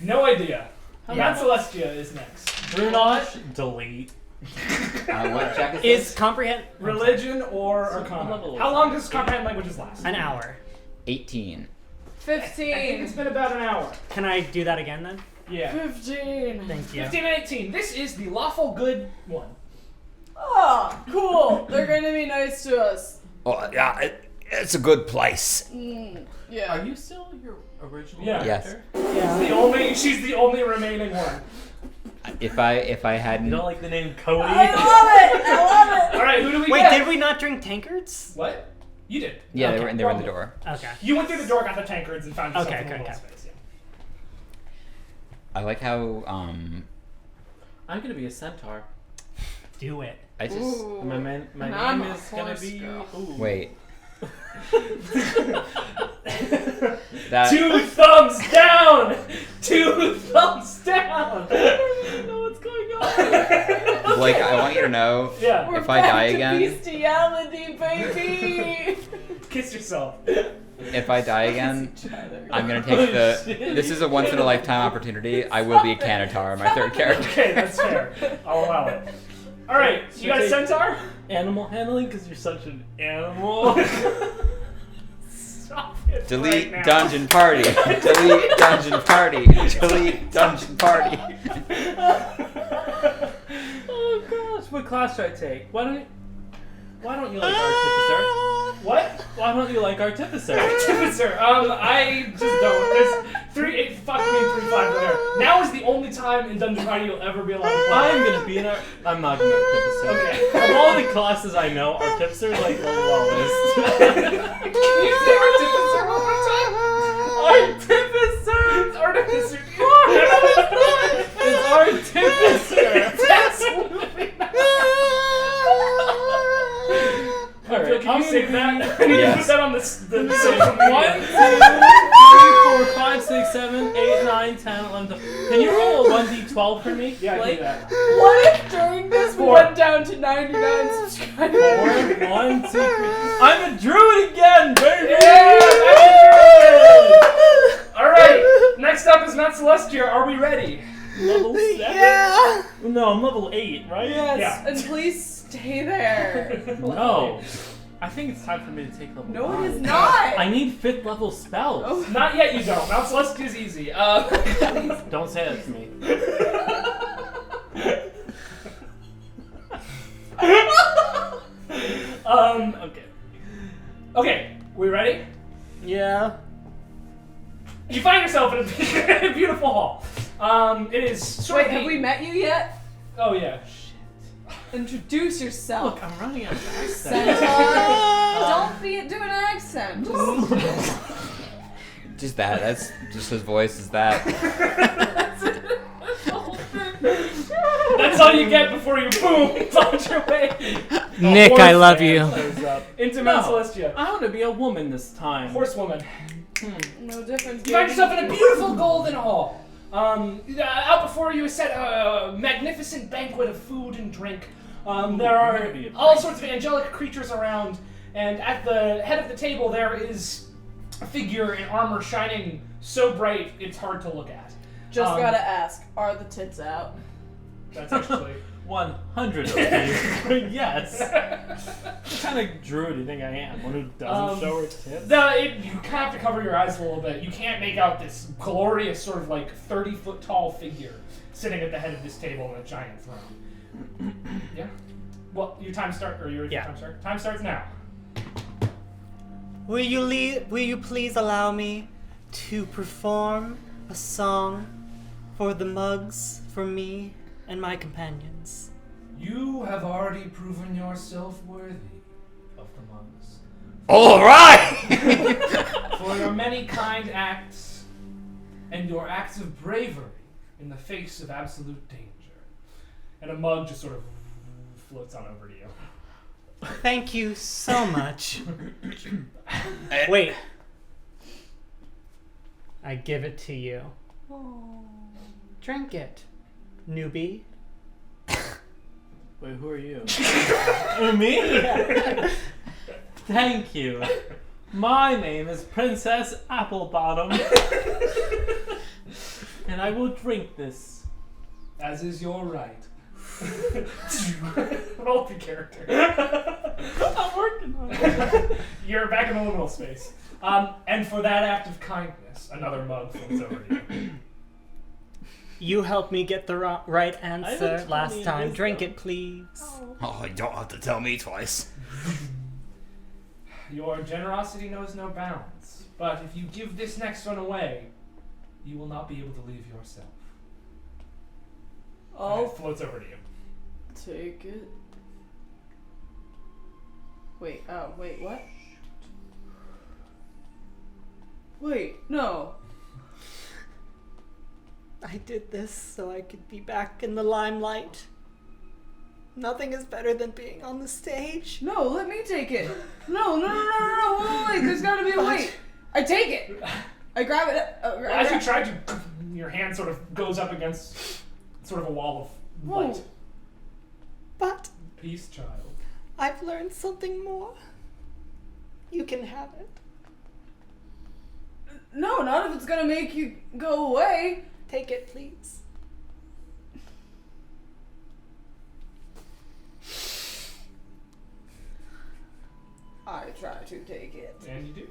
no idea. Mount Celestia is next. Brunosh, delete. What check is Is this? comprehend Religion or So, Arcana. level How long does comprehend languages last? an hour? 18. I think it's 15. been about an hour. Can I do that again then? Yeah. 15. Thank you. 15 and 18. This is the lawful good one. Oh, cool. They're gonna be nice to us. Oh yeah, it's a good place. Yeah. Are you still your original Yeah. Yes. character? She's the only remaining one. If I hadn't, You don't like the name Cody? I love it. I love it. All right, who do we Wait, get? did we not drink tankards? What? You did. yeah, Okay. they were in the door. Okay. You went through the door, got the tankards, and found yourself Okay, in a okay, little okay. space. Yeah. I like how I'm gonna be a centaur. Do it. I just Ooh. My And name I'm a is gonna horse be. girl. Ooh. wait. That 2 thumbs down! 2 thumbs down! I don't know what's going on. Blake, I want you to know Yeah. We're if I back die to again, bestiality, baby. Kiss yourself. if I die again, Each other. I'm gonna take the. This is a once in a lifetime opportunity. I will be a Canatar, my third character. Okay, that's fair. I'll allow it. Alright, you got a centaur? Animal handling, because you're such an animal. Stop it Delete right now. dungeon party. Delete dungeon party. Delete dungeon party. Oh gosh, what class should I take? Why don't you like Artificer? What? Why don't you like Artificer? Artificer. I just don't. There's 3, 8, fuck me, 3, 5 there. Now is the only time in Dungeon Party you'll ever be allowed to play. I'm gonna be I'm not gonna be Artificer. Okay. Of all the classes I know, Artificer is like the lowest. Can you say Artificer one more time? Artificer! It's Artificer. It's Artificer! That's moving. Alright, Can you save that? I need to put that on the social media. 1, 2, 3, 4, 5, 6, 7, 8, 9, 10, 11, 12. Can you roll a 1d12 for me? Yeah, I Blake? do that. What if during this we 4. went down to 99 subscribers? 4, 1, 2, 3. I'm a druid again, baby! Alright, next up is Mount Celestia. Are we ready? Level 7? Yeah. No, I'm level 8, right? Yes, Yeah. and please stay there. No. I think it's time for me to take level No, 9. it is not. I need 5th level spells. Oh. Not yet, you don't. Mount Celestia is easy. Don't say that to me. Okay. Okay, we ready? Yeah. You find yourself in a beautiful hall. It is sort Wait, of have we met you yet? Oh yeah. Introduce yourself. Look, I'm running out of access. Centaur. Don't be doing an accent. Just that. That's just his voice. Is that? That's all you get before you boom find your way. Nick, I love you. Into Mount No. Celestia. I want to be a woman this time. Horsewoman. No difference. You find yourself in a beautiful golden hall. Out before you is set a magnificent banquet of food and drink. There I'm are gonna be a all prince. sorts of angelic creatures around, and at the head of the table there is a figure in armor shining so bright it's hard to look at. Just gotta ask, are the tits out? That's actually 100 of you. Yes. What kind of druid do you think I am? One who doesn't show her tits? you have to cover your eyes a little bit. You can't make out this glorious sort of like 30-foot tall figure sitting at the head of this table on a giant throne. Yeah. Well, your time start or your Yeah. time start. Time starts now. Will you please allow me to perform a song for the mugs, for me and my companions? You have already proven yourself worthy of the mugs All right. for your many kind acts and your acts of bravery in the face of absolute danger. And a mug just sort of floats on over to you. Thank you so much. Wait. I give it to you. Drink it, newbie. Wait, who are you? Me? Thank you. My name is Princess Applebottom. And I will drink this. As is your right. Roll your character. I'm working on it. You're back in the liminal space. And for that act of kindness, another mug floats over to you. You helped me get the right answer told last you time. this, Drink though. it, please. Oh, you don't have to tell me twice. Your generosity knows no bounds, but if you give this next one away, you will not be able to leave yourself. And I'll it floats over to you. take it. Wait, what? Wait, no. I did this so I could be back in the limelight. Nothing is better than being on the stage. No, let me take it. No, wait, there's gotta be a wait. I take it. I grab it. As you try to, your hand sort of goes up against sort of a wall of light. Whoa. But Peace, child. I've learned something more. You can have it. No, not if it's gonna make you go away. Take it, please. I try to take it. And you do.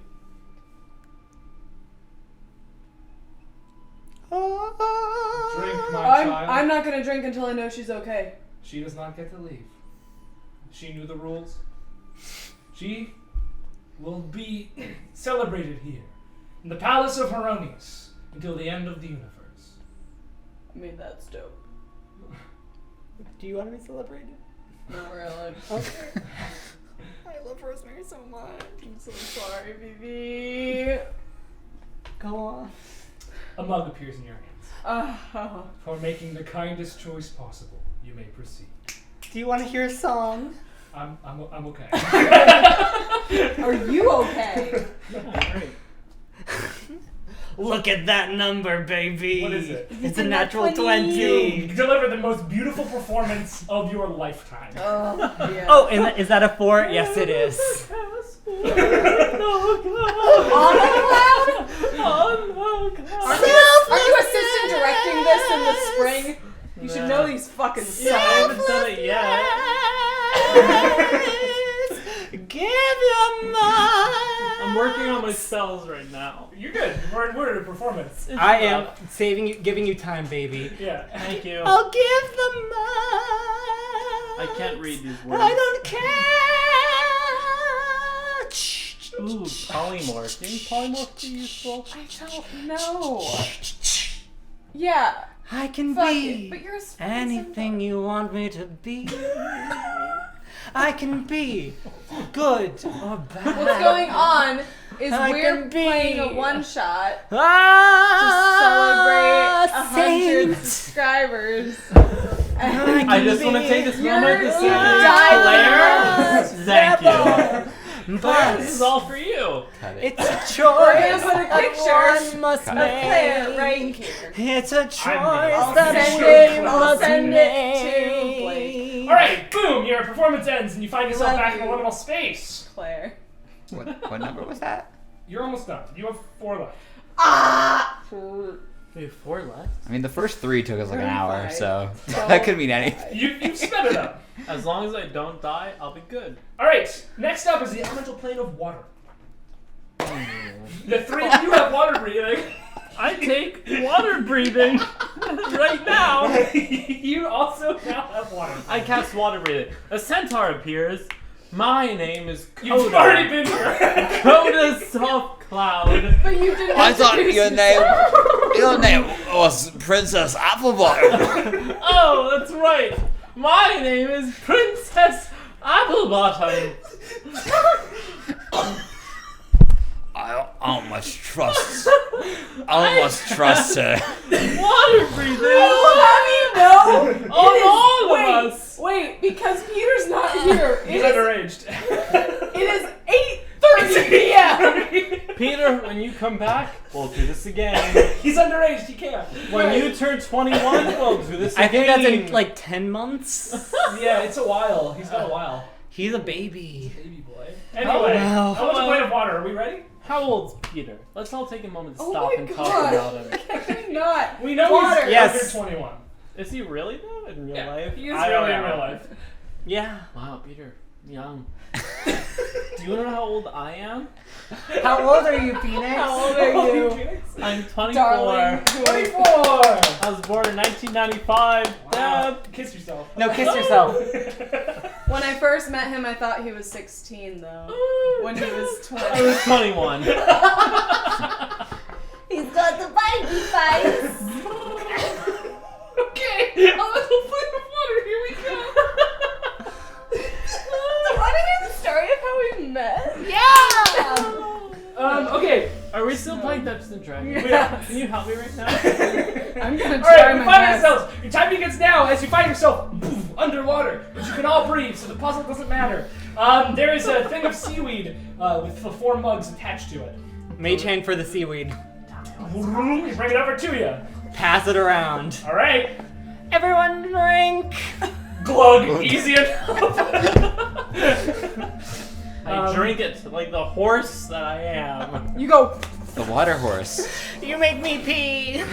Drink, my child. I'm not gonna drink until I know she's okay. She does not get to leave. She knew the rules. She will be celebrated here in the Palace of Heronius until the end of the universe. I mean, that's dope. Do you want to be celebrated? Not really. Okay. I love Rosemary so much. I'm so sorry, baby. Go on. A mug appears in your hands. Oh. For making the kindest choice possible, you may proceed. Do you want to hear a song? I'm okay. Are you okay? Great. Look at that number, baby. What is it? It's a natural 20. 20. You deliver the most beautiful performance of your lifetime. Oh, yeah. Oh, and is that a 4? Yes, it is. Are you assistant directing this in the spring? You should know these fucking Yeah, I songs. haven't done it yet. Give your mind. I'm working on my spells right now. You're good. We're at a performance. I am giving you time, baby. Yeah. Thank you. I'll give the mind. I can't read these words. I don't care. Ooh, polymorph. Do you think polymorph be useful? I don't know. Yeah. I can Fuck be it. But you're a spring anything you want me to be. I can be good or bad. What's going on is I we're can be playing a one-shot to Ah, celebrate 100 saint. subscribers. I just want to take this moment to say, Claire, thank you. But This is all for you. Cut it. it's a choice We're gonna put a that picture one must of make. Claire right here. It's a choice I'll that send we it- I'll must send it to make. Blake. All right, boom! Your performance ends, and you find yourself Love back in you. a liminal space. Claire. What number was that? You're almost done. You have 4 left. Ah! We have 4 left. I mean, the first 3 took us like an hour, 35. so Oh. that could mean anything. You've sped it up. As long as I don't die, I'll be good. All right. Next up is the elemental plane of water. The 3 of you have water breathing. I take water breathing right now. You also now have water. I cast water breathing. A centaur appears. My name is Coda. You've already been here. Coda Soft Cloud. But you didn't. I thought introduce your name was Princess Applebottom. Oh, that's right. My name is Princess Applebottom. I must trust. I must trust her. Water breathing. How do you know? On all of us. Wait, because Peter's not here. He's It is, underaged. it is 8:30 p.m. Peter, when you come back, we'll do this again. He's underaged. He can't. When you turn 21, we'll do this I again. think that's in like 10 months. Yeah, it's a while. He's got a while. He's a baby. Baby boy. Anyway, wow. how much a plate of water? Are we ready? How old's Peter? Let's all take a moment to Oh stop my and God. talk about him. I'm not. We know Water. he's Yes. under 21. Is he really though in real Yeah, life? he is I don't really in know. real life. Yeah. Wow, Peter, young. Do you want to know how old I am? How old are you, Phoenix? How old are you? I'm 24. Darling. 24! I was born in 1995. Wow. Dad. Kiss yourself. No, kiss yourself. When I first met him, I thought he was 16, though. When he was 20. I was 21. He's got the baby face. Okay, a little plate of water. Here we go. Do you want to hear the story of how we met? Okay. Are we still playing Dungeons and Dragons? Yeah. Can you help me right now? I'm gonna All try right, we my find best. ourselves. Your time begins now as you find yourself underwater, but you can all breathe, so the puzzle doesn't matter. There is a thing of seaweed with the 4 mugs attached to it. Mage hand for the seaweed. You bring it over to you. Pass it around. All right. Everyone drink. Glug. Easy enough. I drink it like the horse that I am. You go. The water horse. You make me pee.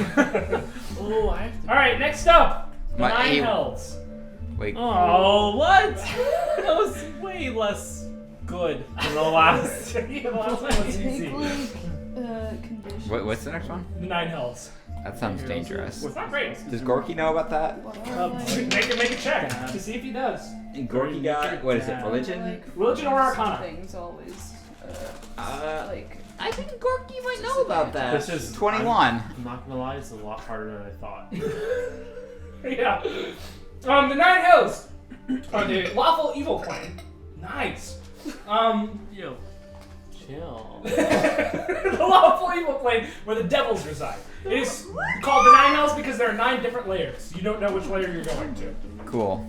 Oh, I have to. All right. Next up, the My 9 aim- hells. Wait. Oh, what? That was way less good than the last. Yeah, the last one was easy. Condition. What's the next one? The 9 hells. That sounds dangerous. It's not great. Does Gorky know about that? Make a check to see if he does. Gorky got what is it? Religion? Religion or Arcana? Things always, like. I think Gorky might know about that. This is 21. I'm not gonna lie, it's a lot harder than I thought. Yeah. The 9 hells are the lawful evil plane. Nice. Yo, chill. The lawful evil plane where the devils reside. It is called the 9 hells because there are 9 different layers. You don't know which layer you're going to. Cool.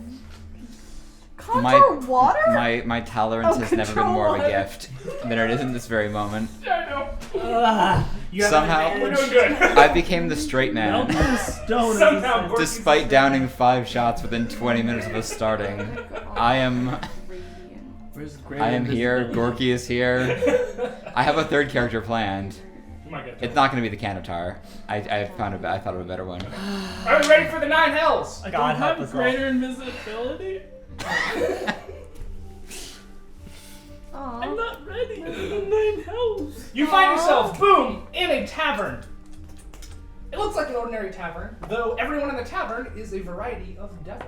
Contour water? My tolerance has never been more of a gift than it is in this very moment. Yeah, I know. You have Somehow- an We're advantage. doing good. I became the straight Melt man. the stone. Somehow, Gorky's Despite downing 5 shots within 20 minutes of us starting. I am here, Gorky is here. I have a 3rd character planned. You might get It's not going to be the Canatar. I thought of a better one. Are we ready for the 9 hells? I God don't help have us all. greater invisibility. I'm not ready for the 9 hells. You find yourself, boom, in a tavern. It looks like an ordinary tavern, though everyone in the tavern is a variety of devil.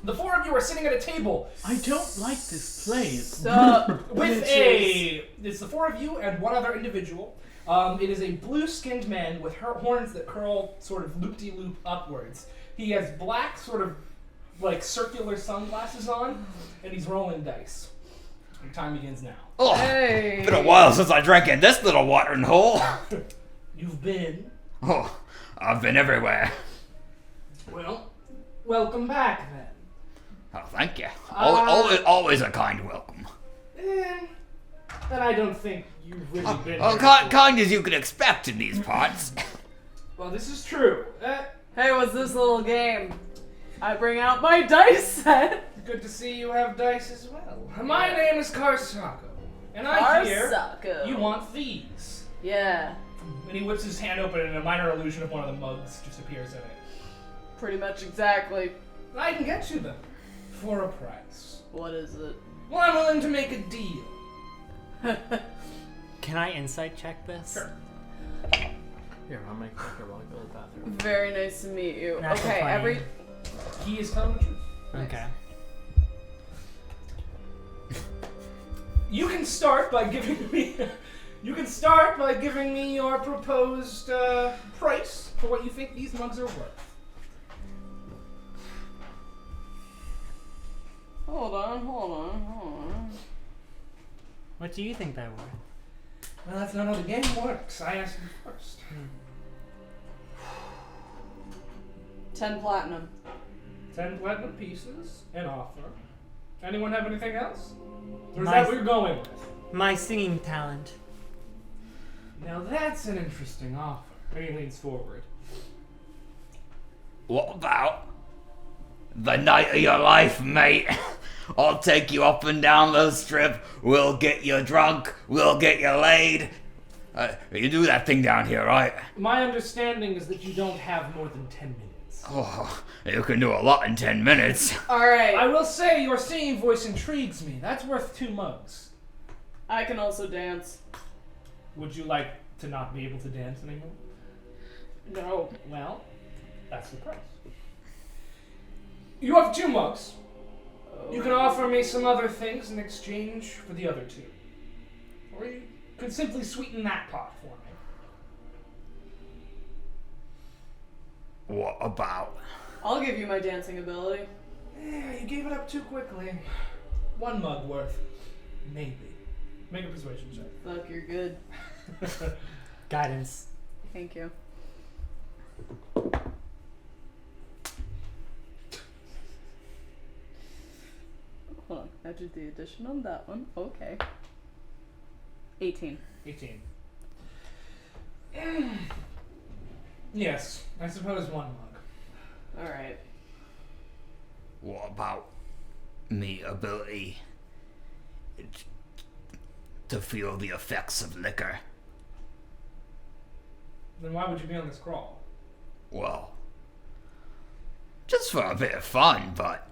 The 4 of you are sitting at a table I don't like this place. with it's the 4 of you and 1 other individual. It is a blue-skinned man with horns that curl sort of loop-de-loop upwards. He has black sort of like circular sunglasses on, and he's rolling dice. Your time begins now. Oh, Hey. been a while since I drank in this little watering hole. You've been, Oh, I've been everywhere. well, welcome back then. Oh, thank you. Always a kind welcome. But I don't think you've really been. Oh, kind as you could expect in these parts. Well, this is true. Hey, what's this little game? I bring out my dice set. Good to see you have dice as well. My name is Karsako, and I hear Arsako. you want these. Yeah, And he whips his hand open, and a minor illusion of one of the mugs just appears in it. pretty much exactly. I can get you them for a price. What is it? Well, I'm willing to make a deal. Can I insight check this? Sure. Here, I'll make quicker while I go to the bathroom. Very nice to meet you. Natural Okay, 20. He is telling the truth. Okay. You can start by giving me. You can start by giving me your proposed price for what you think these mugs are worth. Hold on. What do you think they were? Well, that's not how the game works. I asked you first. 10 platinum. 10 platinum pieces, an offer. Anyone have anything else? Or is Nice. that what you're going with? My singing talent. Now that's an interesting offer. And he leans forward. What about the night of your life, mate? I'll take you up and down the strip. We'll get you drunk. We'll get you laid. You do that thing down here, right? My understanding is that you don't have more than 10 minutes. Oh, you can do a lot in 10 minutes. Alright, I will say your singing voice intrigues me. That's worth 2 mugs. I can also dance. Would you like to not be able to dance anymore? No. Well, that's the price. You have 2 mugs. You can offer me some other things in exchange for the other 2. Or you could simply sweeten that pot for me. What about? I'll give you my dancing ability. Yeah, you gave it up too quickly. 1 mug worth. Maybe. Make a persuasion check. Fuck, you're good. Guidance. Thank you. Hold on, I did the addition on that one. Okay. 18. 18. Yes, I suppose 1 mug. Alright. What about me ability to feel the effects of liquor? Then why would you be on this crawl? Well, just for a bit of fun, but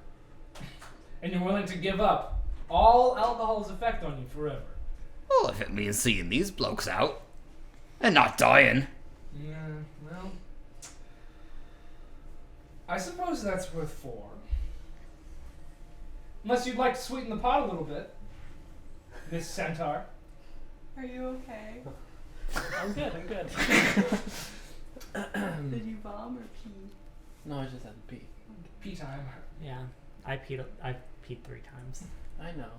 And you're willing to give up all alcohol's effect on you forever? well, if it means seeing these blokes out and not dying. Yeah, well, I suppose that's worth 4. Unless you'd like to sweeten the pot a little bit, Miss Centaur. Are you okay? I'm good. Did you vom or pee? No, I just had to pee. Pee time. Yeah. I peed 3 times. I know.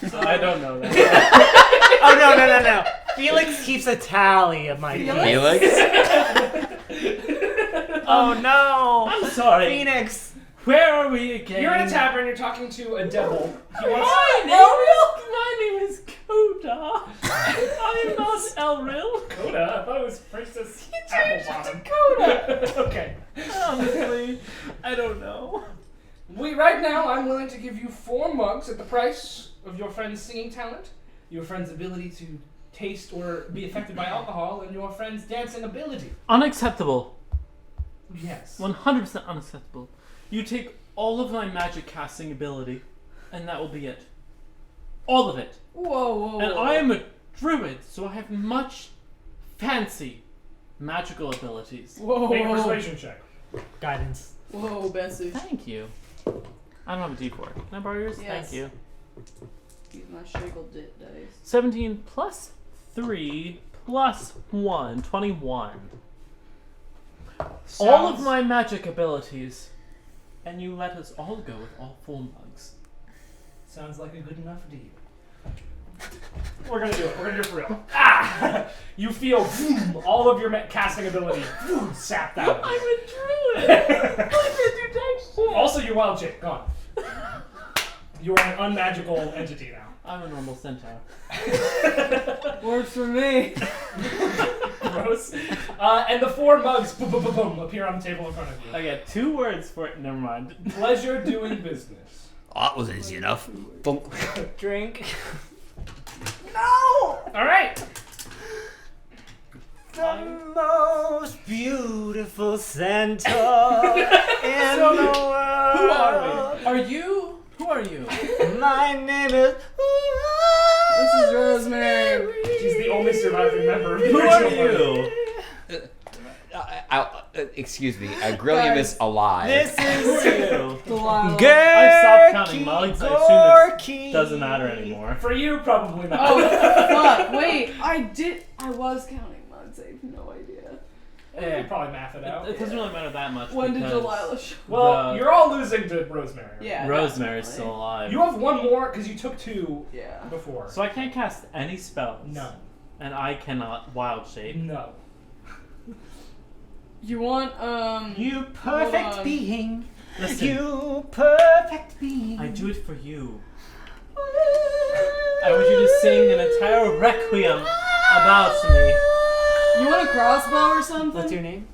So I don't know that. Oh no. Felix keeps a tally of my Felix? Oh no. I'm sorry. Phoenix. Where are we again? You're in a tavern, you're talking to a devil. He wants My name is Coda. I am not Elril. Coda? I thought it was Princess Applebottom. Coda. Okay. Honestly, I don't know. Right now, I'm willing to give you 4 mugs at the price of your friend's singing talent, your friend's ability to taste or be affected by alcohol, and your friend's dancing ability. Unacceptable. Yes. 100% unacceptable. You take all of my magic casting ability, and that will be it. All of it. Whoa. And I am a druid, so I have much fancy magical abilities. Whoa. Make a persuasion check. Guidance. Whoa, Bessie. Thank you. I don't have a d4. Can I borrow yours? Yes. Thank you. Use my shiggle dit dice. 17 plus 3 plus 1. 21. All of my magic abilities. And you let us all go with all 4 mugs. Sounds like a good enough deal. We're gonna do it. We're gonna do it for real. Ah! You feel all of your casting ability sapped out. I'm a druid! I can't do dang shit! Also, your wild chick gone. You're an unmagical entity now. I'm a normal centaur. Works for me. Gross. And the 4 mugs boom, boom, boom, boom, appear on the table in front of you. I got 2 words for it. Never mind. Pleasure doing business. That was easy enough. Drink. All right. The most beautiful centaur in the world. Who are we? Who are you? My name is. This is Rosemary. She's the only surviving member of the Who original are party. you? excuse me. Grillium is alive. This is Who are you? Delilah. I've stopped counting mugs. I assume Gorky. it doesn't matter anymore. For you, probably not. Oh, fuck. Wait, I was counting mugs. I have no idea. Yeah, probably math it out. It doesn't really matter that much. When did because Delilah show? Well, you're all losing to Rosemary. Yeah. Rosemary's definitely. still alive. You have one more because you took 2 Yeah. before. So I can't cast any spells. No. And I cannot wild shape. No. You want, You Hold perfect on. being. Listen, You perfect being. I do it for you. I want you to sing an entire requiem about me. You want a crossbow or something? What's your name?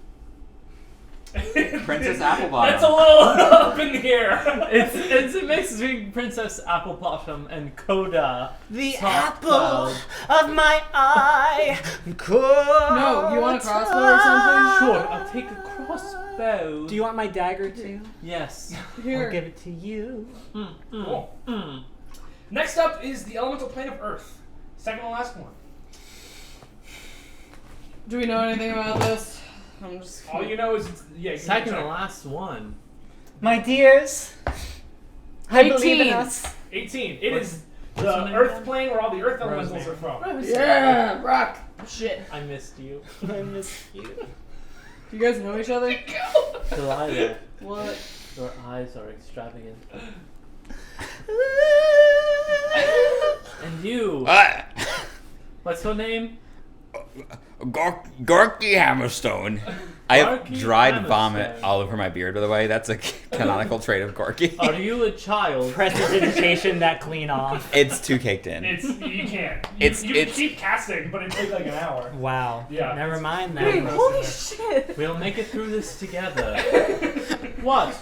Princess Applebottom. That's a little up in the air. It's a mix between Princess Applebottom and Coda. The Top apple cloud. of my eye. No, you want a crossbow or something? Sure, I'll take a crossbow. Do you want my dagger too? Yes. Here. I'll give it to you. Cool. Mm. Next up is the elemental plane of Earth. Second and last one. Do we know anything about this? I'm just. All you know is you Second can and check. last one. My dears, I believe in 18. us. 18. It is what's the your name Earth again? plane where all the Earth elementals Rosemary. are from. Yeah, rock. Shit. I missed you. I miss you. Do you guys know each other? Delilah, What? your eyes are extravagant. And you, what's your name? Gorky Hammerstone. I have Gorky dried vomit Hammerstone. all over my beard, by the way. That's a canonical trait of Gorky. Are you a child? Prestidigitation that clean off. It's too caked in. You can't. It's- you it's- keep casting, but it takes like an hour. Wow. Yeah. Never mind Wait, that. holy shit. We'll make it through this together. What?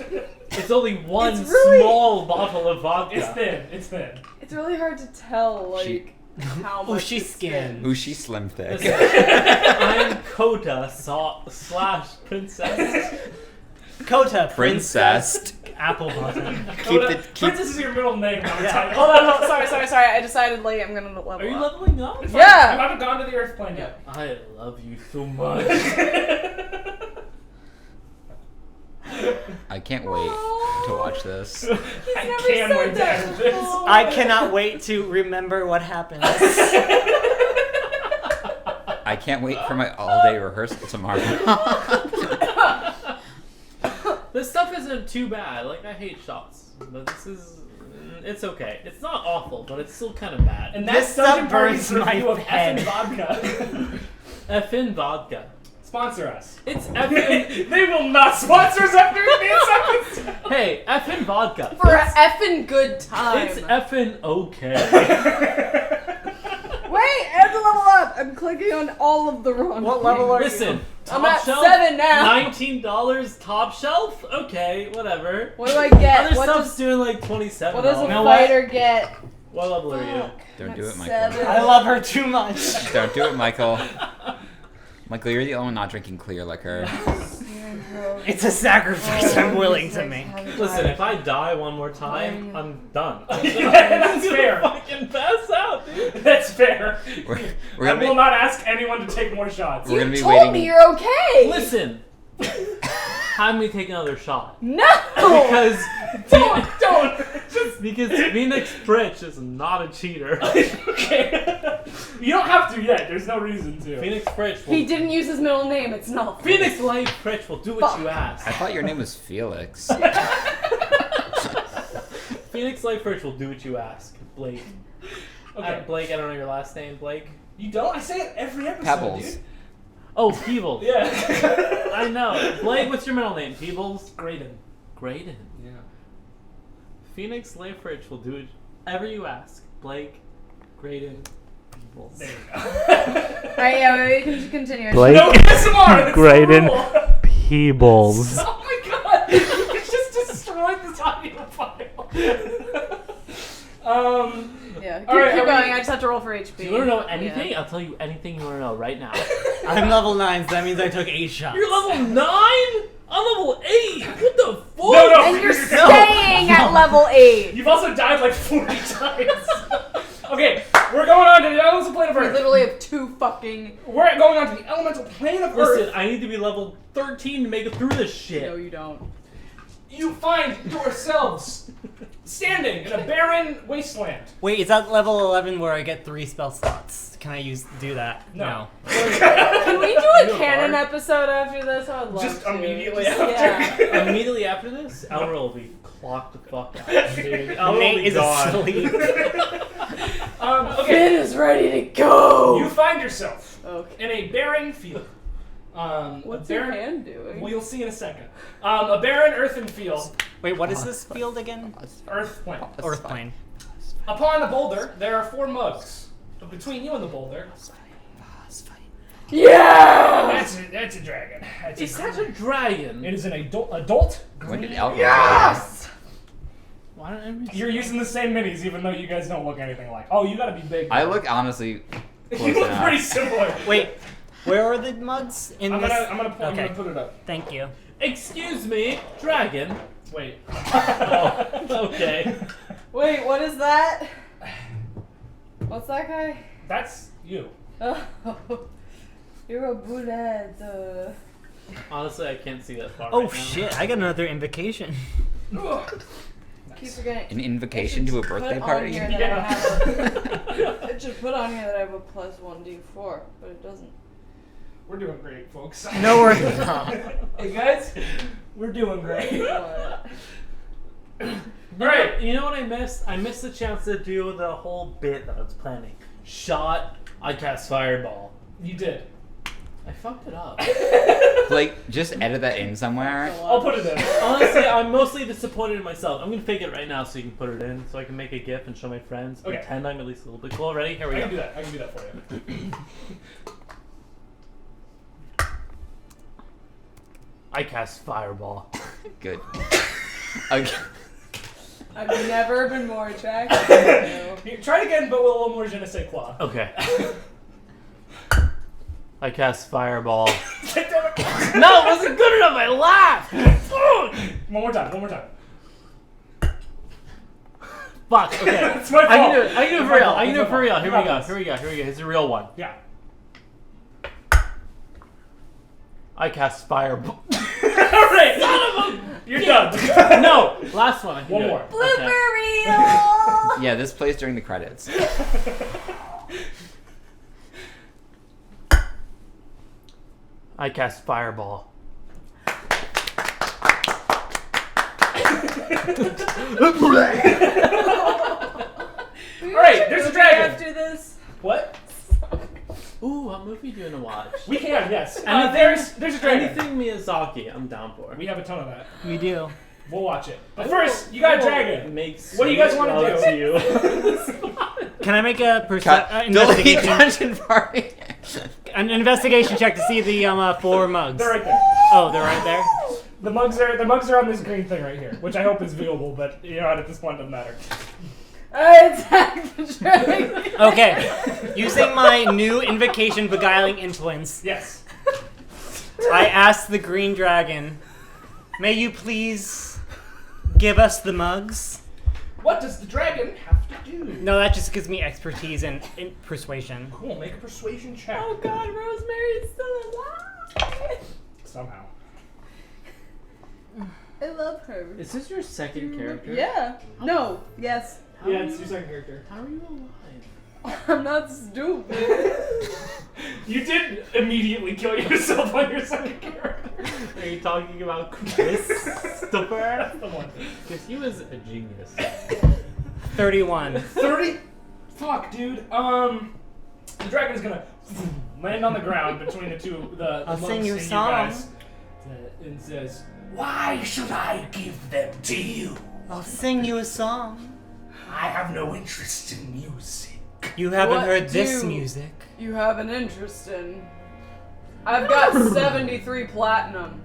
It's only one It's really- small bottle of vodka. It's thin. It's thin. It's really hard to tell, like, She- how much. Ooshy it's skin. Ooh, she's slim thick. Listen, I'm Coda slash princess. Kota, Princess. Apple button. Princess is your middle name, not a Yeah. title. Hold on, sorry. I decided, like, I'm gonna level Are you up. leveling up? It's fine. Yeah. You haven't gone to the Earth plane yet. I love you so much. I can't wait to watch this. He's I never can't said wait to that end this. before. I cannot wait to remember what happened. I can't wait for my all-day rehearsal tomorrow. This stuff isn't too bad. Like, I hate shots. But this is... It's okay. It's not awful, but it's still kind of bad. And This that's Dungeon stuff burns Party's review my of head. Effin' Vodka. Effin' vodka. Sponsor us. It's effin'... They will not sponsor us after the seconds. Hey, effin' vodka. For an effing good time. It's effin' okay. Wait, I have to level up. I'm clicking on all of the wrong. What level are Listen, I'm top at shelf, 7 now. $19 top shelf? Okay, whatever. What do I get? Other What stuff's does, doing like $27. what does a You know what? fighter get? What level are you? Fuck, Don't I'm do at it, Michael. 7. I love her too much. Don't do it, Michael. Michael, you're the only one not drinking clear liquor. It's a sacrifice I'm willing to make. Listen, if I die one more time, I'm done. Yeah, that's fair. Fucking pass out, dude. That's fair. We're I gonna will be, not ask anyone to take more shots. we're gonna be Told waiting. me you're okay. Listen, have me take another shot. No. Because Don't. because Phoenix Bridge is not a cheater. Okay. You don't have to yet. There's no reason to. Phoenix Bridge will He didn't use his middle name. It's not. Phoenix Light Bridge will do what you I ask. thought your name was Felix. Phoenix Light Bridge will do what you ask. Blake. Okay. Blake, I don't know your last name, Blake. You don't? I say it every episode, Pebbles. dude. Oh, Peebles. Yeah. I know. Blake, what's your middle name? Peebles? Graydon. Graydon. Yeah. Phoenix Light Bridge will do whatever you ask. Blake, Graydon, Peebles. There you go. Alright, yeah, we can continue. Blake. No, ASMR. That's Graydon. the rule. Peebles. Oh my god! You just destroyed this audio file. Yeah, keep, All right, keep are going. we- I just have to roll for HP. Do you want to know anything? I'll tell you anything you want to know right now. I'm level 9, so that means I took 8 shots. You're level 9? I'm level 8. What the fuck? No. And you're staying at level 8. You've also died like 40 times. Okay, we're going on to the Islands of Planet We Earth. literally have 2 fucking. We're going on to the elemental plane of Listen, Earth. I need to be level 13 to make it through this shit. No, you don't. You find yourselves standing in a barren wasteland. Wait, is that level 11 where I get 3 spell slots? Can I do that? No. Can we do You a a canon bard? episode after this? I would love Just to. immediately Just- after. Yeah. Immediately after this, Elmer will be clocked the fuck out, dude. Elmer will Nate be is gone. asleep. Okay. Finn is ready to go. You find yourself Okay. in a barren field. What's a your barren, hand doing? Well, you'll see in a second. A barren earthen field. Wait, what is this field again? Earth plane. Earth plane. Upon the boulder, there are 4 mugs. But between you and the boulder, Yeah. that's a dragon. That's Is that a dragon? It is an adult When did green. Elmer? Yes. Why don't I You're using the same minis, even though you guys don't look anything alike. Oh, you gotta be big. I look honestly close You look enough. pretty similar. Wait, where are the mugs in I'm this? gonna put it up. Thank you. Excuse me, dragon. Wait. Oh, okay. Wait, what is that? What's that guy? That's you. Oh, you're a bullet. Honestly, I can't see that far. Oh right now. shit! I got another invocation. Keep forgetting. An invitation to a birthday Put on party? here that I Yeah. have it should put on here that I have a +1d4, but it doesn't. We're doing great, folks. No, we're not. Hey guys, we're doing great. What? Great. You know what I missed? I missed the chance to do the whole bit that I was planning. Shot, I cast fireball. You did. I fucked it up. Like, just edit that in somewhere. I'll put it in. Honestly, I'm mostly disappointed in myself. I'm gonna fake it right now so you can put it in, so I can make a GIF and show my friends. Okay. Pretend I'm at least a little bit cool. Ready? Here we I go. can do that. I can do that for you. I cast fireball. Good. Okay. I've never been more attracted to you. Here, try it again, but with a little more je ne sais quoi. Okay. I cast fireball. Damn it. No, it wasn't good enough. I laughed. One more time. One more time. Fuck. Okay. It's my I can fault. do it. I can do it It's for my real. fault. I can do It's it my for real. fault. Here You we got go. this. Here we go. Here we go. Here's the real one. Yeah. I cast fireball. Alright. Son of a... You're done. No, last one. I can One do more. It. Blooper Okay. reel. Yeah, this plays during the credits. I cast fireball. Alright, there's a dragon. After this. What? Ooh, what movie do you want to watch? We can, yes. Anything- There's a dragon. Anything Miyazaki, I'm down for. We have a ton of that. We do. We'll watch it. But first, you got a dragon. Makes What do you guys wanna love do? to you. Can I make a Cut. Delete investigation? dungeon party. An investigation check to see the 4 mugs. They're right there. Oh, they're right there. The mugs are on this green thing right here, which I hope is viewable, but you know, at this point it doesn't matter. I attacked the dragon. Okay. Using my new invocation beguiling influence, Yes. I asked the green dragon, "May you please give us the mugs?" What does the dragon have to do? No, that just gives me expertise in persuasion. Cool, make a persuasion check. Oh God, Rosemary's still alive. Somehow. I love her. Is this your second character? Yeah. No. Yes. How Yeah, are it's you- your second character. How are you alive? I'm not stupid. You did immediately kill yourself on your second character. Are you talking about Christopher? That's the one. Because he was a genius. 31. 30? Fuck, dude. The dragon is gonna land on the ground between the two, the I'll monks sing you a and song. you guys, and says, "Why should I give them to you? I'll sing you a song. I have no interest in music." You haven't What heard this do- music. You have an interest in. I've got 73 platinum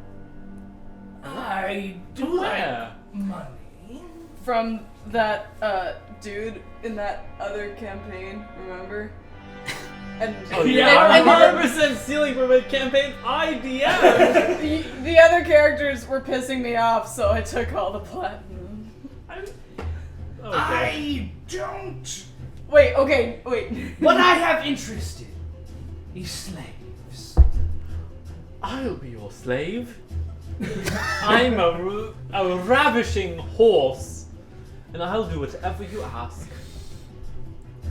I do Yeah. like money. from that dude in that other campaign. Remember? And Oh, Yeah, yeah, I I'm remember. 100% stealing from a campaign idea. the other characters were pissing me off, so I took all the platinum. Okay. I don't. Wait. Okay. Wait. What I have interest in these slaves. I'll be your slave. I'm a ravishing horse, and I'll do whatever you ask.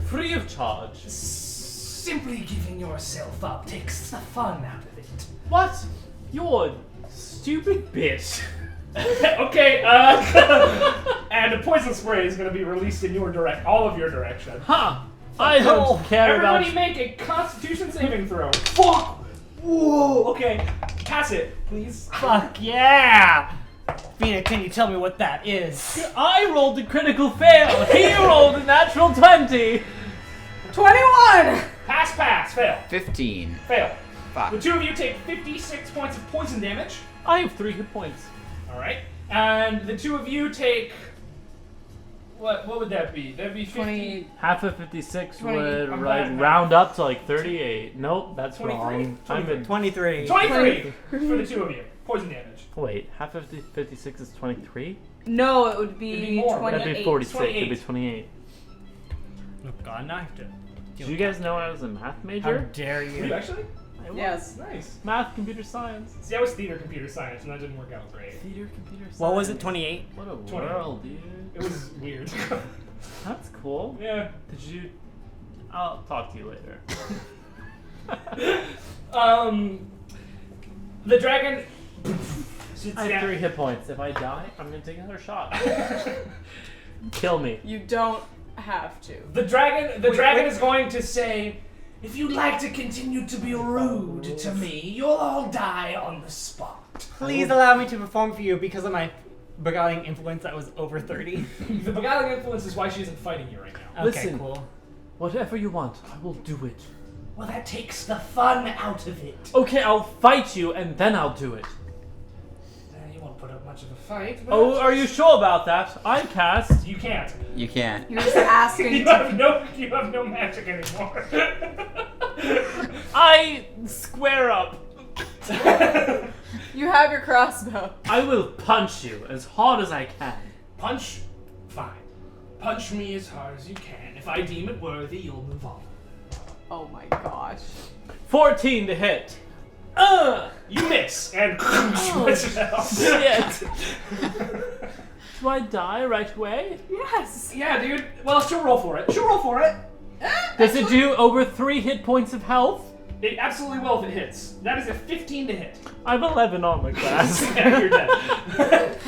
Free of charge. Simply giving yourself up takes the fun out of it. What? You're a stupid bitch. Okay, and a poison spray is going to be released in all of your direction. Huh. I don't care Everybody about... make a Constitution saving throw. Fuck! Whoa! Okay, pass it, please. Fuck yeah! Fina, can you tell me what that is? I rolled a critical fail. He rolled a natural 20. 21! Pass, fail. 15. Fail. Fuck. The two of you take 56 points of poison damage. I have 3 hit points. Alright. And the two of you take... What would that be? That'd be 50... 20. Half of 56 20. would I'm like bad. round up to like 38. Nope, that's 23? wrong. I'm in... 23. 23 for the two of you. Poison damage. Wait, half of 56 is 23? No, it would It'd be, be more. 28. That'd be 46. It'd be 28. 28. Oh god, now I have to. Did you guys know I was a math How major? dare Were you you? actually? I was. Yes. Nice. Math, computer science. See, I was theater computer science, and that didn't work out great. Theater, computer science. What was it, 28? What a 20. world, dude. It was weird. That's cool. Yeah. Did you... I'll talk to you later. The dragon sits I have down. 3 hit points. If I die, I'm gonna take another shot. Kill me. You don't have to. The dragon is going to say, if you'd like to continue to be rude to me, you'll all die on the spot. Please allow me to perform for you because of my beguiling influence that was over 30. The beguiling influence is why she isn't fighting you right now. Okay, Listen. cool. Whatever you want, I will do it. Well, that takes the fun out of it. Okay, I'll fight you and then I'll do it. You won't put up much of a fight. But Oh, are you sure about that? I cast. You can't. You can't. You're just asking You to. have no magic anymore. I square up. You have your crossbow. I will punch you as hard as I can. Punch? Fine. Punch me as hard as you can. If I deem it worthy, you'll move on. Oh my gosh. 14 to hit. You miss, and Shit. Do I die right away? Yes. Yeah, dude. Well, she'll roll for it. Does it do over 3 hit points of health? It absolutely will if it hits. That is a 15 to hit. I have 11 armor class. Yeah, you're dead.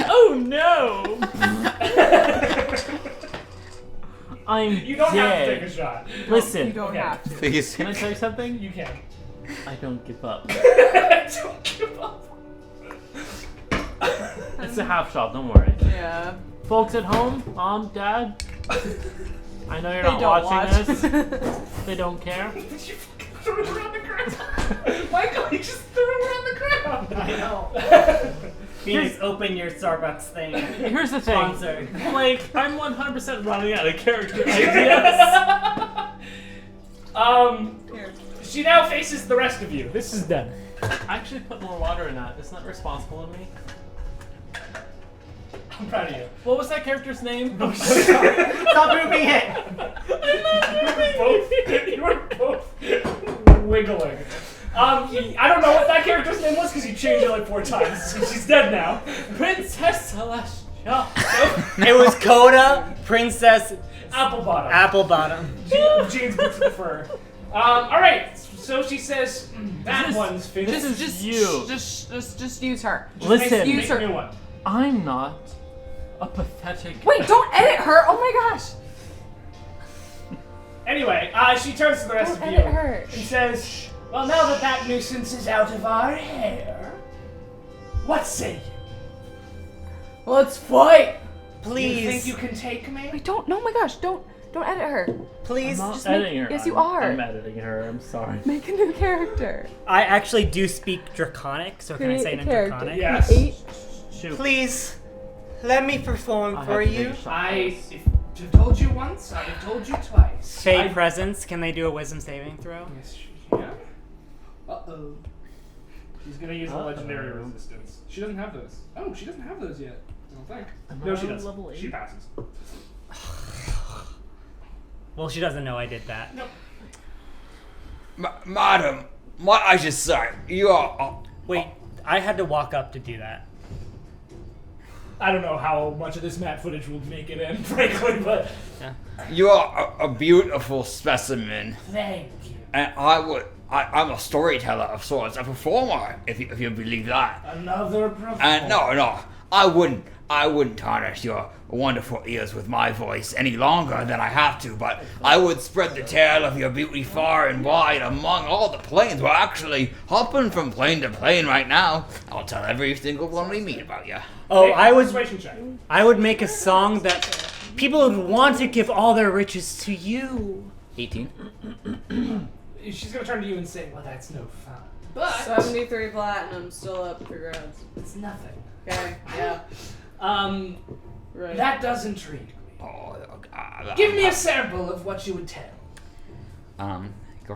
Oh no! I'm You don't dead. have to take a shot. Listen, You don't Okay. have to. Please. can I tell you something? You can. I don't give up. Don't give up. It's a half shot, don't worry. Yeah. Folks at home, Mom, Dad, I know you're They not don't watching watch. this. They don't care. Did you fucking throw it around the ground? Michael, you just threw it around the ground. I know. Phoenix, open your Starbucks thing. Here's the thing. Sponsored. Like, I'm 100% running out of character ideas. Here. She now faces the rest of you. This is done. I actually put more water in that. Isn't that responsible of me? I'm proud of you. What was that character's name? Stop moving it! You were both wiggling. I don't know what that character's name was because you changed it like 4 times. She's dead now. Princess Celestia. It was Coda, Princess Applebottom. Applebottom. Jane's boots with the fur. Alright, so she says, that This- one's finished. this is you. Just use her. Listen, use her. Make a new one. I'm not a pathetic. Wait, don't edit her. Oh my gosh. Anyway, she turns to the rest Don't of you edit her. and says, well, now that that nuisance is out of our hair, what say you? Let's fight. Please. You think you can take me? Wait, don't. No, my gosh, don't edit her. Please. I'm not just make- editing her. yes, you I'm- are. I'm editing her. I'm sorry. Make a new character. I actually do speak Draconic, so can I Create say a it in character. Draconic? Yes. 8. Shoot. Please, let me perform I for have to you. take a shot I've first. told you once, I've told you twice. Fey presence, can they do a wisdom saving throw? Yes, she can. Uh-oh. She's gonna use a legendary Uh-oh. resistance. She doesn't have those. Oh, she doesn't have those yet. I don't think. Am No, I she on does. level 8? She passes. Well, she doesn't know I did that. Nope. Madam, what I should say, you are... Wait, I had to walk up to do that. I don't know how much of this map footage will make it in, frankly, but You are a beautiful specimen. thank you. And I'm a storyteller of sorts, a performer, if you believe that. Another performance. And no, I wouldn't tarnish your wonderful ears with my voice any longer than I have to, but I would spread the tale of your beauty far and wide among all the planes. We're actually hopping from plane to plane right now. I'll tell every single one we meet about you. Oh, Persuasion check. I would make a song that people would want to give all their riches to you. 18. She's gonna turn to you and say, "Well, that's no fun." But 73 platinum still up for grabs. it's nothing. Okay, yeah. Right. That does intrigue me. Oh, Give me a sample of what you would tell.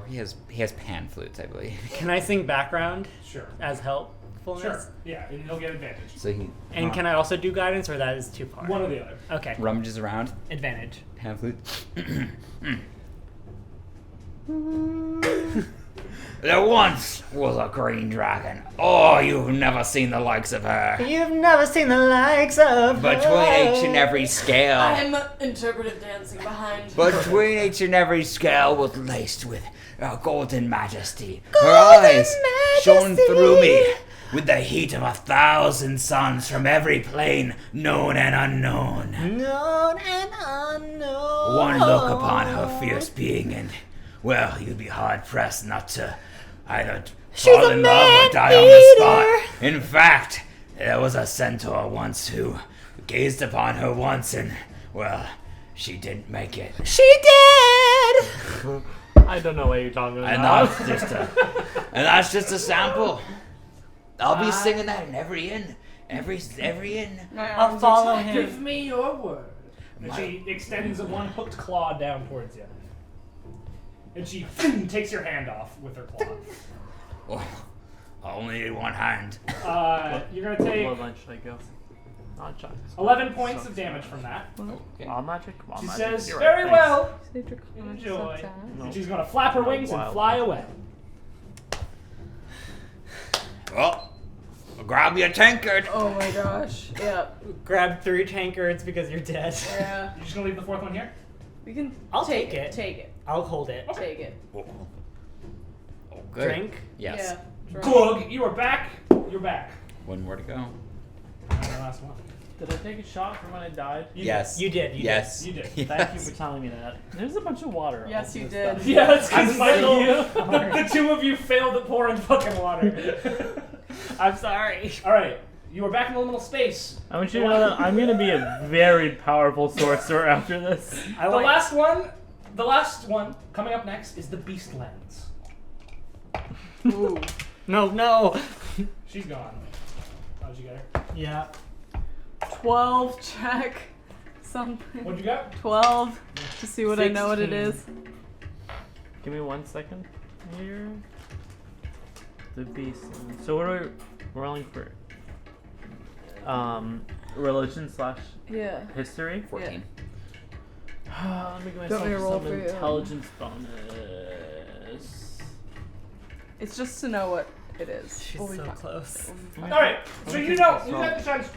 He has pan flutes, I believe. Can I sing background Sure. as helpfulness? Sure. Yeah, and he'll get advantage. So he And can I also do guidance, or that is too far? One or the other. Okay. rummages around, Advantage. pan flute. There once was a green dragon. Oh, you've never seen the likes of her. You've never seen the likes of Between each and every scale. I'm interpretive dancing behind. Between each and every scale was laced with golden majesty. Her eyes shone through me with the heat of 1,000 suns from every plane, known and unknown. Known and unknown. One look upon her fierce being and, well, you'd be hard-pressed not to either fall in love or die on the spot. In fact, there was a centaur once who gazed upon her once and, well, she didn't make it. She did! I don't know what you're talking And about. that's just a sample. I'll be singing that in every inn. Every inn. I'll follow Give him. me your word. And she extends a one hooked claw down towards you. And she takes your hand off with her claw. Oh, I only need one hand. You're gonna take What line should I go? Not shots. 11 points of damage from that. Okay. All magic. All She magic. says, You're "Very right, well. Enjoy. Enjoy." No. And she's gonna flap her wings and Wild. fly away. Well, grab your tankard. Oh my gosh. Yeah. Grab 3 tankards because you're dead. Yeah. You're just gonna leave the fourth one here? We can I'll take it. Take it. I'll hold it. Take it. Oh, good. Drink. Yes. Yeah. Glug, you are back. You're back. One more to go. And the last one. Did I take a shot from when I died? Yes. You did. You Yes. You did. Thank you for telling me that. There's a bunch of water. all Yes, you this did. stuff. Yeah, that's because I'm Michael, sorry. the two of you failed at pouring fucking water. I'm sorry. Alright, you are back in the liminal space. I want you to know that I'm gonna be a very powerful sorcerer after this. I The like. last one coming up next is the Beast Lens. Ooh. No. She's gone. How'd you get her? Yeah. 12 check. Something. What'd you got? 12 to see what I know what it 16. is. Give me 1 second here. The beast. So what are we rolling for? Religion / Yeah. history. 14. Let me give Want me to myself roll some for you? intelligence bonus. It's just to know what it is. She's We'll be so fine. close. Alright, so you know, you got the chance.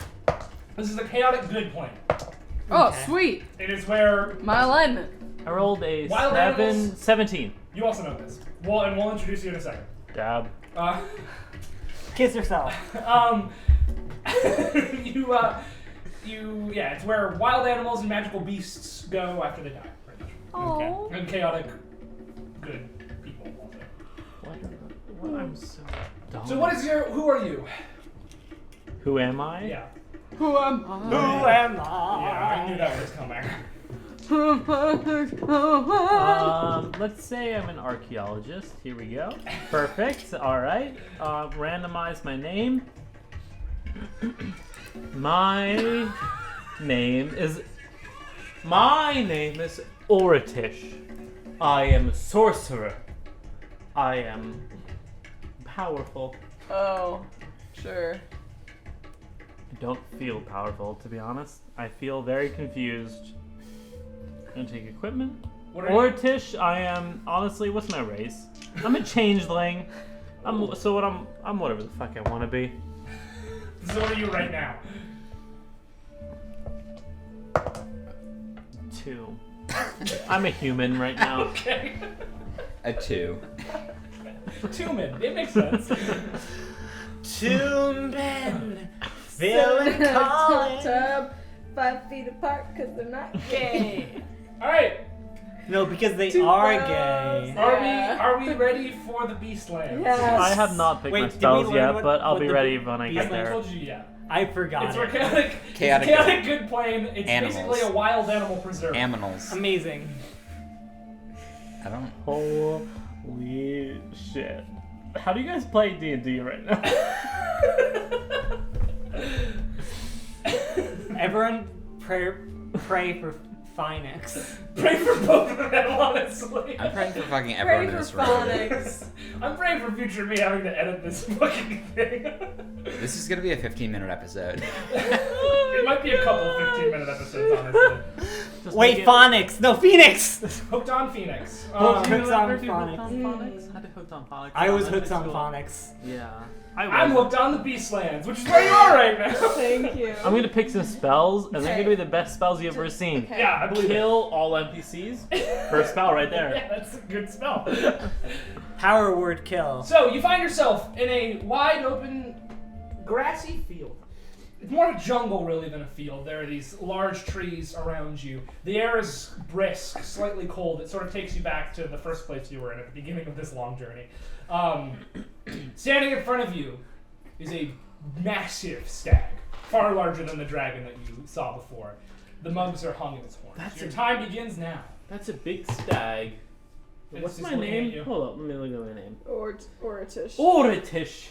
This is a chaotic good point. Oh, Okay. sweet. It is where My alignment. I rolled a Wild animals. 17. you also know this. And we'll introduce you in a second. Dab. Kiss yourself. It's where wild animals and magical beasts go after they die, pretty much. Oh. And chaotic good people also. What? I'm so dumb. So who are you? Who am I? Yeah. Who am Who am I? Yeah, I knew that was coming. Let's say I'm an archaeologist. Here we go. Perfect. All right. Randomize my name. My name is Oratish. I am a sorcerer. I am powerful. Oh, sure. I don't feel powerful, to be honest. I feel very confused. I'm gonna take equipment. What are you? Oratish, I am, honestly, what's my race? I'm a changeling. I'm whatever the fuck I want to be. So what are you right now? 2. I'm a human right now. Okay. A 2. 2 men. It makes sense. 2 men feeling Top calling. tub, 5 feet apart because they're not gay. All right. No, because they 2 are bros. gay. Yeah. Are we ready for the Beastlands? Yes. I have not picked Wait, my did we spells learn yet, what- but I'll what be the ready when I I get haven't there. told you yet. I forgot It's it. chaotic. Chaotic It's chaotic good plane. It's Animals. basically a wild animal preserve. Aminals. Amazing. I don't. Holy shit! How do you guys play D&D right now? Everyone pray for Phoenix. Pray for both of them, honestly. I'm praying for fucking everyone Ready in for this room. phonics. I'm praying for future me having to edit this fucking thing. This is gonna be a 15-minute episode. It might be a couple 15-minute episodes, honestly. Just Wait, make it- Phoenix! No, Phoenix! Hooked on Phoenix. Hooked You on ever do phonics. Hooked on phonics? I did hooked on phonics. I was in hooked on elementary Phonics. school. Yeah. I was. I'm hooked on the Beastlands, which is where you are right now. Thank you. I'm gonna pick some spells, and they're Okay. gonna be the best spells you've ever seen. Okay. Yeah, I believe it. Kill all NPCs. First spell right there. Yeah, that's a good spell. Power word kill. So you find yourself in a wide open, grassy field. It's more of a jungle really than a field. There are these large trees around you. The air is brisk, slightly cold. It sort of takes you back to the first place you were in at the beginning of this long journey. Standing in front of you is a massive stag, far larger than the dragon that you saw before. The mugs are hung in its horns. That's Your a- time begins now. That's a big stag. It's What's just my looking name? at you. Hold up, let me look at my name. Oratish. Oratish.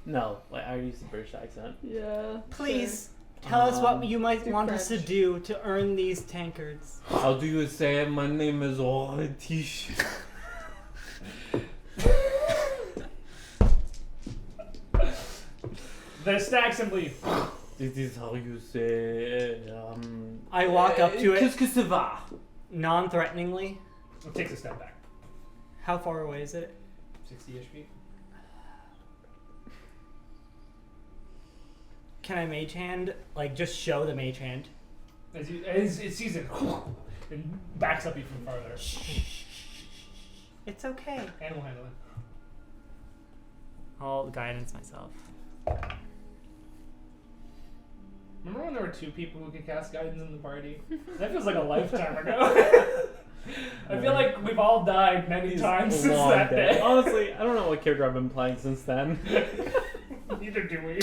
No, like I use the British accent. Yeah. Please, tell us what you might do want us to French. do to earn these tankards. How do you say it? My name is Oratish. The stag simply This is how you say. I walk up to it Qu'est-ce que ça va? non-threateningly. takes a step back. How far away is it? 60-ish feet. Can I mage hand? Like, just show the mage hand. As it sees it and backs up even farther. It's okay. Animal handling. I'll guidance myself. Remember when there were 2 people who could cast guidance in the party? That feels like a lifetime ago. I feel like we've all died many times since Long that day. Honestly, I don't know what character I've been playing since then. Neither do we.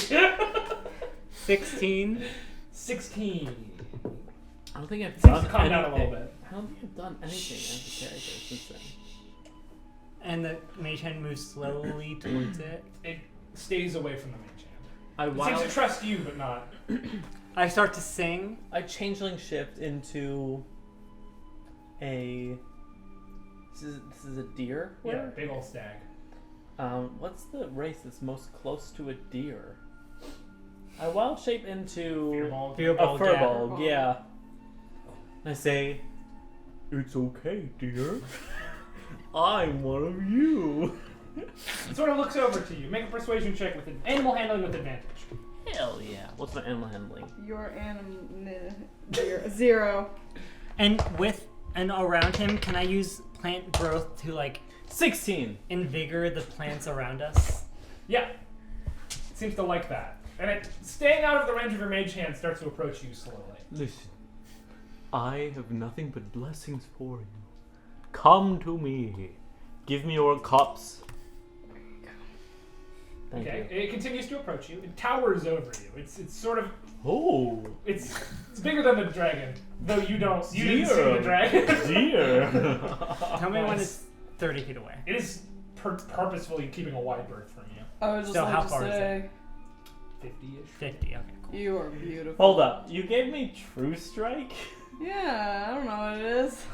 16. 16. I don't think I've Seems done to calm down a anything. little bit. I don't think I've done anything as a character since then. And the mage hand moves slowly towards it. It stays away from the mage hand. I It seems wild. to trust you, but not. I start to sing. I changeling shift into a. This is a deer. Yeah, big old stag. What's the race that's most close to a deer? I wild shape into Fearball. Fearball. a yeah. furball. Yeah. I say, "It's okay, dear. I'm one of you." It sort of looks over to you. Make a persuasion check with animal handling with advantage. Hell yeah! What's my animal handling? Your animal. 0. And around him, can I use plant growth to like 16. invigorate the plants around us? Yeah. It seems to like that. And it, staying out of the range of your mage hand, starts to approach you slowly. Listen, I have nothing but blessings for you. Come to me. Give me your cups. Thank Okay. you. It continues to approach you. It towers over you. It's sort of Oh, it's bigger than the dragon, though you didn't see the dragon. dear. Tell me when Nice. it's 30 feet away. It is purposefully keeping a wide berth from you. I was just So like how to far is say, 50-ish. 50. Okay, cool. you are beautiful. Hold up. You gave me True Strike? Yeah, I don't know what it is.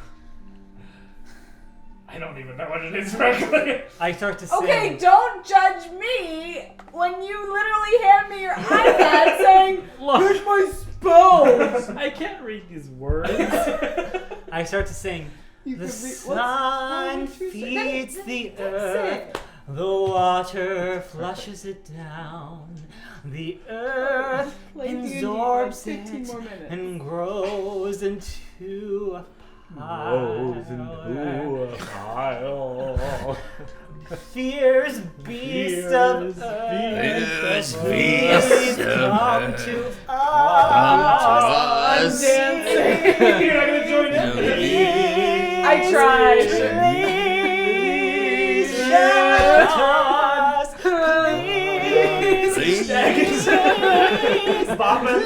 I don't even know what it is, frankly. I start to sing. Okay, don't judge me when you literally hand me your iPad saying, Look, my spells! I can't read these words. I start to sing. The sun feeds the earth. The water flushes it down. The earth absorbs it and grows into a pile. Fierce beast of earth, please come to us. You're not gonna join in? I tried. Please shout us. Please. Please. Bopping.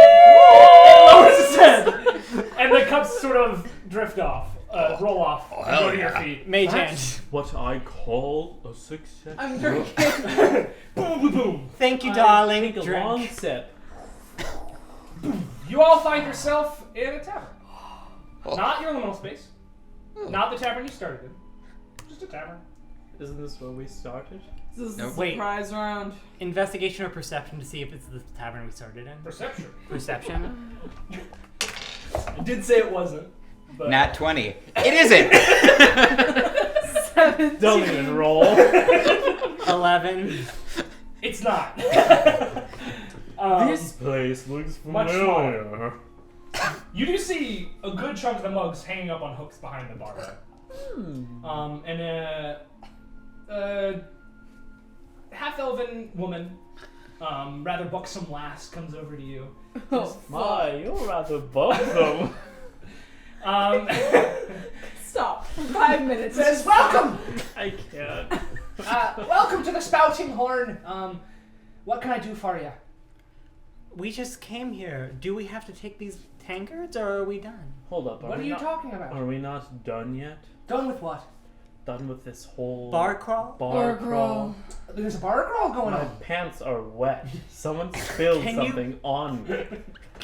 Lowers his head, and the cups sort of drift off, roll off, and go to your feet. Mage hand. That's what I call a success. I'm drinking. Boom, boom, boom. Thank you, darling. Take a Drink. long sip. You all find yourself in a tavern. Not your liminal space. Not the tavern you started in. Just a tavern. Isn't this where we started? This is the Nope. Wait. surprise round. Investigation or perception to see if it's the tavern we started in? Perception. Perception. I did say it wasn't. But Nat 20. It isn't. Don't even roll. 11. it's not. This place looks much familiar. You do see a good chunk of the mugs hanging up on hooks behind the bar. And a half-elven woman, rather buxom lass, comes over to you. Oh, My, you're rather buxom. stop. 5 minutes. Says, "Welcome, I can't. welcome to the Spouting Horn. What can I do for you?" We just came here. Do we have to take these tankards or are we done? Hold up. What are you talking about? Are we not done yet? Done with what? Done with this whole Bar crawl? bar Bar crawl? There's a bar crawl going My on. pants are wet. Someone spilled Can you- something on me.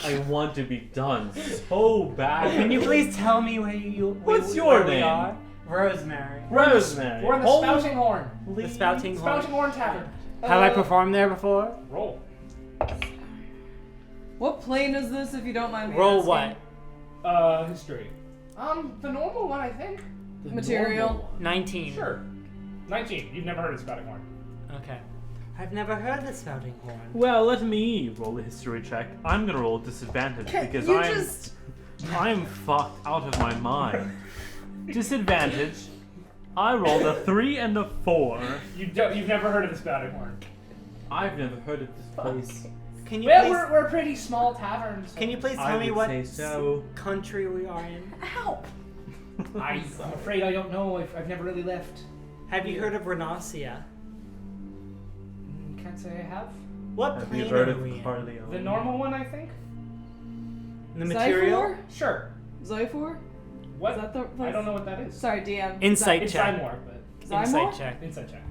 I want to be done so bad. Can you please tell me where you What's your where we name? are? Rosemary. Rosemary. We're in the Hold- Spouting Horn. The Spouting Horn. Spouting Horn Tavern. Have I performed there before? Roll. What plane is this, if you don't mind me Roll asking? what? History. The normal one, I think. The Material. normal one. 19. Sure. 19. You've never heard of Spouting Horn. Okay. I've never heard the Spouting Horn. Well, let me roll a history check. I'm gonna roll disadvantage because you I'm just... I'm fucked out of my mind. Disadvantage. I rolled a 3 and a 4. You've never heard of the Spouting Horn. I've never heard of this place. Can you Well, please, we're a pretty small tavern. So can you please I tell me would what say so. country we are in? Ow! I'm afraid I don't know. I've never really left. Have you heard of Renacia? Can't say I have. What Have plane you heard are of we in? Corleone? The normal one, I think. The material? Zyphor? Sure. Zyphor? What? Is that the place? I don't know what that is. Sorry, DM. Insight It's check. Zymor, but Zymor? Insight check. inside check.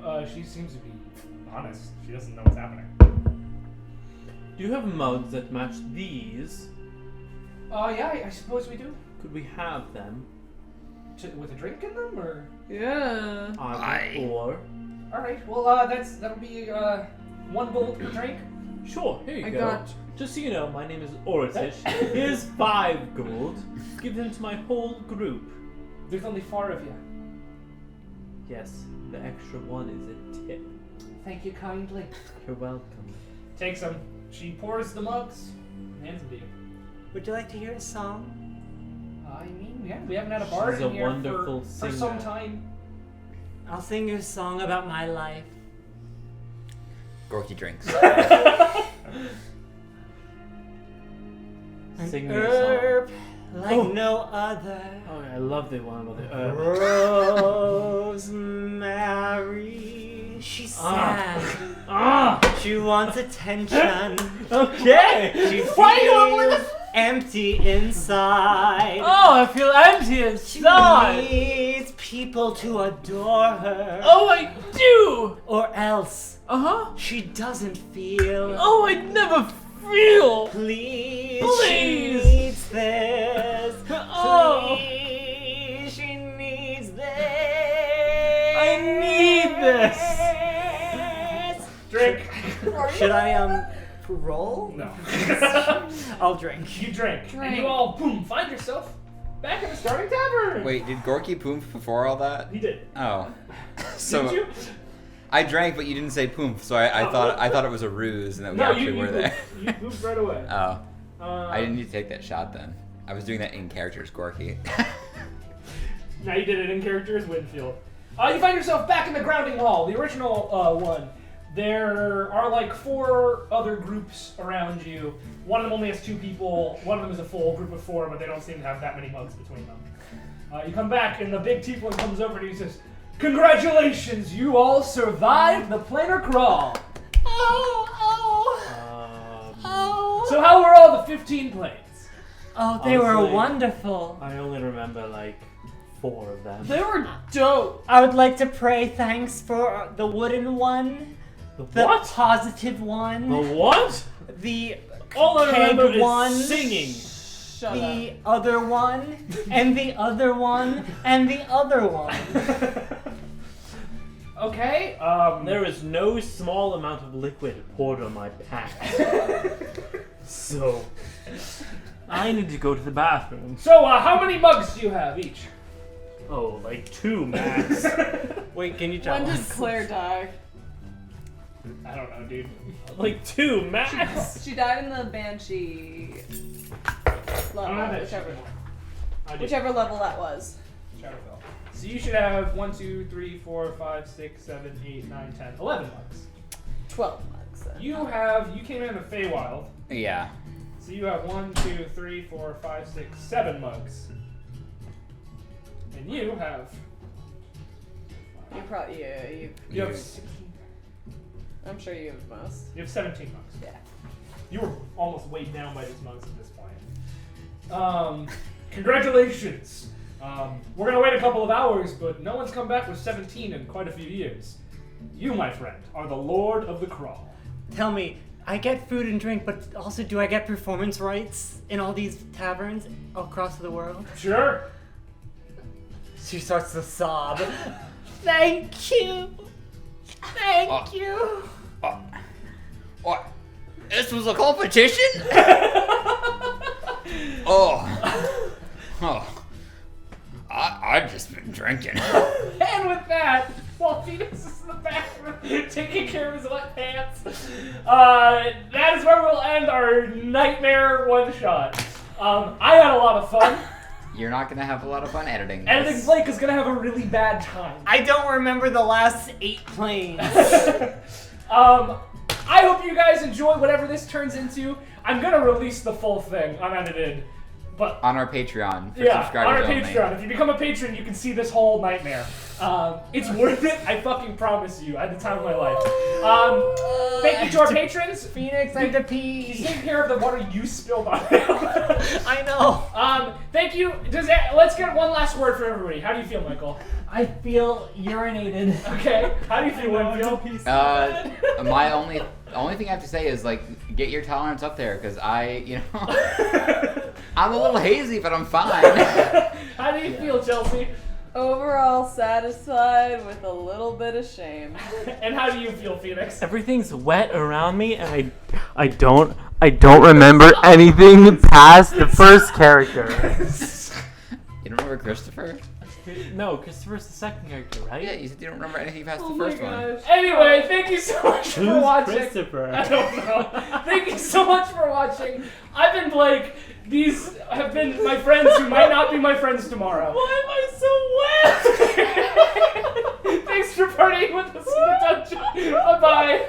$21. She seems to be honest. She doesn't know what's happening. Do you have mugs that match these? Yeah, I suppose we do. Could we have them? With a drink in them, or? Yeah. Or All right. Well, that'll be 1 gold per drink. sure, here you I go. got... Just so you know, my name is Oratish. Here's 5 gold. Give them to my whole group. There's only 4 of you. Yes, the extra 1 is a tip. Thank you kindly. You're welcome. Takes them. She pours the mugs, and hands them to you. Would you like to hear a song? I mean, yeah, we haven't had a bard She's in a here wonderful for singer. some time. I'll sing you a song about my life. Gorky drinks. An Sing me a herb like Oh. no other. Oh, I love the one about the herb. Rosemary. She's sad. Ah! She wants attention. Okay! She Why are you up feels empty inside. Oh, I feel empty She inside! needs people to adore her. Oh, I do! Or else Uh-huh. she doesn't feel Oh, I never feel. Please, Please. she needs this. Oh. Please, she needs this. I need this. Drink. Should I roll? No. I'll drink. You drink. And Drink. you all, boom, find yourself back in the starting tavern. Wait, did Gorky poof before all that? He did. Oh. So Did you? I drank, but you didn't say poof, so I thought it was a ruse and that we No, actually you were there. moved. You moved right away. Oh. I didn't need to take that shot then. I was doing that in character as Gorky. Now you did it in character as Winfield. You find yourself back in the grounding hall, the original one. There are like 4 other groups around you. One of them only has 2 people. One of them is a full group of 4, but they don't seem to have that many mugs between them. You come back, and the big tiefling comes over and he says, "Congratulations, you all survived the planar crawl. So how were all the 15 planes?" Oh, they were Honestly, wonderful. I only remember like 4 of them. They were dope. I would like to pray thanks for the wooden one, The the what? positive one, The what? the All I keg remember one, is singing. Shut up. the other one, and the other one, and the other one. Okay. There is no small amount of liquid poured on my pants. So, I need to go to the bathroom. So how many mugs do you have each? Oh, like 2 max. Wait, can you tell When did us? Claire die? I don't know, dude. Like 2 max. She died in the Banshee I don't have level, that shit. I do. whichever level that was. Shadowfell. So you should have 1, 2, 3, 4, 5, 6, 7, 8, 9, 10, 11 mugs. 12 mugs then. You came in the Feywild, Yeah. so you have 1, 2, 3, 4, 5, 6, 7 mugs. And you have... You probably, yeah, You have 16. I'm sure you have most. You have 17 mugs. Yeah. You were almost weighed down by these mugs at this point. Congratulations! We're gonna wait a couple of hours, but no one's come back with 17 in quite a few years. You, my friend, are the Lord of the Crawl. Tell me, I get food and drink, but also do I get performance rights in all these taverns across the world? Sure. She starts to sob. Thank you. Thank you. What? This was a competition? I've just been drinking. And with that, while Phoenix is in the bathroom taking care of his wet pants, that is where we'll end our nightmare one-shot. I had a lot of fun. You're not gonna have a lot of fun editing this. Editing Blake is gonna have a really bad time. I don't remember the last 8 planes. I hope you guys enjoy whatever this turns into. I'm gonna release the full thing unedited, but On our Patreon for yeah, on subscribers our only. Patreon. If you become a patron, you can see this whole nightmare. It's worth it. I fucking promise you. I had the time of my life. Thank you to our patrons. Phoenix, I have to He's pee. taking care of the water you spilled on him. I know. Thank you. Let's get one last word for everybody. How do you feel, Michael? I feel urinated. Okay. How do you feel, Winfield? My only thing I have to say is like get your tolerance up there because I'm a little hazy, but I'm fine. How do you feel, Chelsea? Overall satisfied with a little bit of shame. And how do you feel, Phoenix? Everything's wet around me, and I don't remember anything past the first character. You don't remember Christopher? No, Christopher's the second character, right? Yeah, you said you don't remember anything past Oh the my first one. gosh. Anyway, thank you so much for Who's watching. Christopher? I don't know. Thank you so much for watching. I've been Blake. These have been my friends who might not be my friends tomorrow. Why am I so wet? Thanks for partying with us in the dungeon. Bye-bye.